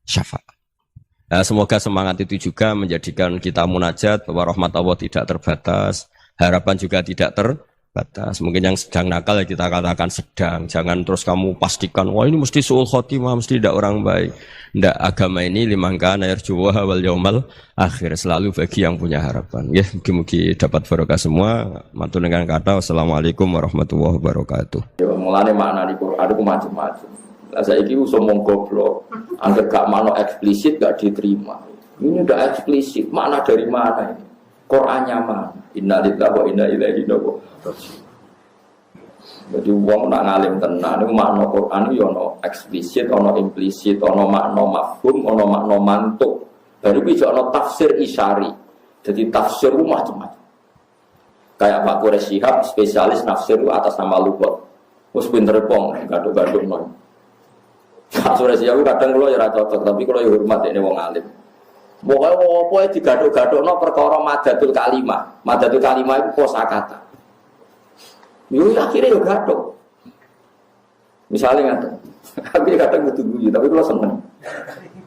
Syafaat. Nah, semoga semangat itu juga menjadikan kita munajat bahwa rahmat Allah tidak terbatas, harapan juga tidak terbatas. Mungkin yang sedang nakal ya kita katakan sedang. Jangan terus kamu pastikan, wah ini mesti su'ul khotimah, mesti tidak orang baik. Tidak, agama ini liman kana yarjuwa wal yaumal akhir, selalu bagi yang punya harapan. Ya, mungkin dapat barokah semua. Matur dengan kata wassalamualaikum warahmatullahi wabarakatuh. Ya, mulane makna di Quran itu macam-macam. Lah saiki usum goblok, anggap gak makna eksplisit gak diterima. Ini udah eksplisit, makna dari mana ini? Qur'annya mana? Innalillahi wa inna ilaihi raji'un. Jadi wong nak ngalim tenan niku makna Qur'an yo ono eksplisit, ono implisit, ono makna mafhum, ono makna mantuk. Baru bisa ono tafsir isyari. Jadi tafsir macam-macam. Kayak Pak Quraisy Shihab spesialis nafsir atas nama lughat. Wes pinter pong, gaduk-gaduk non. Sore siang kadang kula ya ora cocok, tapi kula ya hormat ini wong alim. Pokoke opo ae digaduk-gadukno perkara madatul kalimah. Madatul kalimah iku kosakata. Yo akhirnya yo gaduk. Misalnya ngaten. Tapi kadang kudu guyu, tapi kula seneng.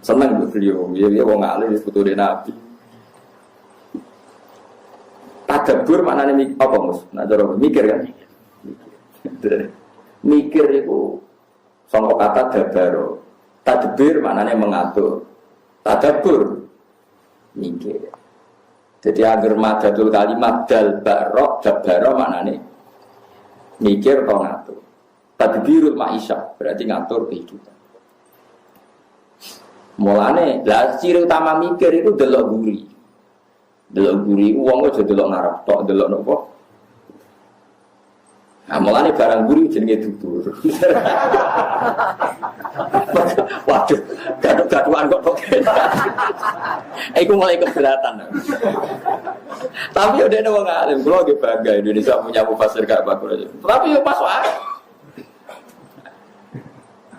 Seneng beliau, dia wong alim disebut Nabi. Tadabbur maknane apa, Mus? Nah, cara mikir kan. Mikir itu sangka kata dabaro. Tadbir maknanya mengatur. Tadabbur mikir. Jadi agar madatul kalimat dal barok dabaro maknane mikir atau ngatur. Tadbirul ma'isyah berarti ngatur kehidupan. Mulane lah ciri utama mikir itu delok guri. Delok guri wong aja delok ngarep tok delok nopo. Nah, mulane barang guri jenenge dubur. Waduh, gaduh-gaduhan kok kok. Iku mulai keberatan. Tapi udah ada wong alim, kula ge bangga Indonesia punya mufasir gak bagus. Tapi yo pas wae.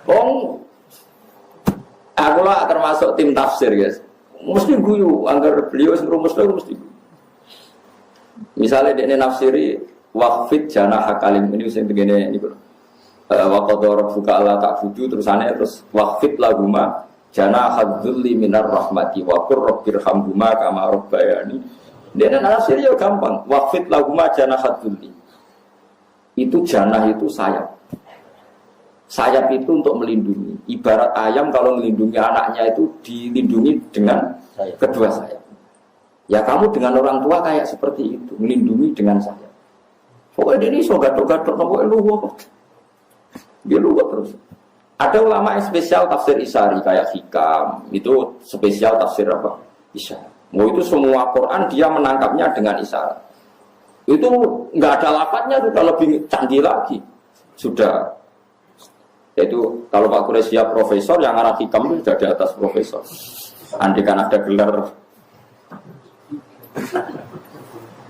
Wong aku lah termasuk tim tafsir, guys. Mesti guyu, anggar beliau serumus mesti. Misalnya dia nafsiri waqfid janah hakalim ini sing begini niku. Wa qadara rabbuka alla ta'budu terus waqfid lahuma janah hadzulli minar rahmati wa qur rabbirhamhuma kama rabbayani. Dia nafsiri yo gampang. Waqfid lahuma janah hadzulli. Itu janah itu sayap. Sayap itu untuk melindungi. Ibarat ayam kalau melindungi anaknya itu dilindungi dengan kedua sayap. Ya kamu dengan orang tua kayak seperti itu, melindungi dengan sayap. Pokoknya ini so gatok-gatok, pokoknya luwak. Dia luwak terus. Ada ulama yang spesial tafsir Isari kayak Hikam, itu spesial tafsir apa? Isari. Oh itu semua Quran dia menangkapnya dengan isyarat. Itu nggak ada lafadznya sudah lebih canggih lagi. Sudah. Yaitu kalau Pak Quraisy profesor, yang arah Hikam itu sudah di atas profesor. Andai kan ada gelar.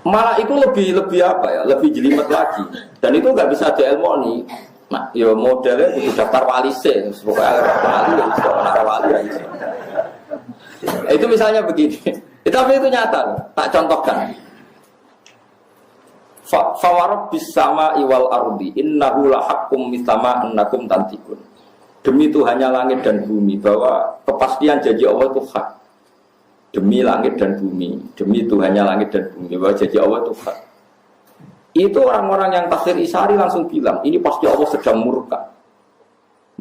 Malah itu lebih apa ya? Lebih jelimet lagi. Dan itu nggak bisa diilmoni. Nah, ya modelnya itu daftar wali sih. Pokoknya wali ya bisa, wali ya bisa. Itu misalnya begini. Tapi itu nyata. Tak contohkan. Fawarab bisama iwal ardi innahu lahakum mitama annakum tantikun. Demi Tuhannya langit dan bumi bahwa kepastian janji Allah itu hak. Demi langit dan bumi, demi Tuhannya langit dan bumi bahwa janji Allah itu hak. Itu orang-orang yang tafsir Isari langsung bilang ini pasti Allah sedang murka.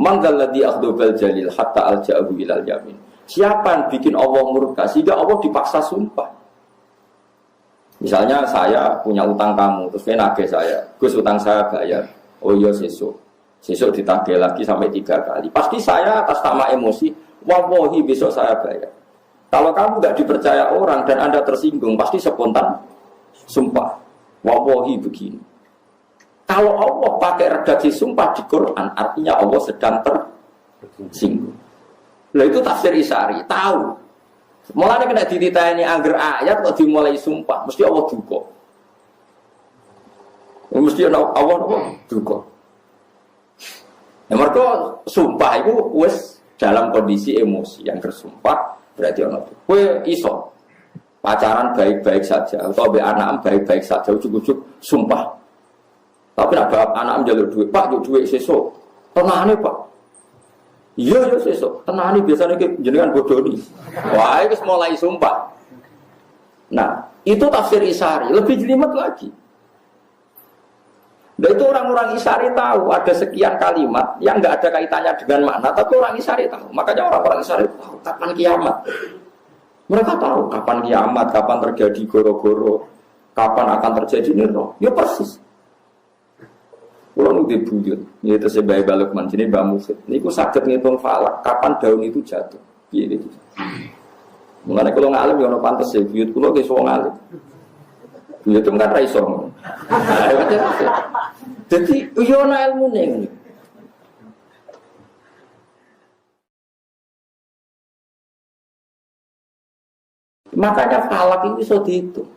Manggalladzi akhdobal jalil hatta alja'ahu ilal yamin. Siapa yang bikin Allah murka sehingga Allah dipaksa sumpah? Misalnya saya punya utang kamu, terus nagih saya, Gus utang saya bayar. Oh iya sesuk ditagih lagi sampai 3 kali. Pasti saya atas nama emosi, wallahi besok saya bayar. Kalau kamu nggak dipercaya orang dan Anda tersinggung, pasti spontan sumpah, wallahi begini. Kalau Allah pakai redaksi sumpah di Quran, artinya Allah sedang tersinggung. Lah itu tafsir Isari, tahu. Mulanya kena dititani angger ayat kok dimulai sumpah, mesti Allah duka. Mesti Allah duka. Ya mereka sumpah itu wis dalam kondisi emosi yang bersumpah berarti ono. Kowe iso pacaran baik-baik saja atau be anak baik-baik saja ujug-ujug sumpah. Tapi nek anak njaluk duit, Pak, njaluk duit sesuk. Tenane, Pak. Iya sesuk. Tenane biasanya jenengan bodoni. Wah, itu mulai sumpah. Nah, itu tafsir Isari, lebih jelimet lagi. Dan itu orang-orang Isari tahu ada sekian kalimat yang nggak ada kaitannya dengan makna, tapi orang Isari tahu. Makanya orang-orang Isari tahu kapan kiamat. Mereka tahu kapan kiamat, kapan terjadi goro-goro, kapan akan terjadi niro. Ya persis. Kalau nu dibuyut, itu sebagai balok mancini bambu. Ini ku sakit ngitung falak, kapan daun itu jatuh. Gitu. Mengenai kalau ngalim ya ono pantes ya, buyut kulo ge wong alim. Buyut kan ra iso. Jadi yo ana ilmune ngene. Makanya falak itu iso dihitung.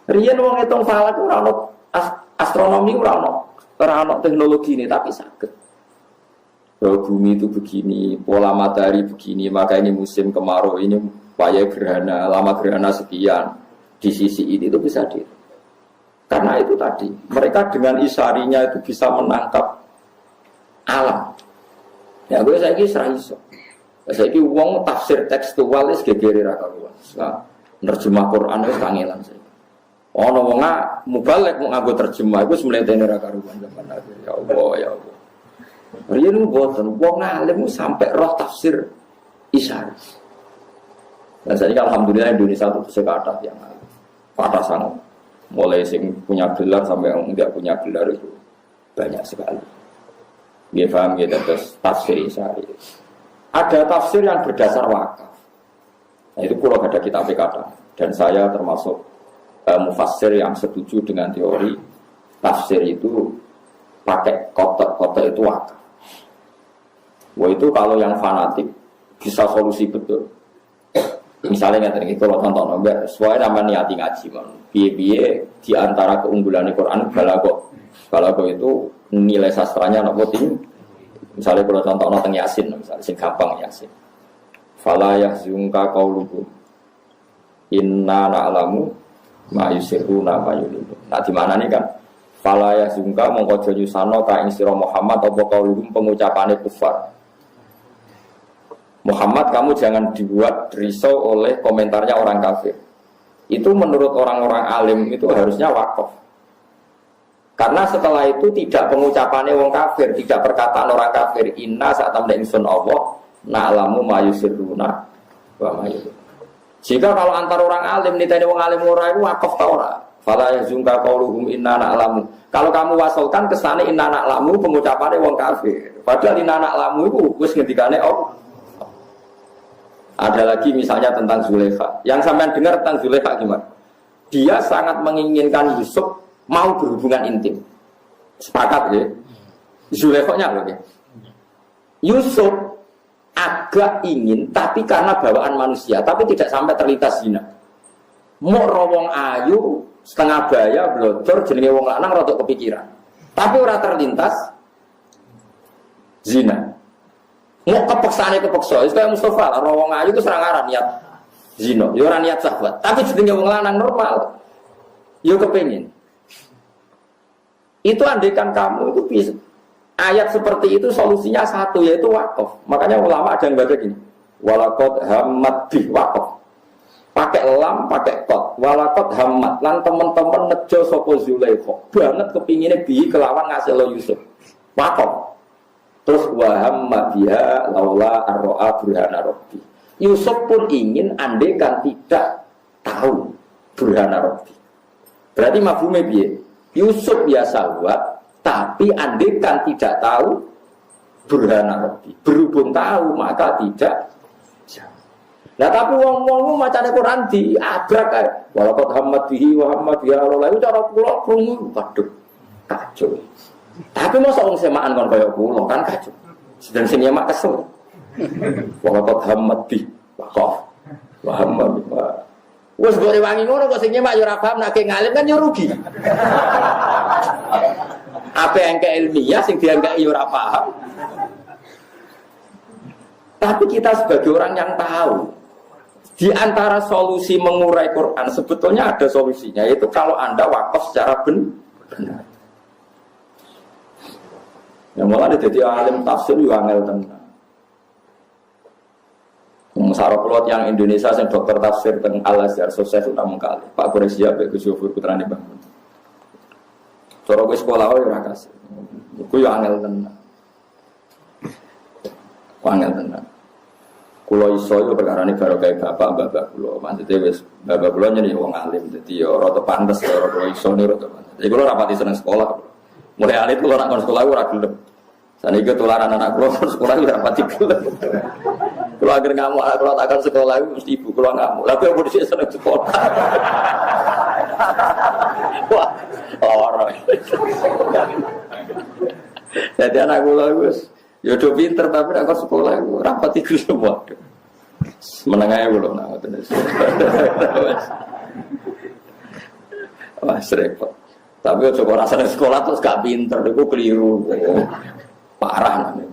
Riyen wong ngitung falak ora ono astronomi ora ono teknologi ini, tapi sakit. Bahwa bumi itu begini, pola matahari begini, maka ini musim kemarau, ini upaya gerhana, lama gerhana sekian. Di sisi ini itu bisa karena itu tadi, mereka dengan isarinya itu bisa menangkap alam. Ya gue saya kira iso. Saya kira uang tafsir tekstual itu gegeri rakaruan. Nah, nerjemah Quran itu kangelan saya. Ono wong mubalek mau nganggo terjemah iku semlentene ra karuan zaman akhir. Ya Allah, ya Allah. Riyen mboten wong alim sampai roh tafsir Isari. Dan saya alhamdulillah Indonesia itu sekadar yang alim. Fatah sangat. Mulai sing punya gelar sampai yang tidak punya gelar itu banyak sekali. Dia paham gitu, terus tafsir Isari. Ada tafsir yang berdasar wakaf. Nah, itu kalau ada kitab kata. Dan saya termasuk mufassir yang setuju dengan teori tafsir itu pakai kotak itu wakaf. Wah itu kalau yang fanatik bisa solusi betul. Misalnya nggak kalau tonton enggak, sesuai nama niati ngaji man. Biye di antara keunggulan Quran balago itu nilai sastranya nopo tinggi. Misalnya kalau contoh nonton Yasin, misalnya sing gampang Yasin. Fala yahzunka qauluhum inna na'lamu ma yusirruna ma yulinu. Nah di mana nih kan? Fala yahzunka mongko aja nyusano ka ing sira Muhammad apa qauluhum pengucapane kufar. Muhammad kamu jangan dibuat risau oleh komentarnya orang kafir. Itu menurut orang-orang alim itu harusnya wakaf. Karena setelah itu tidak pengucapannya wong kafir, tidak perkataan orang kafir. Inna saat tamda insun Allah na'lamu ma yusirruna wa ma yulinu. Jika kalau antar orang alim niteni wong alim ora iku wakaf ta ora? Fala yazunka qauluhum inna na'lamu. Kalau kamu wasalkan kesane inna na'lamu pengucapannya wong kafir. Padahal inna na'lamu itu wis ngendikane Allah. Ada lagi misalnya tentang Zulaikha. Yang sampean dengar tentang Zulaikha gimana? Dia sangat menginginkan Yusuf mau berhubungan intim. Sepakat ya? Zulaikha-nya loh ya. Yusuf agak ingin, tapi karena bawaan manusia, tapi tidak sampai terlintas zina. Mau rawong ayu, setengah baya, blodor, jenenge wong lanang rodok kepikiran. Tapi ora terlintas zina. Mau kepeksaannya kepeksa, itu kayak Mustafa, rawong ayu itu serangaran niat zina, ya ora niat sahabat. Tapi jenenge wong lanang normal, ya kepengin. Itu andaikan kamu itu bisa. Ayat seperti itu solusinya satu, yaitu wakaf. Makanya ulama ada yang baca gini, walaqad hammat bih wakaf. Pakai lam, pakai kot. Walaqad hammat. Lan teman-teman nejo sapa Zulaikha. Banget kepinginnya bi kelawan ngasih lo Yusuf. Wakaf. Terus wa hamma biha laula arro'a burhana rabbi. Yusuf pun ingin andaikan tidak tahu burhana rabbi. Berarti mafhume piye? Yusuf biasa buat, tapi andaikan tidak tahu burhana rabbi. Berhubung tahu maka tidak. Nah tapi wong-wong macane Quran diabrak kae. Walaqad hammat bihi wa hamma biha laula itu cara kula krungu. Waduh. Kacau. Tapi masa wong semaan kon kaya kula kan kacau. Sedang sing nyemak kesel. Walaqad hammat bihi wa hamma biha. Wes kok rewangi ngono kok sing nyemak yo ora paham nek ngalim kan yo rugi. Apa yang ke ilmiah sing dianggap yo ora paham. Tapi kita sebagai orang yang tahu di antara solusi mengurai Quran sebetulnya ada solusinya, yaitu kalau Anda wakaf secara benar. Yang malah jadi alim tafsir juga angel tenang. Sarapulot yang Indonesia yang dokter tafsir tentang Al-Azhar sukses utama kali. Pak Quraisy Pak Gus Yofur putrane Bang. Cara gue sekolah ora kasih. Ku yo angel tenang. Angel tenang. Kulo iso yo perkarane karo gawe bapak kulo. Maksudnya wis bapak kulo nyeni wong alim dadi yo rada pantes karo kulo iso niru to. Jadi kulo rapati seneng sekolah. Mulai alit kulo nak kon sekolah ora gelem. Saniki ketularan anak kulo sekolah ora rapati gelem. Kulo agar ngamuk kulo takkan sekolah mesti ibu kulo ngamuk. Lah kok mesti seneng sekolah. Wah, ora. Jadi anak kulo wis ya udah pinter tapi nak sekolah itu rapat itu semua. Menengahnya belum nak terus. Wah repot. Tapi kalau rasanya sekolah terus gak pinter, itu keliru, parah namanya.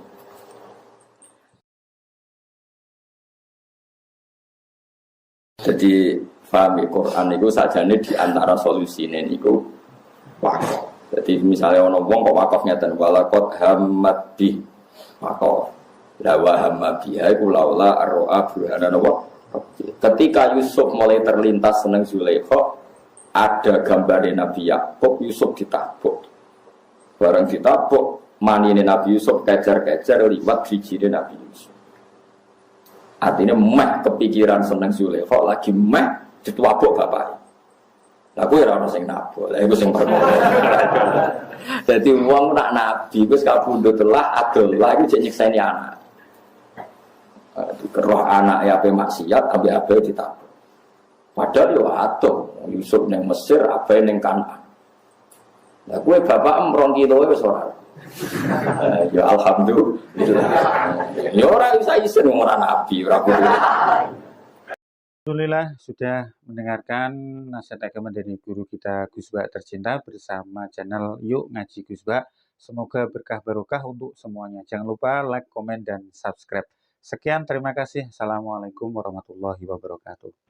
Jadi pahami Quran itu saja nih diantara solusi ini itu wakaf. Jadi misalnya orang wong kok wakafnya dan walaqad hammat bih wakaf. Lawa hamma biha iku laula arro'a burhana nawa. Ketika Yusuf mulai terlintas seneng Zulaikha, ada gambarnya Nabi Yakub, Yusuf ditabuk. Barang ditabuk, manine Nabi Yusuf kejar-kejar liwat bijine Nabi Yusuf. Artinya meh kepikiran seneng Zulaikha lagi meh ditwabuk bapak. Lah kuwi ora ono sing nabok. Lah iku sing perkara. Dadi wong nak nabi wis kabundut telah adolah iku jek nyekseni anak. Roh anak ya ape maksiat ape ditabok. Padahal yo atuh Yusuf ning Mesir ape ning Kanaan. Lah kowe bapak 2 kilo wis ora. Ya alhamdulillah. Ya ora bisa isin ora nabi, ora boleh. Alhamdulillah sudah mendengarkan nasihat agama dari guru kita Gus Ba tercinta bersama channel Yuk Ngaji Gus Ba. Semoga berkah barokah untuk semuanya. Jangan lupa like, komen, dan subscribe. Sekian, terima kasih. Assalamualaikum warahmatullahi wabarakatuh.